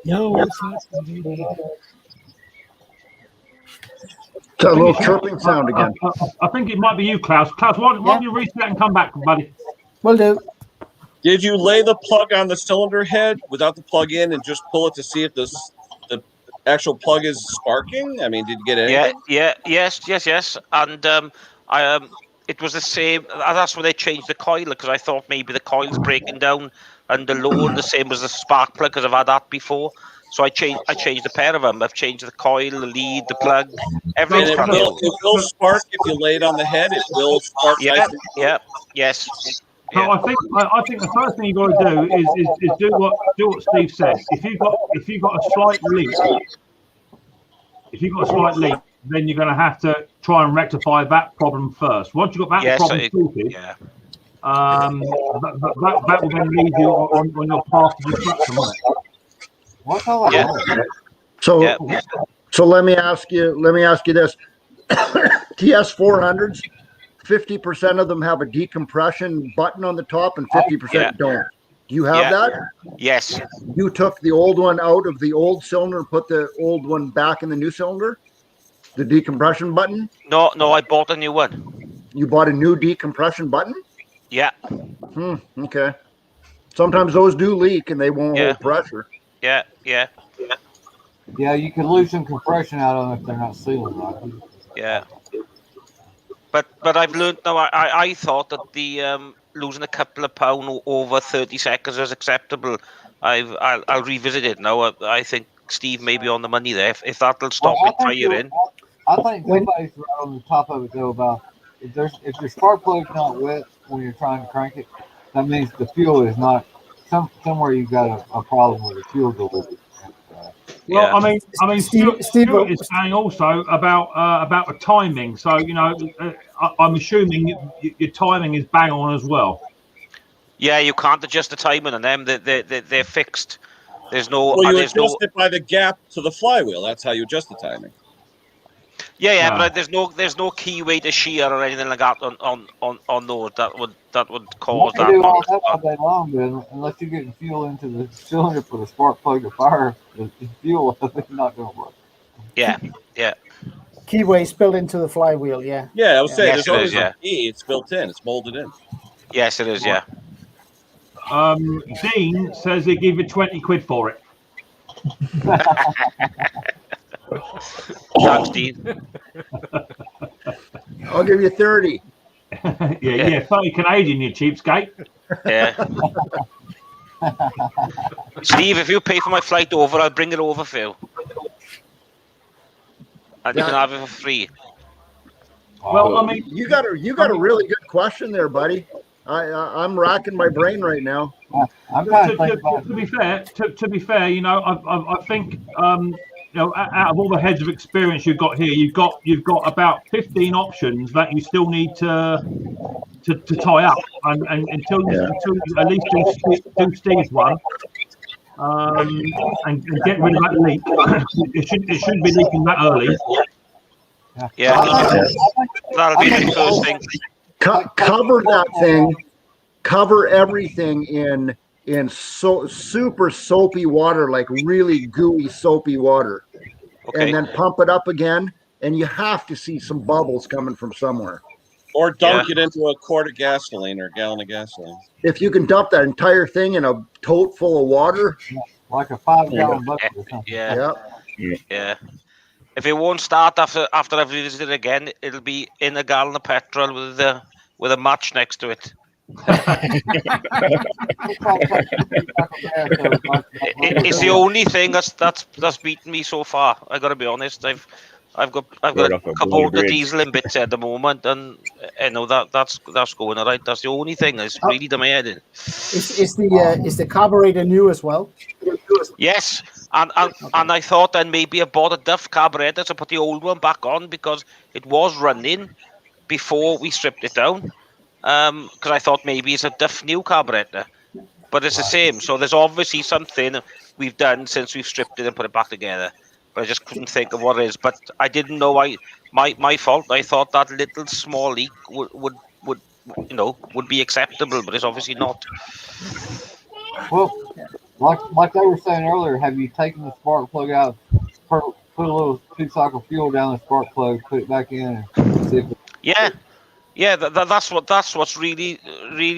[SPEAKER 9] No, it's not.
[SPEAKER 7] It's a little chirping sound again.
[SPEAKER 1] I think it might be you, Klaus. Klaus, why don't you reset and come back, buddy?
[SPEAKER 2] Will do.
[SPEAKER 6] Did you lay the plug on the cylinder head without the plug in and just pull it to see if the actual plug is sparking? I mean, did you get anything?
[SPEAKER 12] Yes. And it was the same. That's when they changed the coil, because I thought maybe the coil's breaking down under load, the same as the spark plug, because I've had that before. So I changed a pair of them. I've changed the coil, the lead, the plug, everything's brand new.
[SPEAKER 6] It will spark if you lay it on the head. It will spark.
[SPEAKER 12] Yes.
[SPEAKER 1] So I think the first thing you got to do is do what Steve said. If you've got a slight leak, then you're going to have to try and rectify that problem first. Once you've got that problem sorted, that will then lead you on your path to destruction.
[SPEAKER 4] What's all that?
[SPEAKER 7] So let me ask you this: TS 400s. 50% of them have a decompression button on the top and 50% don't. Do you have that?
[SPEAKER 12] Yes.
[SPEAKER 7] You took the old one out of the old cylinder and put the old one back in the new cylinder? The decompression button?
[SPEAKER 12] No, I bought a new one.
[SPEAKER 7] You bought a new decompression button?
[SPEAKER 12] Yeah.
[SPEAKER 7] Okay. Sometimes those do leak and they won't hold pressure.
[SPEAKER 12] Yeah.
[SPEAKER 4] Yeah, you can lose some compression out of them if they're not sealing right.
[SPEAKER 12] Yeah. But I've learned now. I thought that the losing a couple of pound over 30 seconds was acceptable. I'll revisit it now. I think Steve may be on the money there. If that'll stop it firing.
[SPEAKER 4] I think somebody's right on the top of it though. About if your spark plug's not wet when you're trying to crank it, that means the fuel is not somewhere. You've got a problem with the fuel delivery.
[SPEAKER 1] Well, I mean, Steve is saying also about the timing. So I'm assuming your timing is bang on as well.
[SPEAKER 12] Yeah, you can't adjust the timing on them. They're fixed. There's no.
[SPEAKER 6] Well, you adjust it by the gap to the flywheel. That's how you adjust the timing.
[SPEAKER 12] Yeah, but there's no keyway to shear or anything like that on those that would cause
[SPEAKER 4] You
[SPEAKER 12] that.
[SPEAKER 4] do all that all day long, but unless you're getting fuel into the cylinder for the spark plug to fire, the fuel is not going to work.
[SPEAKER 12] Yeah.
[SPEAKER 2] Keyway spilled into the flywheel. Yeah.
[SPEAKER 6] Yeah, I was saying
[SPEAKER 12] Yes,
[SPEAKER 6] there's
[SPEAKER 12] it
[SPEAKER 6] always
[SPEAKER 12] is, yeah.
[SPEAKER 6] a key. It's built in. It's molded in.
[SPEAKER 12] Yes, it is. Yeah.
[SPEAKER 1] Dean says he give you 20 quid for it.
[SPEAKER 12] Thanks, Dean.
[SPEAKER 7] I'll give you 30.
[SPEAKER 1] yeah, 30 Canadian, you cheapskate.
[SPEAKER 12] Yeah. Steve, if you pay for my flight over, I'll bring it over for you. And you can have it for free.
[SPEAKER 1] Well, I mean,
[SPEAKER 7] you got a really good question there, buddy. I'm racking my brain right now.
[SPEAKER 4] I'm trying to
[SPEAKER 1] to,
[SPEAKER 4] think about
[SPEAKER 1] to be fair, to be fair, you know, I think you know, out of all the heads of experience you've got here, you've got about 15 options that you still need to tie up, and until you at least do Steve's one, and get rid of that leak. it shouldn't be leaking that early.
[SPEAKER 12] Yeah, that'll be the first thing.
[SPEAKER 7] Cover that thing. Cover everything in super soapy water, like really gooey soapy water,
[SPEAKER 12] Okay.
[SPEAKER 7] and then pump it up again. And you have to see some bubbles coming from somewhere.
[SPEAKER 6] Or dunk it into a quart of gasoline or a gallon of gasoline.
[SPEAKER 7] If you can dump that entire thing in a tote full of water,
[SPEAKER 4] like a 5-gallon bucket or something.
[SPEAKER 12] Yeah. If it won't start after I've used it again, it'll be in a gallon of petrol with a match next to it. It's the only thing that's beaten me so far. I got to be honest. I've got a couple of the diesel in bits at the moment, and I know that's going all right. That's the only thing that's really done my head in.
[SPEAKER 2] Is the carburetor new as well?
[SPEAKER 12] Yes, and I thought then maybe I bought a Duff carburetor to put the old one back on because it was running before we stripped it down. Because I thought maybe it's a Duff new carburetor, but it's the same. So there's obviously something we've done since we've stripped it and put it back together. But I just couldn't think of what it is. But I didn't know. My fault. I thought that little small leak would be acceptable, but it's obviously not.
[SPEAKER 4] Well, like they were saying earlier, have you taken the spark plug out, put a little 2-cycle fuel down the spark plug, put it back in, and see if it...
[SPEAKER 12] Yeah, that's what's really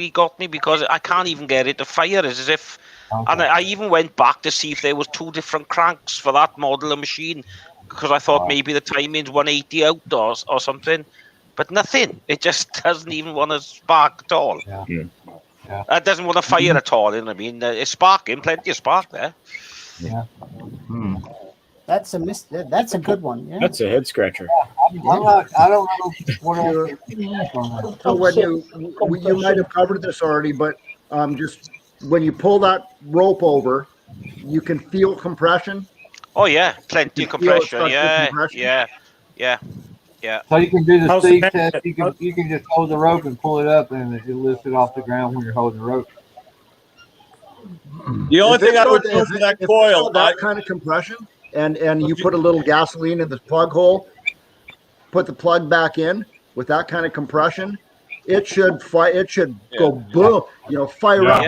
[SPEAKER 12] got me, because I can't even get it to fire. It's as if, and I even went back to see if there was 2 different cranks for that model of machine, because I thought maybe the timing's 180 out or something, but nothing. It just doesn't even want to spark at all. It doesn't want to fire at all. You know what I mean? It's sparking, plenty of spark there.
[SPEAKER 4] Yeah.
[SPEAKER 2] That's a good one. Yeah.
[SPEAKER 11] That's a head scratcher.
[SPEAKER 4] I don't know what else.
[SPEAKER 7] So when you might have covered this already, but just when you pull that rope over, you can feel compression.
[SPEAKER 12] Oh yeah, plenty of compression. Yeah.
[SPEAKER 4] So you can do the Steve test. You can just hold the rope and pull it up, and it lifts it off the ground when you're holding the rope.
[SPEAKER 6] The only thing I would do for that coil,
[SPEAKER 7] that kind of compression, and you put a little gasoline in the plug hole, put the plug back in with that kind of compression, it should go boom, fire up.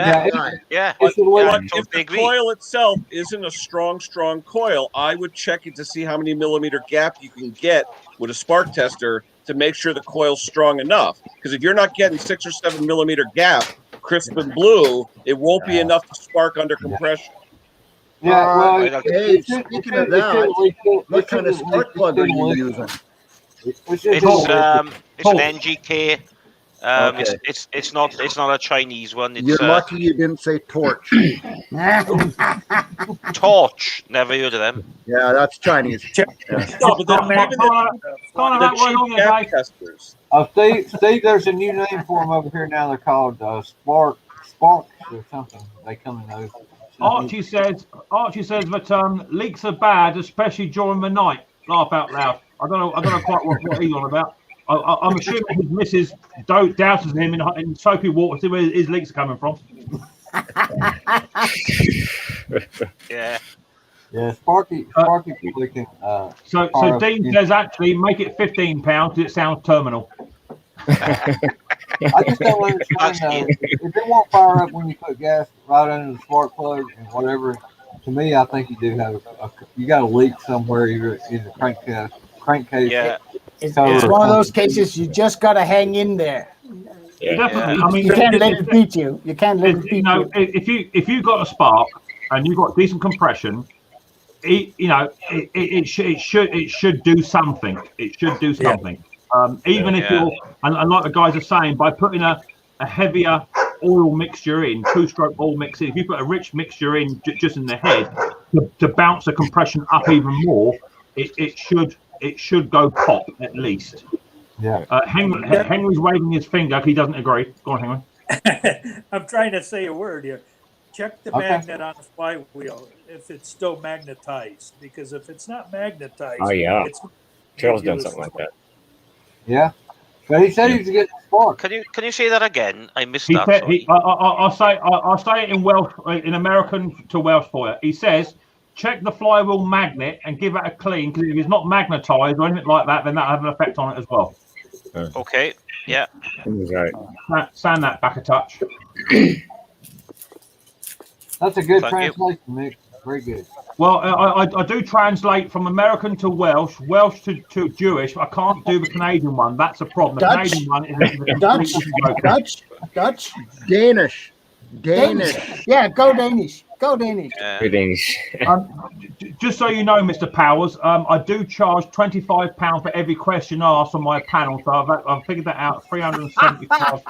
[SPEAKER 6] If the coil itself isn't a strong coil, I would check it to see how many millimeter gap you can get with a spark tester to make sure the coil's strong enough. Because if you're not getting 6 or 7 millimeter gap, crisp and blue, it won't be enough to spark under compression.
[SPEAKER 7] Hey, speaking of that, what kind of spark plug are you using?
[SPEAKER 12] It's an NGK. It's not a Chinese one.
[SPEAKER 7] You're lucky you didn't say torch.
[SPEAKER 12] Torch. Never heard of them.
[SPEAKER 7] Yeah, that's Chinese.
[SPEAKER 4] Steve, there's a new name for them over here now. They're called sparks or something. They come in those.
[SPEAKER 1] Archie says that leaks are bad, especially during the night. Laugh out loud. I don't know quite what he's on about. I'm assuming his missus douses him in soapy water to see where his leaks are coming from.
[SPEAKER 12] Yeah.
[SPEAKER 4] Yeah, Sparky probably can.
[SPEAKER 1] So Dean says actually make it £15 because it sounds terminal.
[SPEAKER 4] I just don't understand though. If it won't fire up when you put gas right under the spark plug and whatever, to me, I think you do have you got a leak somewhere either in the crankcase.
[SPEAKER 12] Yeah.
[SPEAKER 2] It's one of those cases you just got to hang in there.
[SPEAKER 1] Definitely.
[SPEAKER 2] You,
[SPEAKER 1] I mean,
[SPEAKER 2] you can't let it beat you. You can't let it beat you.
[SPEAKER 1] If you got a spark and you've got decent compression, it should do something. It should do something. Even if you're, and like the guys are saying, by putting a heavier oil mixture in, 2-stroke oil mixture, if you put a rich mixture in just in the head to bounce the compression up even more, it should go pop at least.
[SPEAKER 4] Yeah.
[SPEAKER 1] Henry's waving his finger. He doesn't agree. Go on, Henry.
[SPEAKER 3] I'm trying to say a word here. Check the magnet on the flywheel if it's still magnetized, because if it's not magnetized, it's
[SPEAKER 11] Charles done something like that.
[SPEAKER 4] Yeah, but he said he was getting spark.
[SPEAKER 12] Can you say that again? I missed
[SPEAKER 1] He
[SPEAKER 12] that.
[SPEAKER 1] said,
[SPEAKER 12] Sorry.
[SPEAKER 1] I'll say it in Welsh, in American to Welsh for you. He says, check the flywheel magnet and give it a clean, because if it's not magnetized or anything like that, then that'll have an effect on it as well.
[SPEAKER 12] Okay. Yeah.
[SPEAKER 11] Right.
[SPEAKER 1] Stand that back a touch.
[SPEAKER 4] That's a good
[SPEAKER 12] Thank
[SPEAKER 4] translation, Mick. Very good.
[SPEAKER 1] Well, I do translate from American to Welsh, Welsh to Jewish. But I can't do the Canadian one. That's a problem. The
[SPEAKER 2] Dutch?
[SPEAKER 1] Canadian one is
[SPEAKER 2] Dutch,
[SPEAKER 7] Danish.
[SPEAKER 2] Yeah, go Danish. Go Danish.
[SPEAKER 11] Good Danish.
[SPEAKER 1] Just so you know, Mr. Powers, I do charge £25 for every question asked on my panel. So I've figured that out. 375.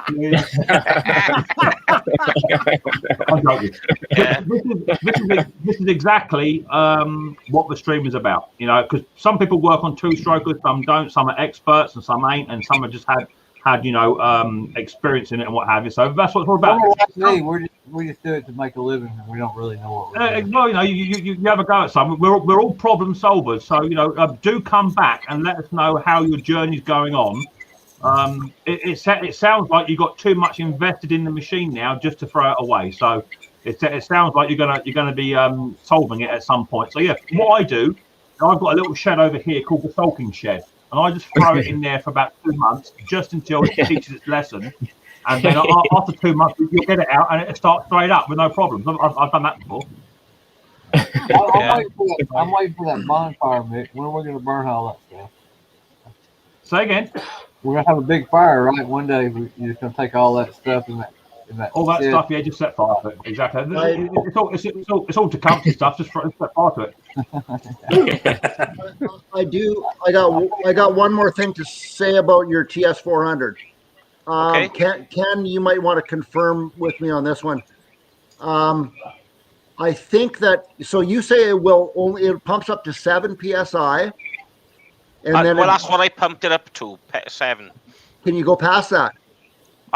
[SPEAKER 1] I'm joking. This is exactly what the stream is about. You know, because some people work on 2-strokers, some don't. Some are experts, and some ain't, and some have just had experience in it and what have you. So that's what it's all about.
[SPEAKER 4] We just do it to make a living, and we don't really know what we're doing.
[SPEAKER 1] Well, you have a go at some. We're all problem solvers, so do come back and let us know how your journey's going on. It sounds like you got too much invested in the machine now just to throw it away. So it sounds like you're gonna be solving it at some point. So yeah, what I do, I've got a little shed over here called the sulking shed, and I just throw it in there for about 2 months just until it teaches its lesson. And then after 2 months, you'll get it out and it'll start straight up with no problems. I've done that before.
[SPEAKER 4] I'm waiting for that bonfire, Mick. When are we going to burn all that stuff?
[SPEAKER 1] Say again.
[SPEAKER 4] We're going to have a big fire, right? One day you're just going to take all that stuff and that.
[SPEAKER 1] All that stuff, yeah, just set fire to it. Exactly. It's all to comfy stuff. Just set fire to it.
[SPEAKER 7] I got one more thing to say about your TS400.
[SPEAKER 12] Okay.
[SPEAKER 7] Ken, you might want to confirm with me on this one. I think that, so you say it pumps up to 7 psi. And then
[SPEAKER 12] that's what I pumped it up to, 7.
[SPEAKER 7] Can you go past that?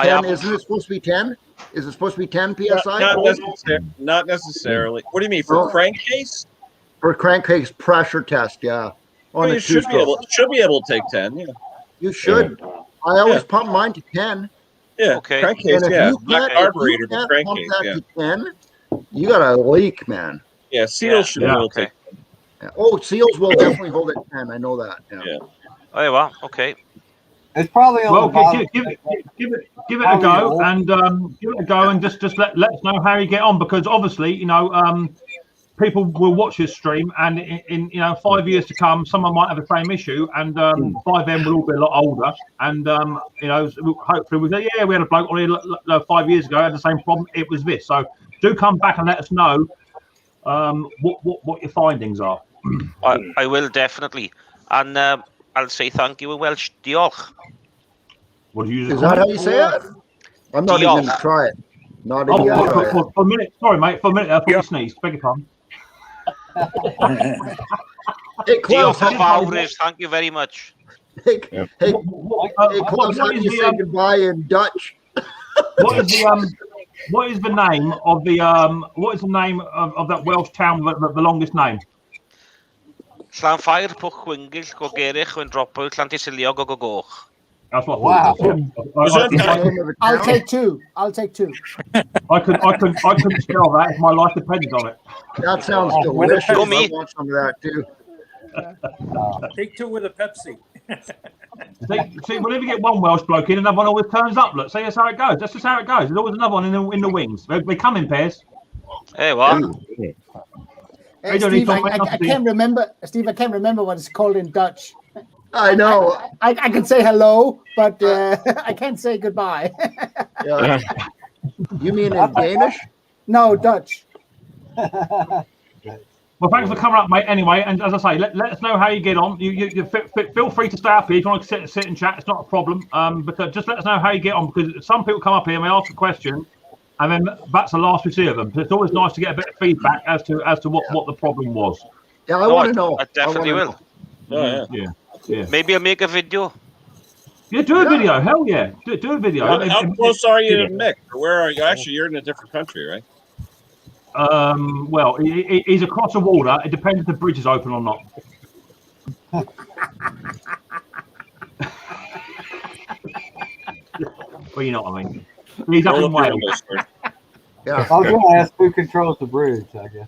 [SPEAKER 12] 10,
[SPEAKER 7] isn't it supposed to be 10? Is it supposed to be 10 psi?
[SPEAKER 6] Not necessarily. What do you mean, for crankcase?
[SPEAKER 7] For crankcase pressure test, yeah.
[SPEAKER 6] You should be able to take 10, yeah.
[SPEAKER 7] You should. Yeah. I always pump mine to 10.
[SPEAKER 6] Yeah,
[SPEAKER 12] okay.
[SPEAKER 6] Crankcase, not carburetor, but crankcase,
[SPEAKER 7] to 10, you got a leak, man.
[SPEAKER 6] Yeah, seals should be able to take 10.
[SPEAKER 7] Yeah. Oh, seals will definitely hold at 10. I know that. Yeah.
[SPEAKER 12] Oh, well, okay.
[SPEAKER 4] It's probably on
[SPEAKER 1] give it a go, and just let us know how you get on, because obviously people will watch this stream, and in 5 years to come, someone might have the same issue, and by then we'll all be a lot older, and hopefully we'll say, yeah, we had a bloke on here 5 years ago had the same problem. It was this. So do come back and let us know what your findings are.
[SPEAKER 12] I will definitely, and I'll say thank you in Welsh. Diolch.
[SPEAKER 1] What do you?
[SPEAKER 7] Is that how you say it? I'm not even going to try it. Not even going to try it.
[SPEAKER 1] For a minute, sorry, mate. For a minute, I thought you sneezed. Beg your pardon.
[SPEAKER 7] Hey, Klaus,
[SPEAKER 12] thank you very much.
[SPEAKER 7] Hey, Klaus, how do you say goodbye in Dutch?
[SPEAKER 1] What is the name of that Welsh town with the longest name?
[SPEAKER 12] Llanfair Pwch Gwingil Gogerich when Dropo Llantysilio Gogogoch.
[SPEAKER 1] That's what I
[SPEAKER 4] Wow.
[SPEAKER 1] thought it was. Yeah.
[SPEAKER 2] I'll take two. I'll take two.
[SPEAKER 1] I couldn't spell that if my life depended on it.
[SPEAKER 7] That sounds
[SPEAKER 3] Oh,
[SPEAKER 7] delicious.
[SPEAKER 3] go
[SPEAKER 7] I
[SPEAKER 3] me.
[SPEAKER 7] want some of that too.
[SPEAKER 3] Take two with a Pepsi.
[SPEAKER 1] See, whenever you get one Welsh bloke in, another one always turns up. Look, see, that's how it goes. That's just how it goes. There's always another one in the wings. They come in pairs.
[SPEAKER 12] Hey, what?
[SPEAKER 2] Steve, I can't remember. Steve, I can't remember what it's called in Dutch.
[SPEAKER 7] I know.
[SPEAKER 2] I can say hello, but I can't say goodbye.
[SPEAKER 7] Yeah. You mean in Danish?
[SPEAKER 2] No, Dutch.
[SPEAKER 1] Well, thanks for coming up, mate. Anyway, and as I say, let us know how you get on. You feel free to stay up here if you want to sit and chat. It's not a problem. But just let us know how you get on, because some people come up here and they ask a question, and then that's the last we see of them. So it's always nice to get a bit of feedback as to what the problem was.
[SPEAKER 7] Yeah, I want to know.
[SPEAKER 12] I definitely will.
[SPEAKER 6] Oh,
[SPEAKER 1] yeah.
[SPEAKER 12] Maybe I'll make a video.
[SPEAKER 1] Yeah, do a video. Hell yeah, do a video.
[SPEAKER 6] How close are you to Mick? Or where are you? Actually, you're in a different country, right?
[SPEAKER 1] Well, he's across the water. It depends if the bridge is open or not. Well, you know what I mean. He's up in Wales.
[SPEAKER 7] Yeah.
[SPEAKER 4] I was going to ask who controls the bridge, I guess.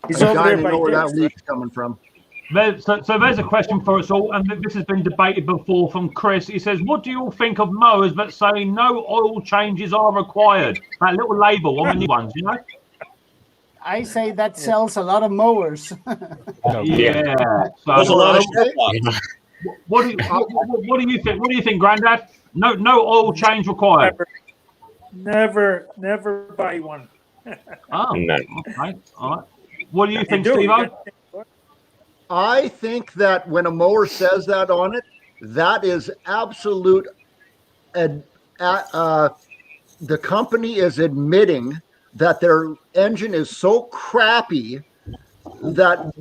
[SPEAKER 3] He's
[SPEAKER 7] I'm
[SPEAKER 3] over
[SPEAKER 7] dying
[SPEAKER 3] there
[SPEAKER 7] to
[SPEAKER 3] by
[SPEAKER 7] know where that
[SPEAKER 3] Dixon.
[SPEAKER 7] leak's coming from.
[SPEAKER 1] So there's a question for us all, and this has been debated before from Chris. He says, what do you all think of mowers that say no oil changes are required? That little label on the new ones, you know?
[SPEAKER 2] I say that sells a lot of mowers.
[SPEAKER 1] Yeah. So,
[SPEAKER 6] There's a lot of
[SPEAKER 1] what do you think? What do you think, Grandad? No oil change required.
[SPEAKER 3] Never buy one.
[SPEAKER 1] Oh,
[SPEAKER 11] No.
[SPEAKER 1] okay. All right. What do you think,
[SPEAKER 3] do.
[SPEAKER 1] Steve-O?
[SPEAKER 7] I think that when a mower says that on it, that is absolute. The company is admitting that their engine is so crappy that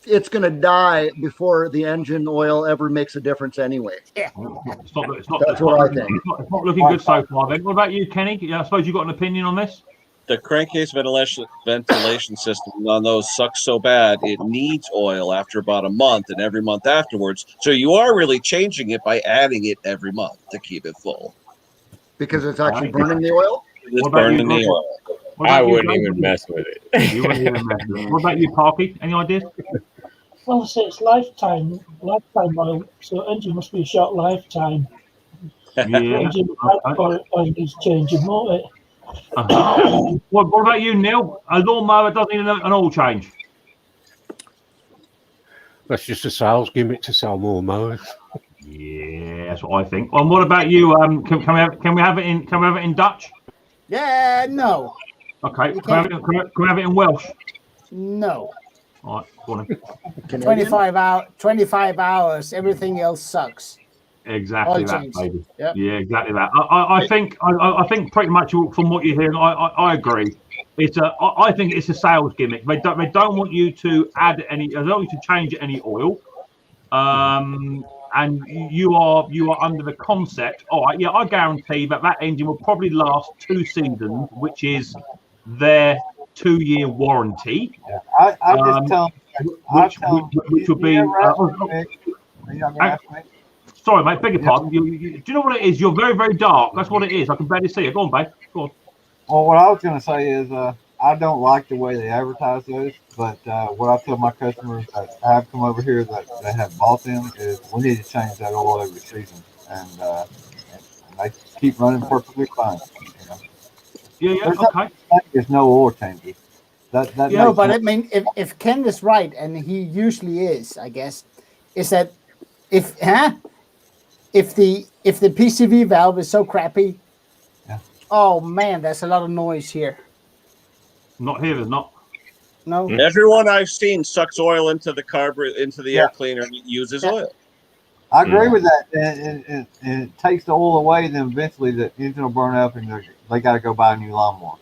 [SPEAKER 7] it's going to die before the engine oil ever makes a difference anyway.
[SPEAKER 2] Yeah.
[SPEAKER 7] That's what I think.
[SPEAKER 1] It's not looking good so far, then. What about you, Kenny? I suppose you've got an opinion on this?
[SPEAKER 6] The crankcase ventilation system on those sucks so bad it needs oil after about a month and every month afterwards. So you are really changing it by adding it every month to keep it full.
[SPEAKER 7] Because it's actually burning the oil?
[SPEAKER 6] It's burning the oil.
[SPEAKER 11] I wouldn't even mess with it.
[SPEAKER 1] You wouldn't even mess with it. What about you, Parky? Any ideas?
[SPEAKER 13] Well, so it's lifetime oil, so engine must be a short lifetime.
[SPEAKER 1] Yeah.
[SPEAKER 13] Engine oil needs changing, won't it?
[SPEAKER 1] What about you, Neil? A lawnmower doesn't need an oil change.
[SPEAKER 9] That's just a sales gimmick to sell more mowers.
[SPEAKER 1] Yeah, that's what I think. And what about you? Can we have it in Dutch?
[SPEAKER 2] Yeah, no.
[SPEAKER 1] Okay. Can we have it in Welsh?
[SPEAKER 2] No.
[SPEAKER 1] All right. Go on then.
[SPEAKER 2] 25 hours. Everything else sucks.
[SPEAKER 1] Exactly
[SPEAKER 2] Oil
[SPEAKER 1] that,
[SPEAKER 2] change.
[SPEAKER 1] baby.
[SPEAKER 2] Yep.
[SPEAKER 1] Yeah, exactly that. I think pretty much from what you're hearing, I agree. I think it's a sales gimmick. They don't want you to add any. They don't want you to change any oil. And you are under the concept. All right, yeah, I guarantee that engine will probably last 2 seasons, which is their 2-year warranty.
[SPEAKER 4] Yeah. I just tell them,
[SPEAKER 1] which would be. Sorry, mate. Beg your pardon. Do you know what it is? You're very, very dark. That's what it is. I can barely see it. Go on, babe. Go on.
[SPEAKER 4] Well, what I was going to say is I don't like the way they advertise those, but what I tell my customers that have come over here that have bought them is we need to change that oil every season, and they keep running perfectly fine. You know?
[SPEAKER 1] Yeah, okay.
[SPEAKER 4] There's no oil changes. That
[SPEAKER 2] no, but I mean, if Ken is right, and he usually is, I guess, is that if the PCV valve is so crappy, oh man, there's a lot of noise here.
[SPEAKER 1] Not here, there's not.
[SPEAKER 2] No.
[SPEAKER 6] Everyone I've seen sucks oil into the into the air cleaner and uses oil.
[SPEAKER 4] I agree with that, and it takes the oil away. Then eventually the engine will burn up, and they got to go buy a new lawnmower.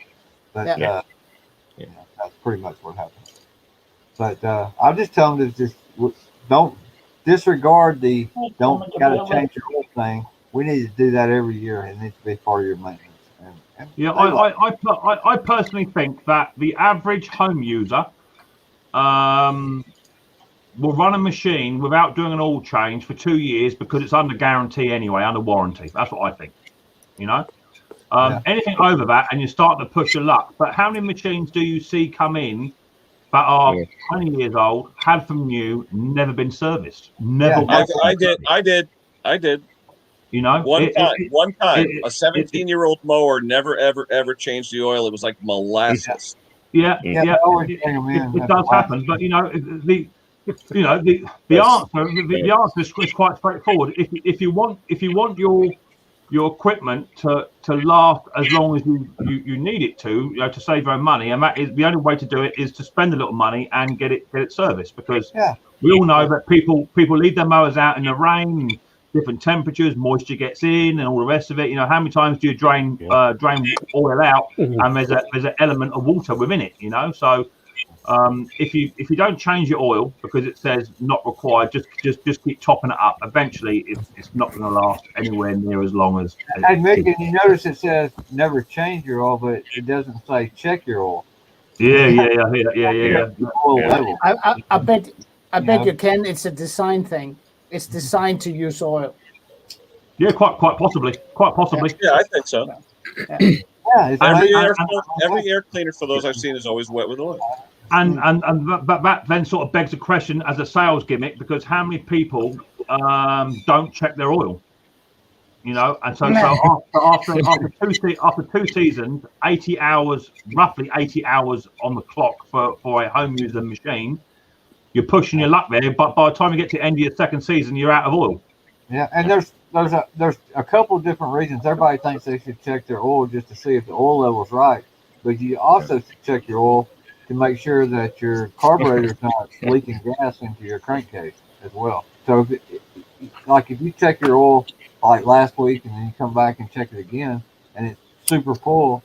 [SPEAKER 4] But that's pretty much what happens. But I'll just tell them to just don't disregard the got to change your whole thing. We need to do that every year. It needs to be part of your maintenance.
[SPEAKER 1] Yeah, I personally think that the average home user will run a machine without doing an oil change for 2 years because it's under guarantee anyway, under warranty. That's what I think. Anything over that, and you start to push your luck. But how many machines do you see come in that are 20 years old, had from new, never been serviced? Never.
[SPEAKER 6] I did. One time, a 17-year-old mower never, ever changed the oil. It was like molasses.
[SPEAKER 1] It does happen. But the answer is quite straightforward. If you want your equipment to last as long as you need it to save your own money, and that is the only way to do it is to spend a little money and get it serviced, because we all know that people leave their mowers out in the rain, different temperatures, moisture gets in, and all the rest of it. How many times do you drain oil out, and there's an element of water within it? So if you don't change your oil because it says not required, just keep topping it up. Eventually, it's not going to last anywhere near as long as.
[SPEAKER 4] Hey, Mick, and you notice it says never change your oil, but it doesn't say check your oil.
[SPEAKER 1] Yeah. Oil level.
[SPEAKER 2] I bet you can. It's a design thing. It's designed to use oil.
[SPEAKER 1] Yeah, quite possibly.
[SPEAKER 6] Yeah, I think so. Every air cleaner for those I've seen is always wet with oil.
[SPEAKER 1] And that then sort of begs a question as a sales gimmick, because how many people don't check their oil? And so after 2 seasons, roughly 80 hours on the clock for a home user machine, you're pushing your luck there. But by the time you get to the end of your second season, you're out of oil.
[SPEAKER 4] Yeah, and there's a couple of different reasons. Everybody thinks they should check their oil just to see if the oil level's right, but you also should check your oil to make sure that your carburetor is not leaking gas into your crankcase as well. So, if you check your oil like last week and then you come back and check it again and it's super full,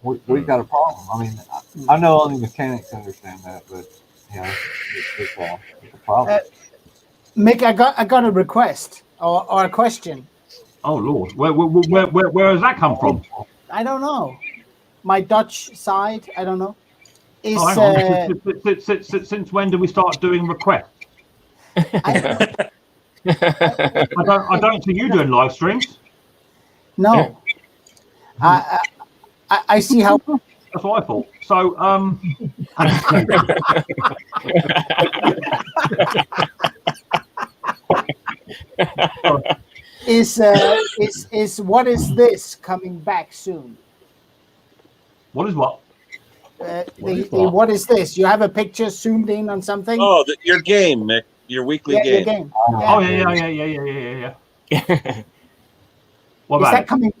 [SPEAKER 4] we've got a problem. I mean, I know only mechanics understand that, but it's a problem.
[SPEAKER 2] Mick, I got a request or a question.
[SPEAKER 1] Oh Lord, where has that come from?
[SPEAKER 2] I don't know. My Dutch side, I don't know.
[SPEAKER 1] Since when do we start doing requests? I don't see you doing live streams.
[SPEAKER 2] No. I see how.
[SPEAKER 1] That's what I thought. So
[SPEAKER 2] is what is this coming back soon?
[SPEAKER 1] What is what?
[SPEAKER 2] What is this? You have a picture zoomed in on something?
[SPEAKER 6] Oh, your game, Mick. Your weekly game.
[SPEAKER 2] Your game.
[SPEAKER 1] Oh yeah.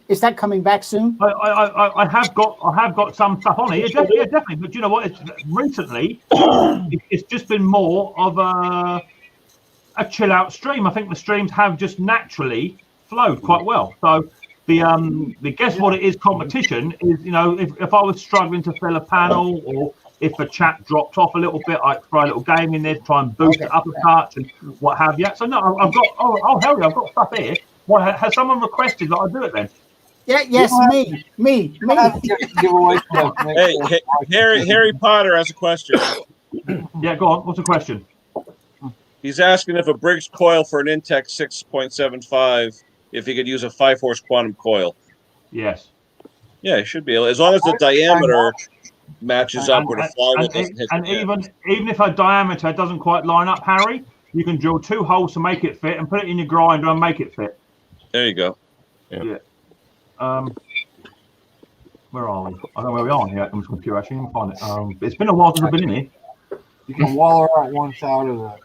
[SPEAKER 2] Is that coming back soon?
[SPEAKER 1] I have got some stuff on it. Yeah, definitely. But you know what? Recently, it's just been more of a chill out stream. I think the streams have just naturally flowed quite well. So the guess what it is competition is, if I was struggling to fill a panel, or if a chat dropped off a little bit, I'd throw a little game in there to try and boost it up a touch and what have you. So no, I've got hell yeah, I've got stuff here. What has someone requested that I do it then?
[SPEAKER 2] Yeah, yes, me.
[SPEAKER 6] Hey, Harry Potter has a question.
[SPEAKER 1] Yeah, go on. What's the question?
[SPEAKER 6] He's asking if a Briggs coil for an Intech 6.75, if he could use a 5-horse quantum coil.
[SPEAKER 1] Yes.
[SPEAKER 6] Yeah, he should be able, as long as the diameter matches up where the flywheel doesn't hit.
[SPEAKER 1] And even if a diameter doesn't quite line up, Harry, you can drill 2 holes to make it fit and put it in your grinder and make it fit.
[SPEAKER 6] There you go.
[SPEAKER 1] Yeah. Where are we? I don't know where we are here on this computer. Actually, I can find it. It's been a while since I've been in here.
[SPEAKER 4] You can waller out one side of it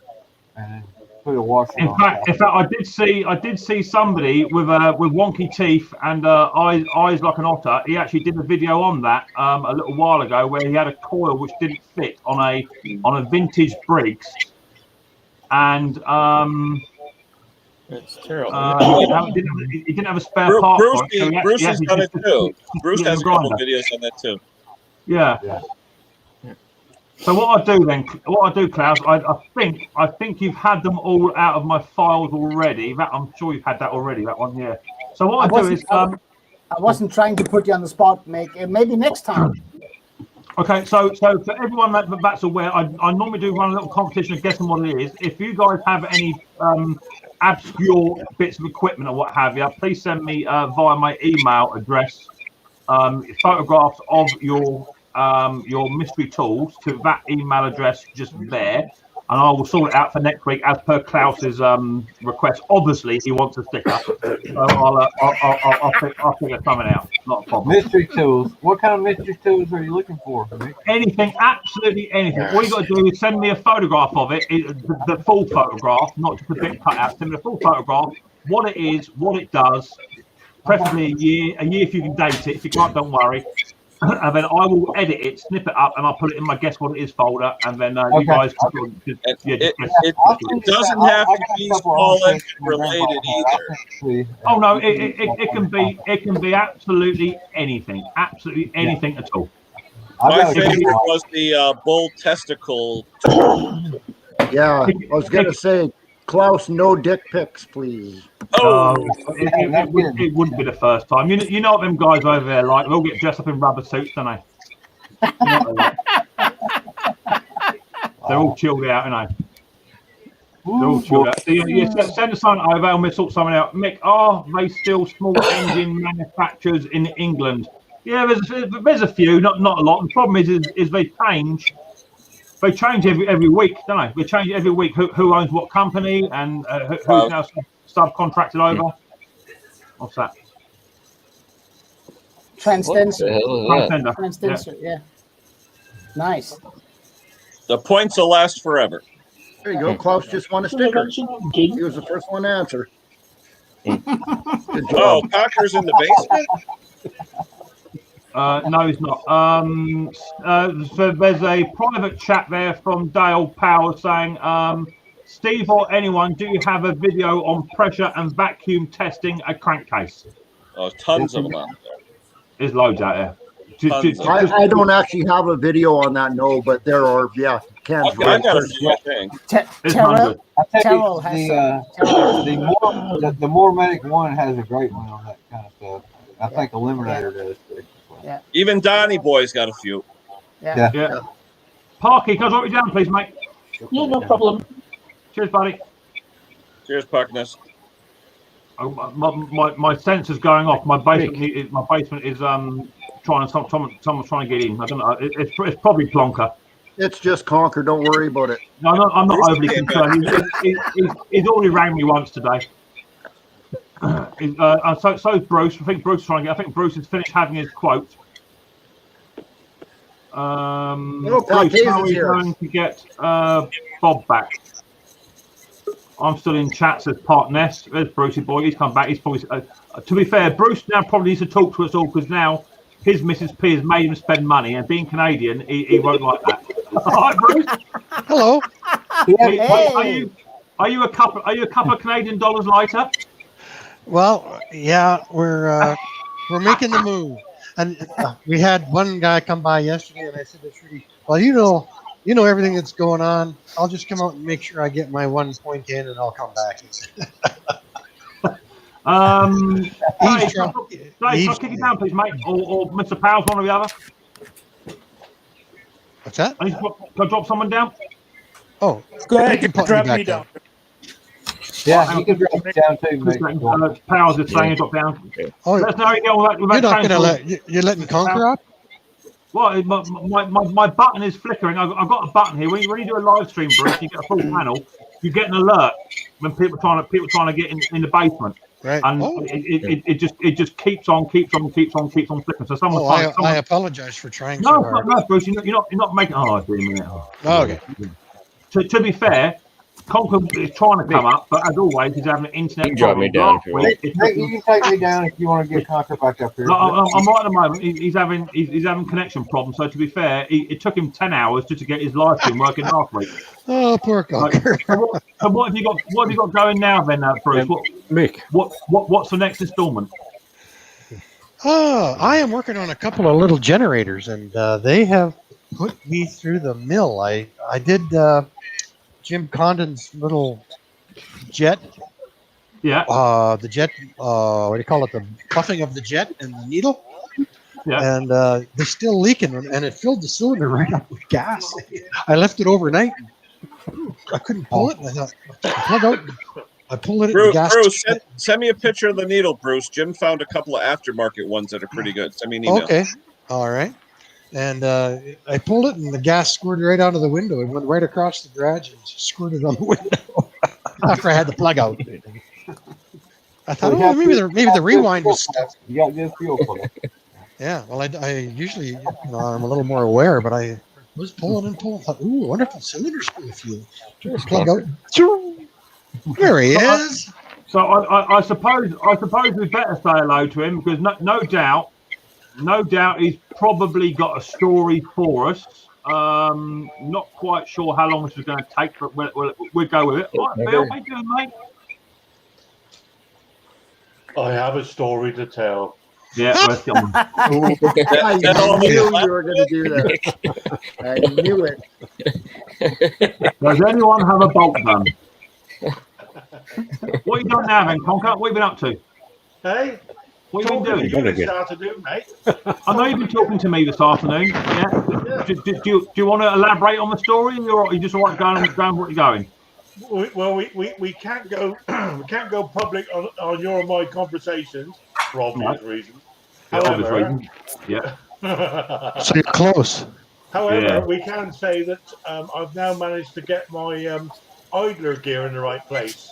[SPEAKER 4] and then put a washer
[SPEAKER 1] in
[SPEAKER 4] on
[SPEAKER 1] fact, I did see somebody with wonky teeth and eyes like an otter. He actually did a video on that a little while ago, where he had a coil which didn't fit on a vintage Briggs, and
[SPEAKER 11] it's terrible.
[SPEAKER 1] He didn't have a spare part.
[SPEAKER 6] Bruce has done it too. Bruce has a couple videos on that too.
[SPEAKER 1] Yeah. So what I do, Klaus, I think you've had them all out of my files already. I'm sure you've had that already. That one, yeah. So what I do is,
[SPEAKER 2] I wasn't trying to put you on the spot, Mick. Maybe next time.
[SPEAKER 1] Okay, so for everyone that's aware, I normally do run a little competition of guessing what it is. If you guys have any obscure bits of equipment or what have you, please send me via my email address photographs of your mystery tools to that email address just there, and I will sort it out for next week as per Klaus's request. Obviously, he wants a sticker, so I'll figure something out. Not a problem.
[SPEAKER 4] Mystery tools. What kind of mystery tools are you looking for?
[SPEAKER 1] Anything, absolutely anything. All you got to do is send me a photograph of it, the full photograph, not just a bit cut out. Send me a full photograph, what it is, what it does, preferably a year if you can date it. If you can't, don't worry. And then I will edit it, snip it up, and I'll put it in my guess what it is folder. And then you guys can
[SPEAKER 6] it doesn't have to be small engine related either.
[SPEAKER 1] Oh no, it can be absolutely anything, at all.
[SPEAKER 6] My favorite was the bull testicle.
[SPEAKER 7] Yeah, I was gonna say, Klaus, no dick pics, please.
[SPEAKER 1] It wouldn't be the first time. You know what them guys over there like? They'll get dressed up in rubber suits, don't they? They're all chilled out, you know. They're all chilled out. So, send us something over and we'll sort something out. Mick, are they still small engine manufacturers in England? Yeah, there's a few, not a lot. The problem is they change. They change every week, don't they? They change every week who owns what company and who's now subcontracted over. What's that?
[SPEAKER 2] Transdenser, yeah. Nice.
[SPEAKER 6] The points will last forever.
[SPEAKER 7] There you go. Klaus just won a sticker. He was the first one to answer. Good job.
[SPEAKER 6] Oh, Cocker's in the basement?
[SPEAKER 1] No, he's not. So there's a private chat there from Dale Power saying, Steve or anyone, do you have a video on pressure and vacuum testing a crankcase?
[SPEAKER 6] Oh, tons of them out there.
[SPEAKER 1] There's loads out there.
[SPEAKER 7] I don't actually have a video on that, no, but there are, yeah.
[SPEAKER 6] I got a few things.
[SPEAKER 4] The more medic one has a great one on that kind of stuff. I think Eliminator does.
[SPEAKER 2] Yeah.
[SPEAKER 6] Even Donnie Boy's got a few.
[SPEAKER 2] Yeah.
[SPEAKER 1] Parky, can I drop you down, please, mate?
[SPEAKER 13] Yeah, no problem.
[SPEAKER 1] Cheers, buddy.
[SPEAKER 6] Cheers, Puckness.
[SPEAKER 1] My sensor's going off. My basement is someone's trying to get in. I don't know. It's probably Plonker.
[SPEAKER 7] It's just Conquer. Don't worry about it.
[SPEAKER 1] No, I'm not overly concerned. He's already rang me once today. So is Bruce. I think Bruce is trying to get. I think Bruce has finished having his quote. Bruce, how are you going to get Bob back? I'm still in chat, says Part Nest. There's Brucey boy. He's come back. He's probably. To be fair, Bruce now probably needs to talk to us all because now his Mrs. P has made him spend money, and being Canadian, he won't like that. Hi, Bruce.
[SPEAKER 5] Hello.
[SPEAKER 2] Hey.
[SPEAKER 1] Are you a couple of Canadian dollars lighter?
[SPEAKER 5] Well, yeah, we're making the move, and we had one guy come by yesterday, and I said, "It's really well, you know everything that's going on. I'll just come out and make sure I get my 1 point in, and I'll come back."
[SPEAKER 1] Dave, can I kick it down, please, mate, or Mr. Powell's one or the other.
[SPEAKER 5] What's that?
[SPEAKER 1] Can I drop someone down?
[SPEAKER 5] Oh,
[SPEAKER 3] go ahead. You can drop me down.
[SPEAKER 4] Yeah, you can drop me down too, mate.
[SPEAKER 1] Powers is saying drop down.
[SPEAKER 5] Oh,
[SPEAKER 1] let's know how you get all that.
[SPEAKER 5] You're not going to you're letting Conquer up?
[SPEAKER 1] Well, my button is flickering. I've got a button here. When you do a live stream, Bruce, you get a full panel. You get an alert when people trying to get in the basement.
[SPEAKER 5] Right.
[SPEAKER 1] And it just keeps on flipping. So someone.
[SPEAKER 5] I apologize for trying.
[SPEAKER 1] No, no, Bruce. You're not making. Oh, wait a minute.
[SPEAKER 5] Oh, okay.
[SPEAKER 1] To be fair, Conquer is trying to come up, but as always, he's having an internet.
[SPEAKER 11] You can drop me down if you want.
[SPEAKER 4] You can take me down if you want to get Conquer back up here.
[SPEAKER 1] I'm right at the moment. He's having connection problems. So to be fair, it took him 10 hours just to get his live stream working last week.
[SPEAKER 5] Oh, poor Conquer.
[SPEAKER 1] So what have you got going now then, Bruce?
[SPEAKER 9] Mick.
[SPEAKER 1] What's the next installment?
[SPEAKER 5] Oh, I am working on a couple of little generators, and they have put me through the mill. I did Jim Condon's little jet.
[SPEAKER 1] Yeah.
[SPEAKER 5] The jet. What do you call it? The buffing of the jet and the needle.
[SPEAKER 1] Yeah.
[SPEAKER 5] and they're still leaking, and it filled the cylinder right up with gas. I left it overnight. I couldn't pull it. And I thought, plug out. I pulled it.
[SPEAKER 6] Bruce,
[SPEAKER 5] The gas.
[SPEAKER 6] send me a picture of the needle, Bruce. Jim found a couple of aftermarket ones that are pretty good. Send me an email.
[SPEAKER 5] Okay, all right. And I pulled it, and the gas squirted right out of the window. It went right across the garage and squirted on the window after I had the plug out. I thought, oh, maybe the rewind was stuck.
[SPEAKER 4] You got good fuel for it.
[SPEAKER 5] Yeah, well, I usually, I'm a little more aware, but I was pulling and pulling. Thought, ooh, I wonder if the cylinder's full of fuel. Plug out. There he is.
[SPEAKER 1] So I suppose we better say hello to him, because no doubt he's probably got a story for us. Not quite sure how long this is going to take, but we'll go with it. Right, Bill, how you doing, mate?
[SPEAKER 14] I have a story to tell.
[SPEAKER 1] Yeah, let's go on.
[SPEAKER 7] I knew you were going to do that. I knew it.
[SPEAKER 1] Does anyone have a bolt gun? What have you done now, then, Conker? What have you been up to?
[SPEAKER 14] Hey?
[SPEAKER 1] What have you been doing?
[SPEAKER 14] This afternoon, mate.
[SPEAKER 1] I know you've been talking to me this afternoon. Yeah. Do you want to elaborate on the story, or are you just all right going where you're going?
[SPEAKER 14] We can't go public on your and my conversations for obvious reasons. However,
[SPEAKER 1] yeah.
[SPEAKER 5] So you're close.
[SPEAKER 14] However, we can say that I've now managed to get my idler gear in the right place.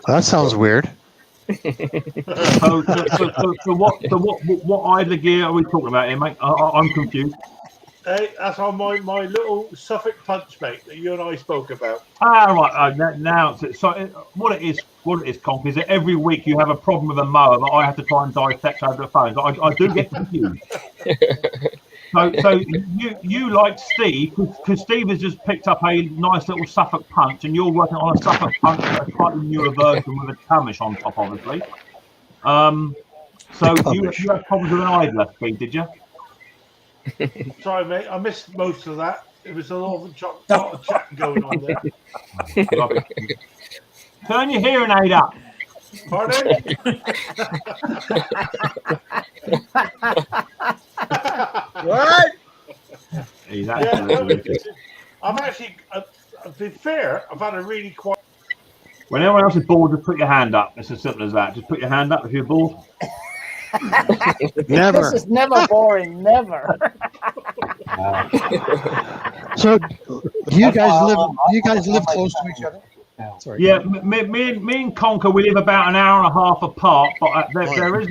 [SPEAKER 5] That sounds weird.
[SPEAKER 1] So what idler gear are we talking about here, mate? I'm confused.
[SPEAKER 14] Hey, that's on my little Suffolk punch, mate, that you and I spoke about.
[SPEAKER 1] Right. Now, so what it is, Conk, is that every week you have a problem with a mower that I have to try and dissect over the phone. So I do get confused. So you like Steve, because Steve has just picked up a nice little Suffolk punch, and you're working on a Suffolk punch, a slightly newer version with a Tamish on top, obviously. So you had problems with an idler, Steve, did you?
[SPEAKER 14] Sorry, mate, I missed most of that. It was a lot of chat going on there.
[SPEAKER 1] Turn your hearing aid up.
[SPEAKER 14] Pardon?
[SPEAKER 7] What?
[SPEAKER 1] He's absolutely.
[SPEAKER 14] I'm actually, to be fair, I've had a really quiet.
[SPEAKER 1] When everyone else is bored, just put your hand up. It's as simple as that. Just put your hand up if you're bored.
[SPEAKER 5] Never.
[SPEAKER 2] This is never boring. Never.
[SPEAKER 5] So, do you guys live close to each other? Sorry.
[SPEAKER 1] Yeah, me and Conker, we live about an hour and a half apart, but there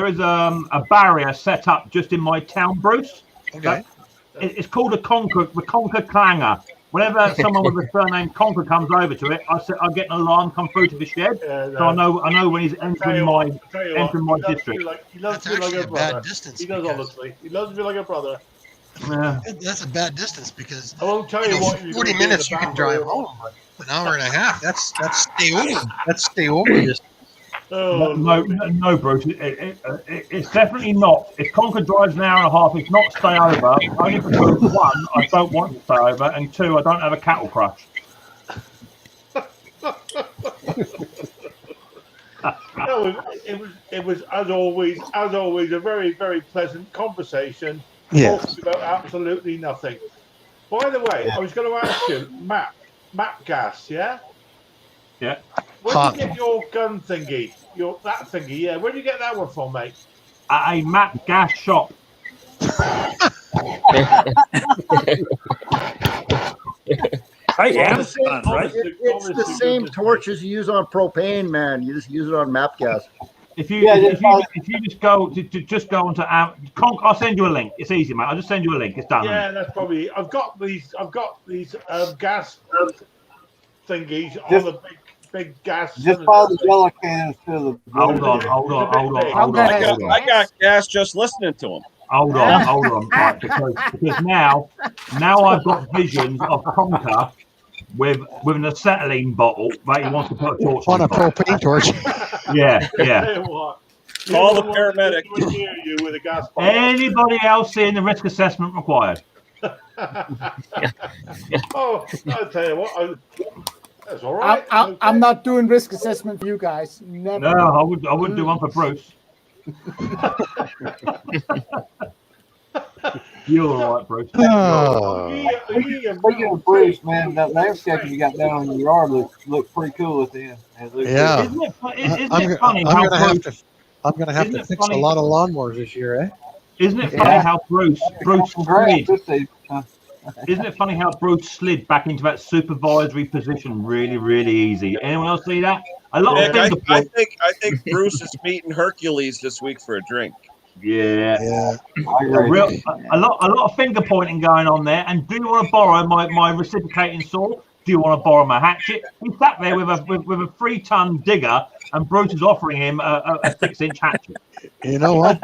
[SPEAKER 1] is a barrier set up just in my town, Bruce.
[SPEAKER 5] Okay.
[SPEAKER 1] It's called the Conker Clanger. Whenever someone with the surname Conker comes over to it, I get an alarm come through to the shed, so I know when he's entering my district.
[SPEAKER 14] He loves me like a brother. He does, honestly. He loves me like a brother.
[SPEAKER 1] Yeah.
[SPEAKER 5] That's a bad distance, because
[SPEAKER 14] I won't tell you what.
[SPEAKER 5] 40 minutes you can drive home, but an hour and a half, that's stay over. That's stay over distance.
[SPEAKER 1] No, Bruce. It's definitely not. If Conker drives an hour and a half, it's not stay over. Only because, one, I don't want to stay over, and two, I don't have a cattle crush.
[SPEAKER 14] No, it was as always a very, very pleasant conversation.
[SPEAKER 5] Yes.
[SPEAKER 14] Talking about absolutely nothing. By the way, I was going to ask you, map gas, yeah?
[SPEAKER 1] Yeah.
[SPEAKER 14] Where did you get your gun thingy? That thingy, yeah. Where did you get that one from, mate?
[SPEAKER 1] At a map gas shop.
[SPEAKER 7] It's the same torches you use on propane, man. You just use it on map gas.
[SPEAKER 1] If you just go onto I'll send you a link. It's easy, mate. I'll just send you a link. It's done.
[SPEAKER 14] Yeah, that's probably. I've got these gas thingies on the big gas.
[SPEAKER 4] Just follow the yellow can instead of the.
[SPEAKER 1] Hold on.
[SPEAKER 6] I got gas just listening to him.
[SPEAKER 1] Hold on, right, because now I've got visions of Conker with an acetylene bottle that he wants to put a torch
[SPEAKER 5] on a propane torch.
[SPEAKER 1] Yeah.
[SPEAKER 6] Call the paramedic.
[SPEAKER 14] You with a gas bottle.
[SPEAKER 1] Anybody else seeing the risk assessment required?
[SPEAKER 14] Oh, I'll tell you what. That's all right.
[SPEAKER 2] I'm not doing risk assessment for you guys. Never.
[SPEAKER 1] No, I wouldn't do one for Bruce. You're all right, Bruce.
[SPEAKER 4] Speaking of Bruce, man, that landscaping you got down on your yard look pretty cool at the end.
[SPEAKER 5] Yeah.
[SPEAKER 1] Isn't it funny how Bruce?
[SPEAKER 5] I'm gonna have to fix a lot of lawnmowers this year, eh?
[SPEAKER 1] Isn't it funny how Bruce slid? Isn't it funny how Bruce slid back into that supervisory position really, really easy? Anyone else see that? A lot of
[SPEAKER 6] I
[SPEAKER 1] things.
[SPEAKER 6] think Bruce is meeting Hercules this week for a drink.
[SPEAKER 1] Yeah.
[SPEAKER 6] A
[SPEAKER 1] lot of finger pointing going on there. And do you want to borrow my reciprocating saw? Do you want to borrow my hatchet? He sat there with a 3-ton digger, and Bruce is offering him a 6-inch hatchet.
[SPEAKER 5] You know what?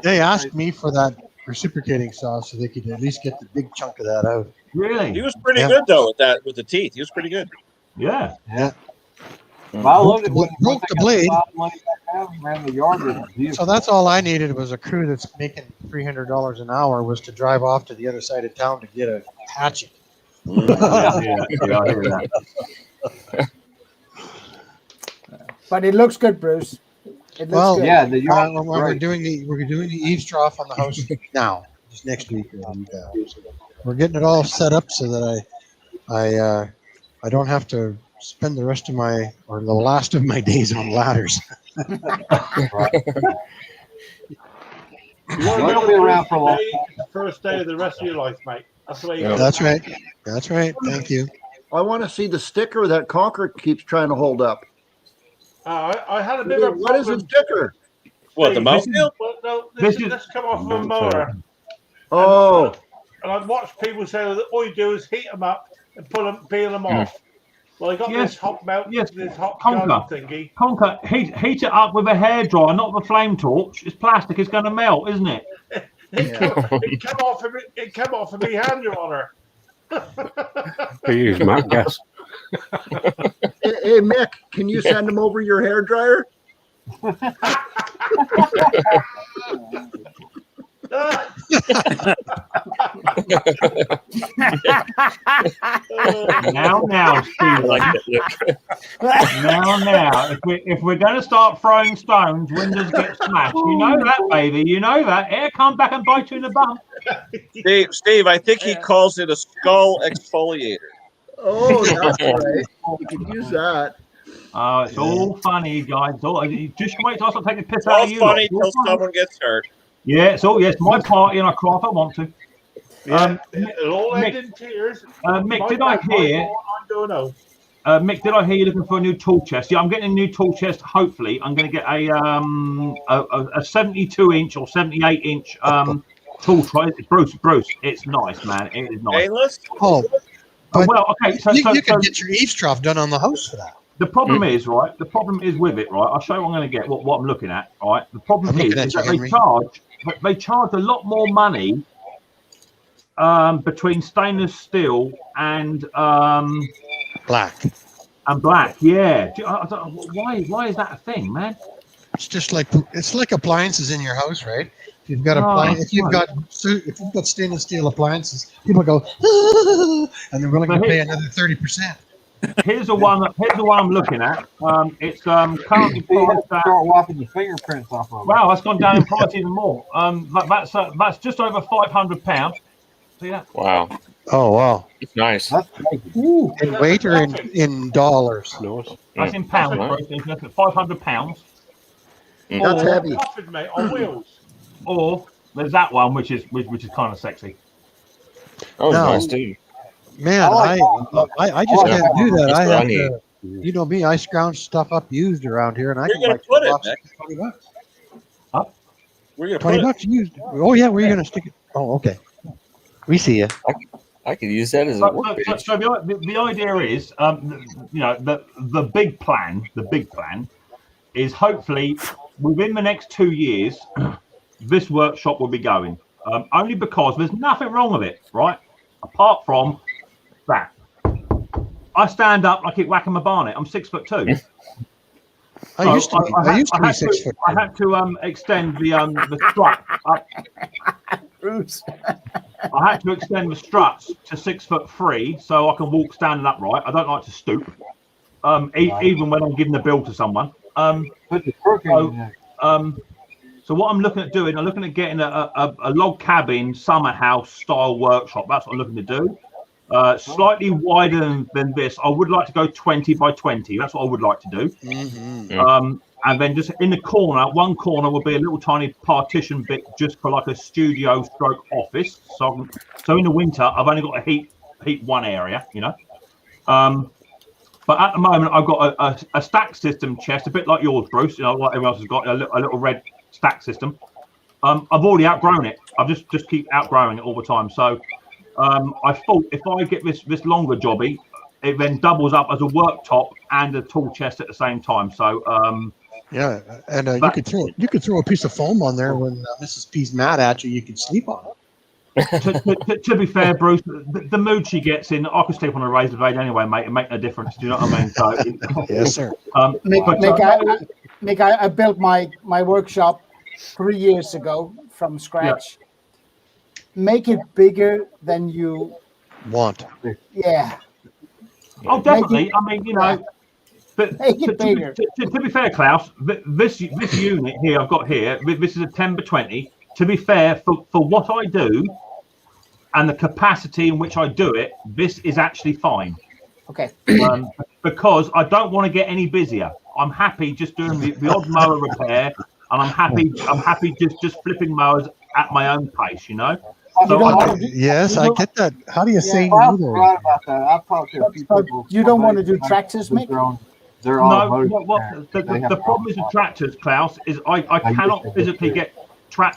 [SPEAKER 5] They asked me for that reciprocating saw so they could at least get the big chunk of that out.
[SPEAKER 1] Really?
[SPEAKER 6] He was pretty good though with the teeth. He was pretty good.
[SPEAKER 1] Yeah.
[SPEAKER 5] Yeah.
[SPEAKER 4] I loved it when
[SPEAKER 5] broke the blade.
[SPEAKER 4] Around the yard was beautiful.
[SPEAKER 5] So that's all I needed was a crew that's making $300 an hour was to drive off to the other side of town to get a hatchet.
[SPEAKER 1] Yeah, I hear that.
[SPEAKER 2] But it looks good, Bruce. It looks good.
[SPEAKER 4] Yeah,
[SPEAKER 5] we're doing the eavesdrop on the house now, just next week. And, we're getting it all set up so that I don't have to spend the rest of the last of my days on ladders.
[SPEAKER 14] You'll be around for a long time. First day of the rest of your life, mate. That's the way you go.
[SPEAKER 5] That's right. That's right. Thank you.
[SPEAKER 7] I want to see the sticker that Conker keeps trying to hold up.
[SPEAKER 14] I had a bit of a
[SPEAKER 7] What is the sticker?
[SPEAKER 6] What, the mouthfeel?
[SPEAKER 14] Well, no, this come off of a mower.
[SPEAKER 7] Oh.
[SPEAKER 14] And I've watched people say that all you do is heat them up and peel them off. Well, I got this hot melt, this hot gun thingy.
[SPEAKER 1] Conker, heat it up with a hairdryer, not with a flame torch. It's plastic. It's going to melt, isn't it?
[SPEAKER 14] It came off of me hand, Your Honor.
[SPEAKER 9] He used my gas.
[SPEAKER 7] Hey, Mick, can you send him over your hairdryer?
[SPEAKER 1] Now, Steve. Now. If we're going to start throwing stones, windows get smashed. You know that, baby. You know that. Air come back and bite you in the bum.
[SPEAKER 6] Steve, I think he calls it a skull exfoliator.
[SPEAKER 7] Oh, that's right. You can use that.
[SPEAKER 1] Oh, it's all funny, guys. Just wait till I start taking the piss
[SPEAKER 6] It's
[SPEAKER 1] out
[SPEAKER 6] all
[SPEAKER 1] of you.
[SPEAKER 6] funny till someone gets hurt.
[SPEAKER 1] Yeah, it's my party, and I cry if I want to.
[SPEAKER 14] It'll all end in tears.
[SPEAKER 1] Mick, did I hear? Mick, did I hear you looking for a new tool chest? Yeah, I'm getting a new tool chest. Hopefully, I'm going to get a 72-inch or 78-inch tool tray. Bruce, it's nice, man. It is nice.
[SPEAKER 6] Stainless?
[SPEAKER 5] Oh,
[SPEAKER 1] well, okay. So
[SPEAKER 5] you can get your eavesdrop done on the house for that.
[SPEAKER 1] The problem is, right? The problem is with it, right? I'll show you what I'm going to get. What I'm looking at, right? The problem is that they charge a lot more money between stainless steel and
[SPEAKER 5] black.
[SPEAKER 1] And black, yeah. Why is that a thing, man?
[SPEAKER 5] It's just like appliances in your house, right? If you've got if you've got stainless steel appliances, people go, and they're willing to pay another 30%.
[SPEAKER 1] Here's the one I'm looking at. It's currently priced at.
[SPEAKER 4] Start wiping the fingerprints off of it.
[SPEAKER 1] Wow, that's gone down in price even more. That's just over £500. See that?
[SPEAKER 11] Wow.
[SPEAKER 5] Oh wow,
[SPEAKER 11] it's nice.
[SPEAKER 5] In weight or in dollars?
[SPEAKER 1] That's in pounds. It's looking at £500.
[SPEAKER 7] That's heavy.
[SPEAKER 14] Offered, mate, on wheels.
[SPEAKER 1] Or there's that one which is kind of sexy.
[SPEAKER 11] Oh, nice too.
[SPEAKER 5] Man, I just can't do that. I have to, you know me, I scrounge stuff up used around here, and I can buy $20.
[SPEAKER 1] Huh?
[SPEAKER 6] We're gonna
[SPEAKER 5] $20 used. Oh yeah, where are you gonna stick it? Oh, okay. We see you.
[SPEAKER 11] I could use that as a workbench.
[SPEAKER 1] So the idea is, the big plan is hopefully within the next 2 years, this workshop will be going. Only because there's nothing wrong with it, right? Apart from that, I stand up, I keep whacking my barnet. I'm 6'2".
[SPEAKER 5] I used to be 6 foot.
[SPEAKER 1] I had to extend the strut up.
[SPEAKER 2] Bruce.
[SPEAKER 1] I had to extend the struts to 6'3", so I can walk standing upright. I don't like to stoop, even when I'm giving the bill to someone.
[SPEAKER 4] Put the crook in there.
[SPEAKER 1] So what I'm looking at doing, I'm looking at getting a log cabin summer house style workshop. That's what I'm looking to do. Slightly wider than this. I would like to go 20 by 20. That's what I would like to do. And then just in the corner, one corner will be a little tiny partition bit just for like a studio stroke office. So in the winter, I've only got to heat one area, you know. But at the moment, I've got a stack system chest, a bit like yours, Bruce. You know, like everyone else has got a little red stack system. I've already outgrown it. I've just keep outgrowing it all the time. So I thought if I get this longer jobby, it then doubles up as a worktop and a tool chest at the same time. So
[SPEAKER 5] yeah, and you could throw a piece of foam on there when Mrs. P's mad at you. You can sleep on it.
[SPEAKER 1] To be fair, Bruce, the mood she gets in, I could sleep on a razor blade anyway, mate. It makes no difference. Do you know what I mean? So,
[SPEAKER 5] yes, sir.
[SPEAKER 2] Mick, I built my workshop 3 years ago from scratch. Yeah. Make it bigger than you
[SPEAKER 5] want.
[SPEAKER 2] Yeah.
[SPEAKER 1] Oh, definitely. I mean, you know. But to be fair, Klaus, this unit here I've got here, this is a 10x20. To be fair, for what I do and the capacity in which I do it, this is actually fine.
[SPEAKER 2] Okay.
[SPEAKER 1] Because I don't want to get any busier. I'm happy just doing the odd mower repair, and I'm happy just flipping mowers at my own pace, you know. So
[SPEAKER 5] yes, I get that. How do you say
[SPEAKER 4] no? Right about that. I've talked to a few people.
[SPEAKER 2] You don't want to do tractors, Mick?
[SPEAKER 4] They're all
[SPEAKER 1] the problem is with tractors, Klaus, is I cannot physically get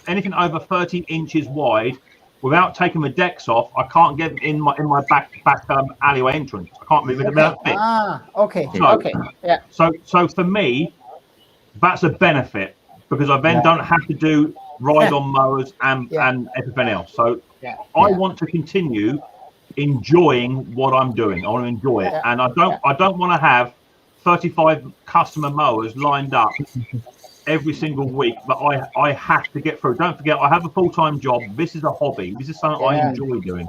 [SPEAKER 1] anything over 30 inches wide without taking the decks off. I can't get in my back alleyway entrance. I can't move it without fit.
[SPEAKER 2] Okay. Yeah.
[SPEAKER 1] So for me, that's a benefit because I then don't have to do ride-on mowers and everything else. So I want to continue enjoying what I'm doing. I want to enjoy it, and I don't want to have 35 customer mowers lined up every single week, but I have to get through. Don't forget, I have a full-time job. This is a hobby. This is something I enjoy doing.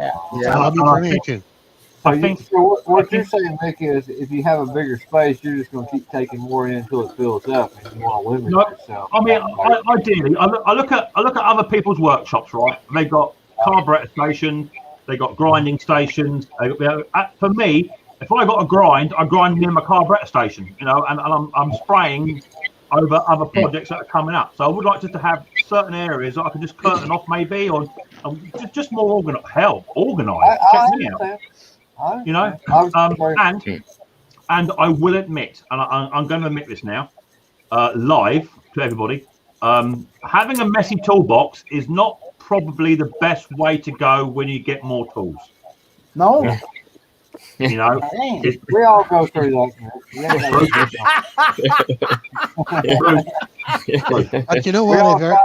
[SPEAKER 4] I think what you're saying, Mick, is if you have a bigger space, you're just going to keep taking more in until it fills up, and you want to limit yourself.
[SPEAKER 1] I mean, ideally, I look at other people's workshops. Right, they've got carburetor stations, they got grinding stations. For me, if I got a grind, I grind near my carburetor station, you know, and I'm spraying over other projects that are coming up. So I would like just to have certain areas that I can just curtain off, maybe, or just more organized. Check me out. You know, and I will admit, and I'm going to admit this now, live to everybody, having a messy toolbox is not probably the best way to go when you get more tools.
[SPEAKER 2] No.
[SPEAKER 1] You know,
[SPEAKER 4] we all go through
[SPEAKER 5] that. But you know what?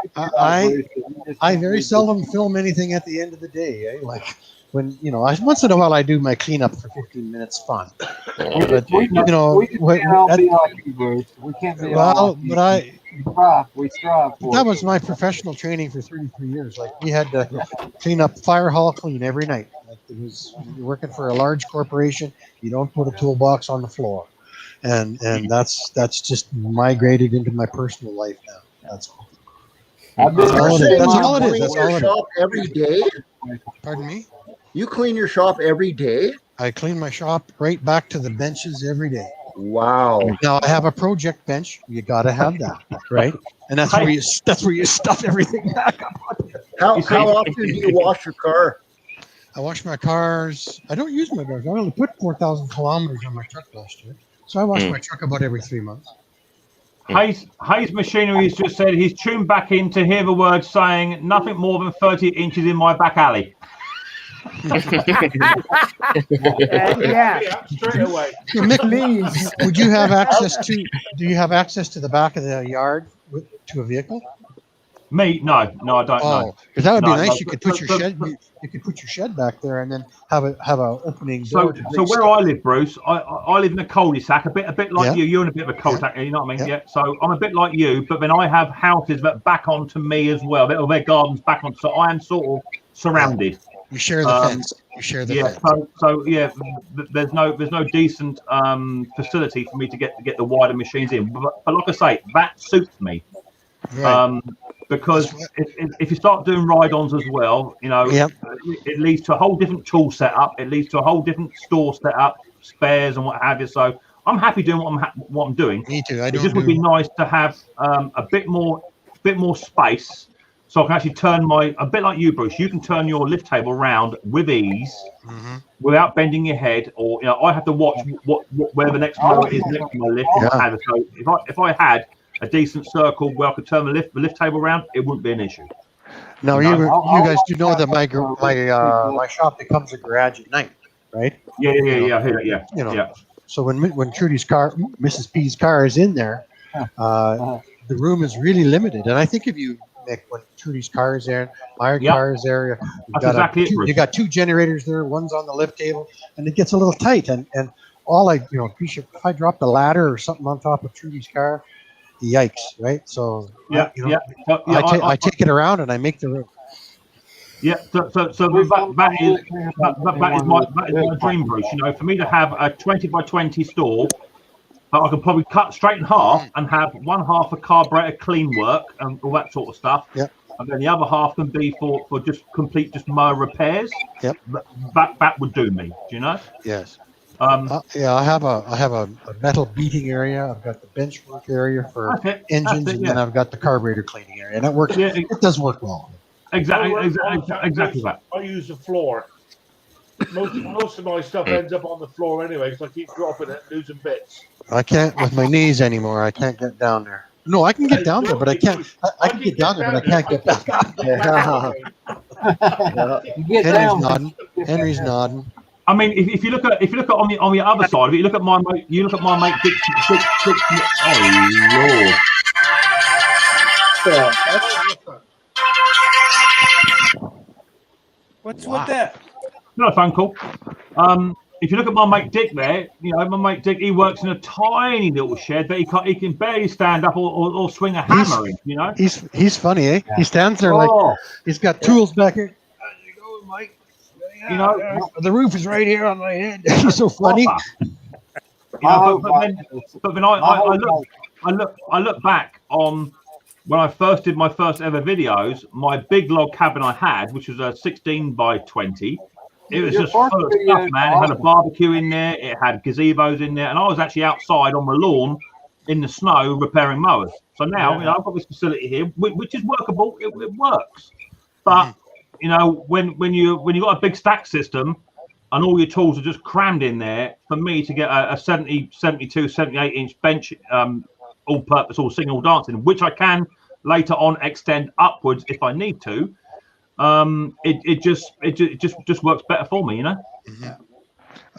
[SPEAKER 5] I very seldom film anything at the end of the day. Like when once in a while I do my cleanup for 15 minutes fun. But
[SPEAKER 4] we can't all be like you, Bruce. We can't be all like we strive for.
[SPEAKER 5] That was my professional training for 33 years. Like we had to clean up fire hall clean every night. You're working for a large corporation. You don't put a toolbox on the floor, and that's just migrated into my personal life now. That's all.
[SPEAKER 7] That's all it is.
[SPEAKER 5] That's all it is.
[SPEAKER 7] Shop every day.
[SPEAKER 5] Pardon me?
[SPEAKER 7] You clean your shop every day?
[SPEAKER 5] I clean my shop right back to the benches every day.
[SPEAKER 7] Wow.
[SPEAKER 5] Now I have a project bench. You got to have that, right? And that's where you stuff everything back up.
[SPEAKER 7] How often do you wash your car?
[SPEAKER 5] I wash my cars. I don't use my cars. I only put 4,000 kilometers on my truck last year. So I wash my truck about every 3 months.
[SPEAKER 1] Hayes Machinery has just said he's tuned back in to hear the words saying nothing more than 30 inches in my back alley.
[SPEAKER 14] Straight away.
[SPEAKER 2] Please.
[SPEAKER 5] Would you have access to? Do you have access to the back of the yard to a vehicle?
[SPEAKER 1] Me? No, I don't know.
[SPEAKER 5] Because that would be nice. You could put your shed. You could put your shed back there and then have a opening door.
[SPEAKER 1] So where I live, Bruce, I live in a cul-de-sac, a bit like you. You're in a bit of a cul-de-sac, you know what I mean? Yeah. So I'm a bit like you, but then I have houses that back onto me as well. Their gardens back on, so I am sort of surrounded.
[SPEAKER 5] You share the fence. You share the fence.
[SPEAKER 1] So there's no decent facility for me to get the wider machines in. But like I say, that suits me.
[SPEAKER 5] Right.
[SPEAKER 1] Because if you start doing ride-ons as well, you know, it leads to a whole different tool setup. It leads to a whole different store setup, spares and what have you. So I'm happy doing what I'm doing.
[SPEAKER 5] Me too.
[SPEAKER 1] It just would be nice to have a bit more space, so I can actually turn a bit like you, Bruce. You can turn your lift table around with ease. Without bending your head, or you know, I have to watch where the next mower is next to my lift. So if I had a decent circle where I could turn the lift table around, it wouldn't be an issue.
[SPEAKER 5] Now you guys do know that my shop becomes a garage at night, right?
[SPEAKER 1] Yeah.
[SPEAKER 5] You know, so when Trudy's car, Mrs. P's car is in there, the room is really limited. And I think if you when Trudy's car is there, my car is there, you got two generators there, one's on the lift table, and it gets a little tight. And all if I drop the ladder or something on top of Trudy's car, yikes, right? So I take it around and I make the room.
[SPEAKER 1] Yeah, so that is my dream, Bruce. You know, for me to have a 20 by 20 store that I can probably cut straight in half and have one half for carburetor clean work and all that sort of stuff.
[SPEAKER 5] Yeah.
[SPEAKER 1] And then the other half can be for just complete mower repairs.
[SPEAKER 5] Yep.
[SPEAKER 1] That would do me. Do you know?
[SPEAKER 5] Yes. I have a metal beating area. I've got the bench work area for engines, and then I've got the carburetor cleaning area, and it works. Yeah, it does work well.
[SPEAKER 1] Exactly that.
[SPEAKER 14] I use the floor. Most of my stuff ends up on the floor anyway, because I keep dropping it, losing bits.
[SPEAKER 5] I can't with my knees anymore. I can't get down there. No, I can get down there, but I can't. I can get down there, but I can't get back up. Henry's nodding.
[SPEAKER 1] I mean, if you look at on the other side, if you look at my mate Dick. Oh Lord!
[SPEAKER 3] What's with that?
[SPEAKER 1] Not a phone call. If you look at my mate Dick there, you know, my mate Dick, he works in a tiny little shed that he can barely stand up or swing a hammer in, you know.
[SPEAKER 5] He's funny, eh? Yeah. He stands there like he's got tools back here. How's it going, Mike? You know, the roof is right here on my head. He's so funny.
[SPEAKER 1] You know, but then I look back on when I first did my first ever videos, my big log cabin I had, which was a 16 by 20. It was just full of stuff, man. It had a barbecue in there. It had gazebos in there. And I was actually outside on the lawn in the snow repairing mowers. So now, you know, I've got this facility here, which is workable. It works. But, you know, when you got a big stack system and all your tools are just crammed in there, for me to get a 70, 72, 78-inch bench, all-purpose, all singing, all dancing, which I can later on extend upwards if I need to, it just works better for me, you know.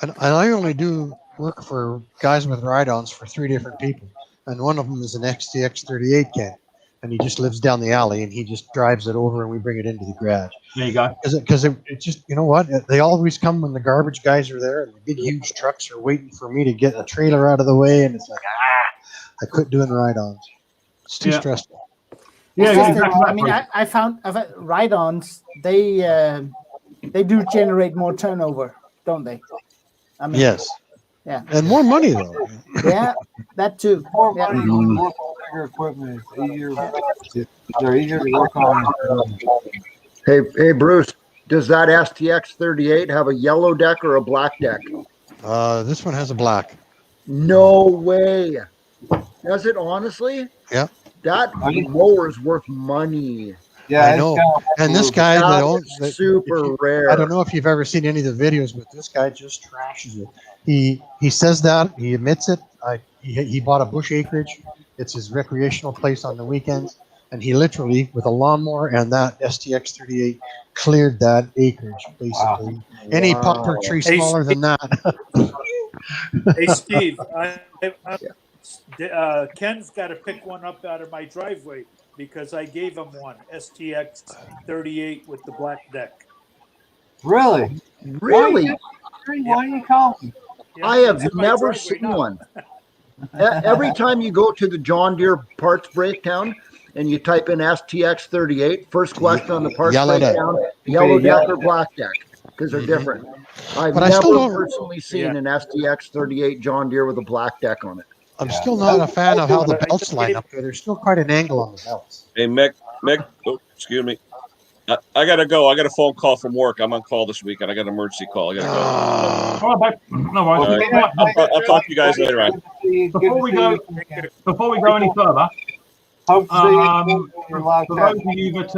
[SPEAKER 5] And I only do work for guys with ride-ons for 3 different people, and one of them is an XTX38 Ken, and he just lives down the alley, and he just drives it over, and we bring it into the garage.
[SPEAKER 1] There you go.
[SPEAKER 5] Because it just, you know what? They always come when the garbage guys are there, and the big huge trucks are waiting for me to get a trailer out of the way, and it's like I quit doing ride-ons. It's too stressful.
[SPEAKER 2] Yeah, exactly. I mean, I found ride-ons. They do generate more turnover, don't they? I mean,
[SPEAKER 5] yes.
[SPEAKER 2] Yeah.
[SPEAKER 5] And more money though.
[SPEAKER 2] Yeah, that too.
[SPEAKER 4] More money, more bigger equipment. They're easier to work on.
[SPEAKER 7] Hey, Bruce. Does that STX38 have a yellow deck or a black deck?
[SPEAKER 5] This one has a black.
[SPEAKER 7] No way. Does it honestly?
[SPEAKER 5] Yeah.
[SPEAKER 7] That mower is worth money.
[SPEAKER 4] Yeah,
[SPEAKER 5] I know. And this guy that owns
[SPEAKER 7] super rare.
[SPEAKER 5] I don't know if you've ever seen any of the videos, but this guy just trashes it. He says that, he admits it. He bought a bush acreage. It's his recreational place on the weekends, and he literally, with a lawnmower and that STX38, cleared that acreage basically. Wow. Any poplar tree smaller than that.
[SPEAKER 3] Hey Steve, Ken's got to pick one up out of my driveway because I gave him one, STX 38 with the black deck.
[SPEAKER 4] Really?
[SPEAKER 7] Really?
[SPEAKER 4] Why are you calling?
[SPEAKER 3] Yeah,
[SPEAKER 7] I have never seen one. Every time you go to the John Deere parts breakdown and you type in STX 38, first question on the parts breakdown, yellow deck or black deck, because they're different. I've never personally seen an STX 38 John Deere with a black deck on it.
[SPEAKER 5] I'm still not a fan of how the belts line up there. There's still quite an angle on the belts.
[SPEAKER 6] Hey, Mick, oh, excuse me. I got to go. I got a phone call from work. I'm on call this weekend. I got an emergency call. I got to go.
[SPEAKER 1] All right, babe. No worries.
[SPEAKER 6] All right. I'll talk to you guys later on.
[SPEAKER 1] Before we go any further, for those of you that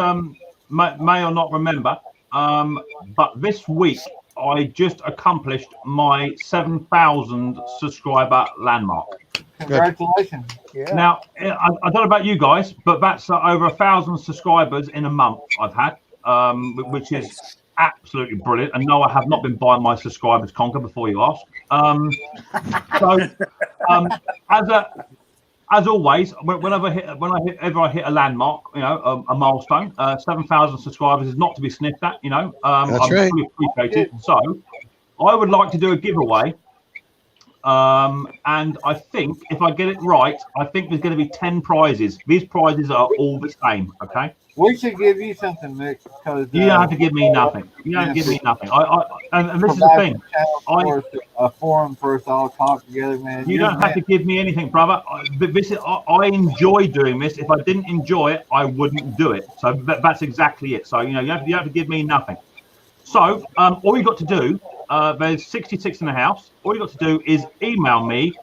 [SPEAKER 1] may or not remember, but this week I just accomplished my 7,000 subscriber landmark.
[SPEAKER 4] Congratulations.
[SPEAKER 2] Yeah.
[SPEAKER 1] Now, I don't know about you guys, but that's over 1,000 subscribers in a month I've had, which is absolutely brilliant. And no, I have not been buying my subscribers conquer before you ask. As always, whenever I hit a landmark, you know, a milestone, 7,000 subscribers is not to be sniffed at. You know,
[SPEAKER 5] That's
[SPEAKER 1] I'm
[SPEAKER 5] right.
[SPEAKER 1] fully appreciated. So, I would like to do a giveaway. And I think if I get it right, I think there's going to be 10 prizes. These prizes are all the same. Okay.
[SPEAKER 4] We should give you something, Mick, because
[SPEAKER 1] You don't have to give me nothing. You don't have to give me nothing. And this is the thing.
[SPEAKER 4] A forum for us all to talk together, man.
[SPEAKER 1] You don't have to give me anything, brother. But this is, I enjoy doing this. If I didn't enjoy it, I wouldn't do it. So that's exactly it. So, you know, you have to give me nothing. So all you got to do, there's 66 in the house. All you got to do is email me.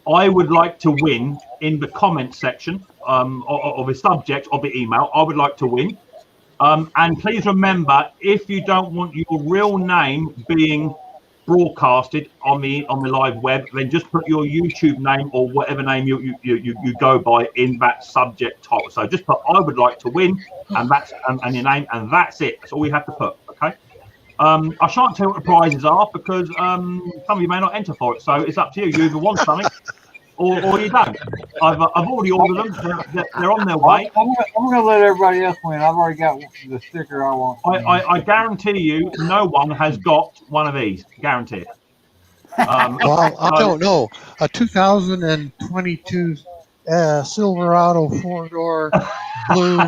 [SPEAKER 1] I would like to win in the comment section of the subject of the email. I would like to win. And please remember, if you don't want your real name being broadcasted on the live web, then just put your YouTube name or whatever name you go by in that subject title. So just put I would like to win, and that's and your name, and that's it. That's all you have to put. Okay. I shan't tell you what the prizes are because some of you may not enter for it. So it's up to you. You either want something or you don't. I've already ordered them. They're on their way.
[SPEAKER 4] I'm going to let everybody else win. I've already got the sticker I want.
[SPEAKER 1] I guarantee you, no one has got one of these. Guaranteed.
[SPEAKER 5] Well, I don't know. A 2022 Silverado 4-door blue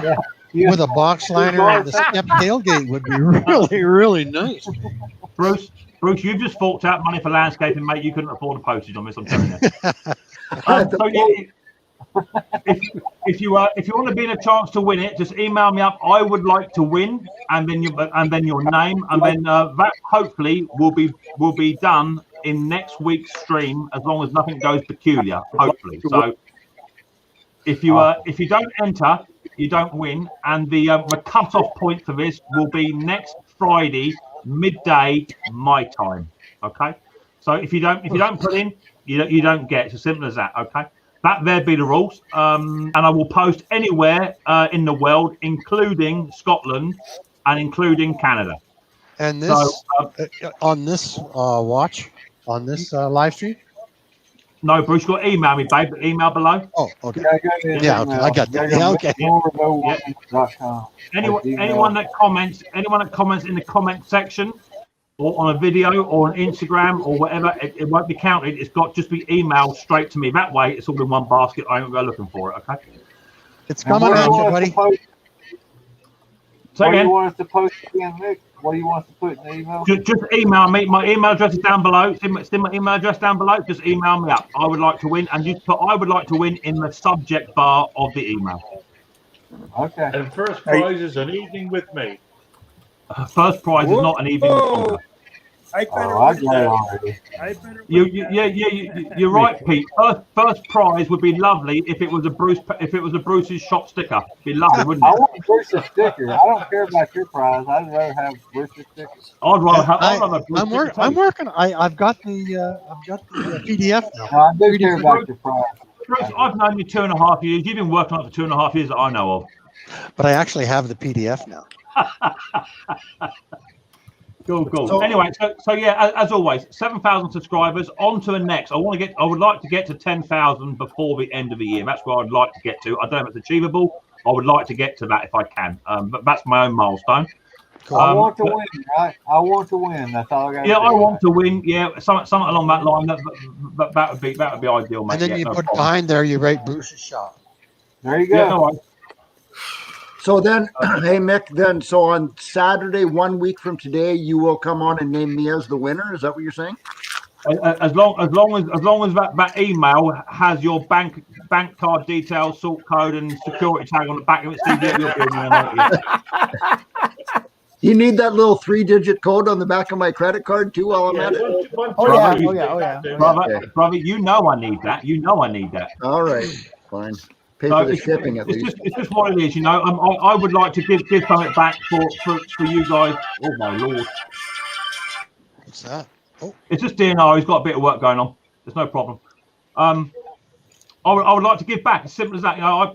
[SPEAKER 5] with a box liner and the step tailgate would be really, really nice.
[SPEAKER 1] Bruce, you've just forked out money for landscaping, mate. You couldn't afford the postage on this, I'm telling you. So if you want to be in a chance to win it, just email me up. I would like to win, and then your name, and then that hopefully will be done in next week's stream, as long as nothing goes peculiar. Hopefully. So if you don't enter, you don't win, and the cut-off point for this will be next Friday midday my time. Okay. So if you don't put in, you don't get. It's as simple as that. Okay. There be the rules. And I will post anywhere in the world, including Scotland and including Canada.
[SPEAKER 5] And this on this live stream.
[SPEAKER 1] No, Bruce, you've got to email me, babe. The email below.
[SPEAKER 5] Oh, okay. Yeah, okay. I got that. Yeah, okay.
[SPEAKER 1] Anyone that comments in the comment section, or on a video, or on Instagram, or whatever, it won't be counted. It's got just be emailed straight to me. That way, it's all in one basket. I don't go looking for it. Okay.
[SPEAKER 5] It's coming at you, buddy.
[SPEAKER 4] What do you want us to post again, Mick? What do you want us to put in the email?
[SPEAKER 1] Just email me. My email address is down below. See my email address down below. Just email me up. I would like to win, and just put I would like to win in the subject bar of the email.
[SPEAKER 4] Okay.
[SPEAKER 14] And first prize is an evening with me.
[SPEAKER 1] First prize is not an evening with Conker. You're right, Pete. First prize would be lovely if it was a Bruce's shop sticker. It'd be lovely, wouldn't it?
[SPEAKER 4] I want Bruce's sticker. I don't care about your prize. I'd rather have Bruce's sticker.
[SPEAKER 1] I'd rather have.
[SPEAKER 5] I'm working. I've got the PDF now.
[SPEAKER 4] No, I do care about your prize.
[SPEAKER 1] Bruce, I've known you 2.5 years. You've been working on it for 2.5 years that I know of.
[SPEAKER 5] But I actually have the PDF now.
[SPEAKER 1] Cool. So, anyway, so yeah, as always, 7,000 subscribers. On to the next. I would like to get to 10,000 before the end of the year. That's where I'd like to get to. I don't know if it's achievable. I would like to get to that if I can. But that's my own milestone.
[SPEAKER 4] I want to win, right? I want to win. That's all I got.
[SPEAKER 1] Yeah, I want to win. Yeah, something along that line. That would be ideal, mate.
[SPEAKER 5] And then you put behind there, you write Bruce's shop.
[SPEAKER 4] There you go.
[SPEAKER 1] Yeah, no,
[SPEAKER 7] so then, hey Mick, so on Saturday, 1 week from today, you will come on and name me as the winner. Is that what you're saying?
[SPEAKER 1] As long as that email has your bank card details, sort code, and security tag on the back of it, Steve, you're good.
[SPEAKER 7] You need that little 3-digit code on the back of my credit card too while I'm at it?
[SPEAKER 1] Brother, you know I need that. You know I need that.
[SPEAKER 7] All right, fine. Pay for the shipping at least.
[SPEAKER 1] It's just what it is, you know. I would like to give something back for you guys. Oh my lord.
[SPEAKER 5] What's that? Oh.
[SPEAKER 1] It's just DNR. He's got a bit of work going on. There's no problem. I would like to give back. As simple as that. You know,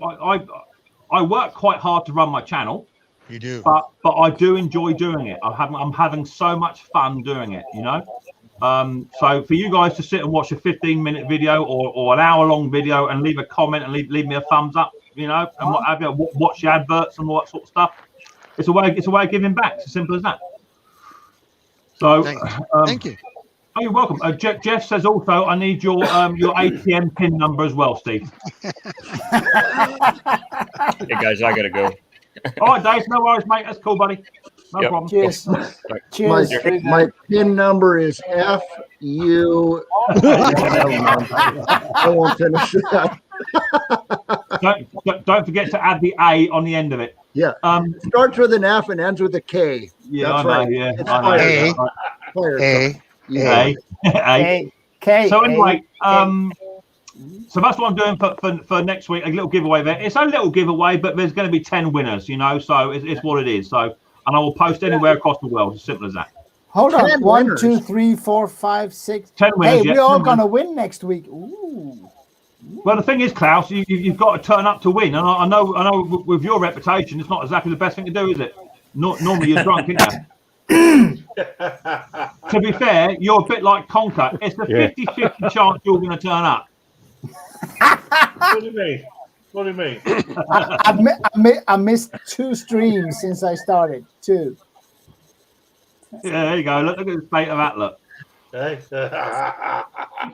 [SPEAKER 1] I work quite hard to run my channel.
[SPEAKER 5] You do.
[SPEAKER 1] But I do enjoy doing it. I'm having so much fun doing it. You know. So for you guys to sit and watch a 15-minute video or an hour-long video and leave a comment and leave me a thumbs up, you know, and what have you, watch the adverts and all that sort of stuff. It's a way of giving back. It's as simple as that. So
[SPEAKER 5] thank you.
[SPEAKER 1] Oh, you're welcome. Jeff says also I need your ATM PIN number as well, Steve.
[SPEAKER 11] Hey guys, I gotta go.
[SPEAKER 1] All right, Dave. No worries, mate. That's cool, buddy. No problem.
[SPEAKER 2] Cheers. Cheers.
[SPEAKER 7] My PIN number is FU. I won't finish that.
[SPEAKER 1] Don't forget to add the A on the end of it.
[SPEAKER 7] Yeah. Starts with an F and ends with a K.
[SPEAKER 1] Yeah,
[SPEAKER 7] that's
[SPEAKER 1] I know,
[SPEAKER 7] right.
[SPEAKER 1] yeah.
[SPEAKER 7] It's
[SPEAKER 1] I know.
[SPEAKER 7] fire.
[SPEAKER 1] A. So anyway, so that's what I'm doing for next week. A little giveaway there. It's a little giveaway, but there's going to be 10 winners. You know, so it's what it is. So, and I will post anywhere across the world. As simple as that.
[SPEAKER 2] Hold on. 1, 2, 3, 4, 5, 6.
[SPEAKER 1] 10 winners.
[SPEAKER 2] Hey, we're all going to win next week. Ooh.
[SPEAKER 1] Well, the thing is, Klaus, you've got to turn up to win. And I know with your reputation, it's not exactly the best thing to do, is it? Normally you're drunk, isn't you? To be fair, you're a bit like Conker. It's a 50-50 chance you're going to turn up.
[SPEAKER 14] What do you mean? What do you mean?
[SPEAKER 2] I missed 2 streams since I started. 2.
[SPEAKER 1] Yeah, there you go. Look at the state of that. Look.
[SPEAKER 14] Okay.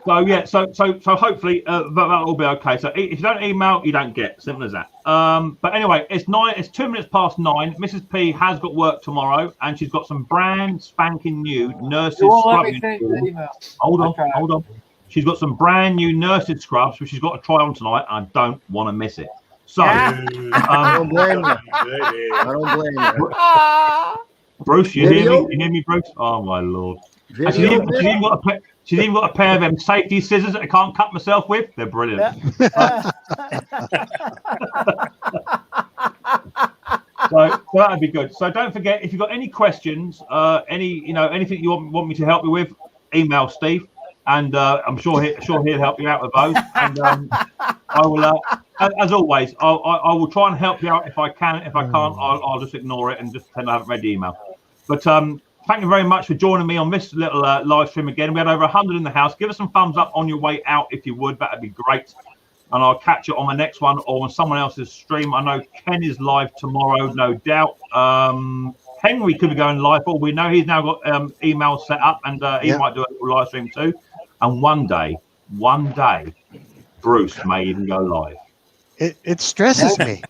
[SPEAKER 1] So yeah, so hopefully that'll be okay. So if you don't email, you don't get. Simple as that. But anyway, it's 2 minutes past 9. Mrs. P has got work tomorrow, and she's got some brand spanking new nurses scrub uniform. Hold on. She's got some brand new nurses scrubs, which she's got to try on tonight. And I don't want to miss it. So
[SPEAKER 7] I don't blame you. I don't blame you.
[SPEAKER 1] Bruce, you hear me? You hear me, Bruce? Oh my lord! She's even got a pair of them safety scissors that I can't cut myself with. They're brilliant. So that'd be good. So don't forget, if you've got any questions, anything you want me to help you with, email Steve, and I'm sure he'll help you out with those. And I will, as always, I will try and help you out if I can. If I can't, I'll just ignore it and just pretend I haven't read the email. But thank you very much for joining me on this little live stream again. We had over 100 in the house. Give us some thumbs up on your way out if you would. That'd be great. And I'll catch you on my next one or on someone else's stream. I know Ken is live tomorrow, no doubt. Henry could be going live. All we know, he's now got emails set up, and he might do a little live stream too. And one day, Bruce may even go live.
[SPEAKER 5] It stresses me.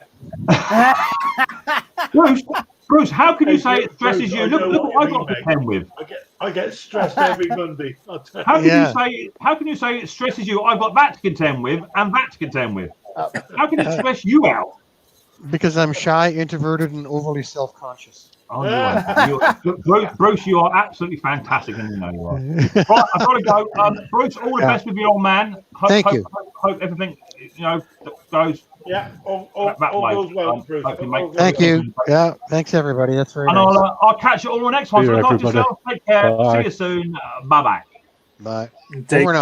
[SPEAKER 1] Bruce, how can you say it stresses you? Look what I got to contend with.
[SPEAKER 14] I get stressed every Monday.
[SPEAKER 1] How can you say it stresses you? I've got that to contend with and that to contend with. How can it stress you out?
[SPEAKER 5] Because I'm shy, introverted, and overly self-conscious.
[SPEAKER 1] Oh, Bruce, you are absolutely fantastic, and you know you are. Right, I've got to go. Bruce, all the best with your old man.
[SPEAKER 5] Thank you.
[SPEAKER 1] Hope everything goes.
[SPEAKER 14] Yeah, all goes well, Bruce.
[SPEAKER 5] Thank you. Yeah, thanks everybody. That's very
[SPEAKER 1] nice.
[SPEAKER 5] nice.
[SPEAKER 1] I'll catch you all on the next one. So look after yourself. Take care.
[SPEAKER 9] Bye.
[SPEAKER 1] See you soon. Bye-bye.
[SPEAKER 5] Bye.
[SPEAKER 3] Take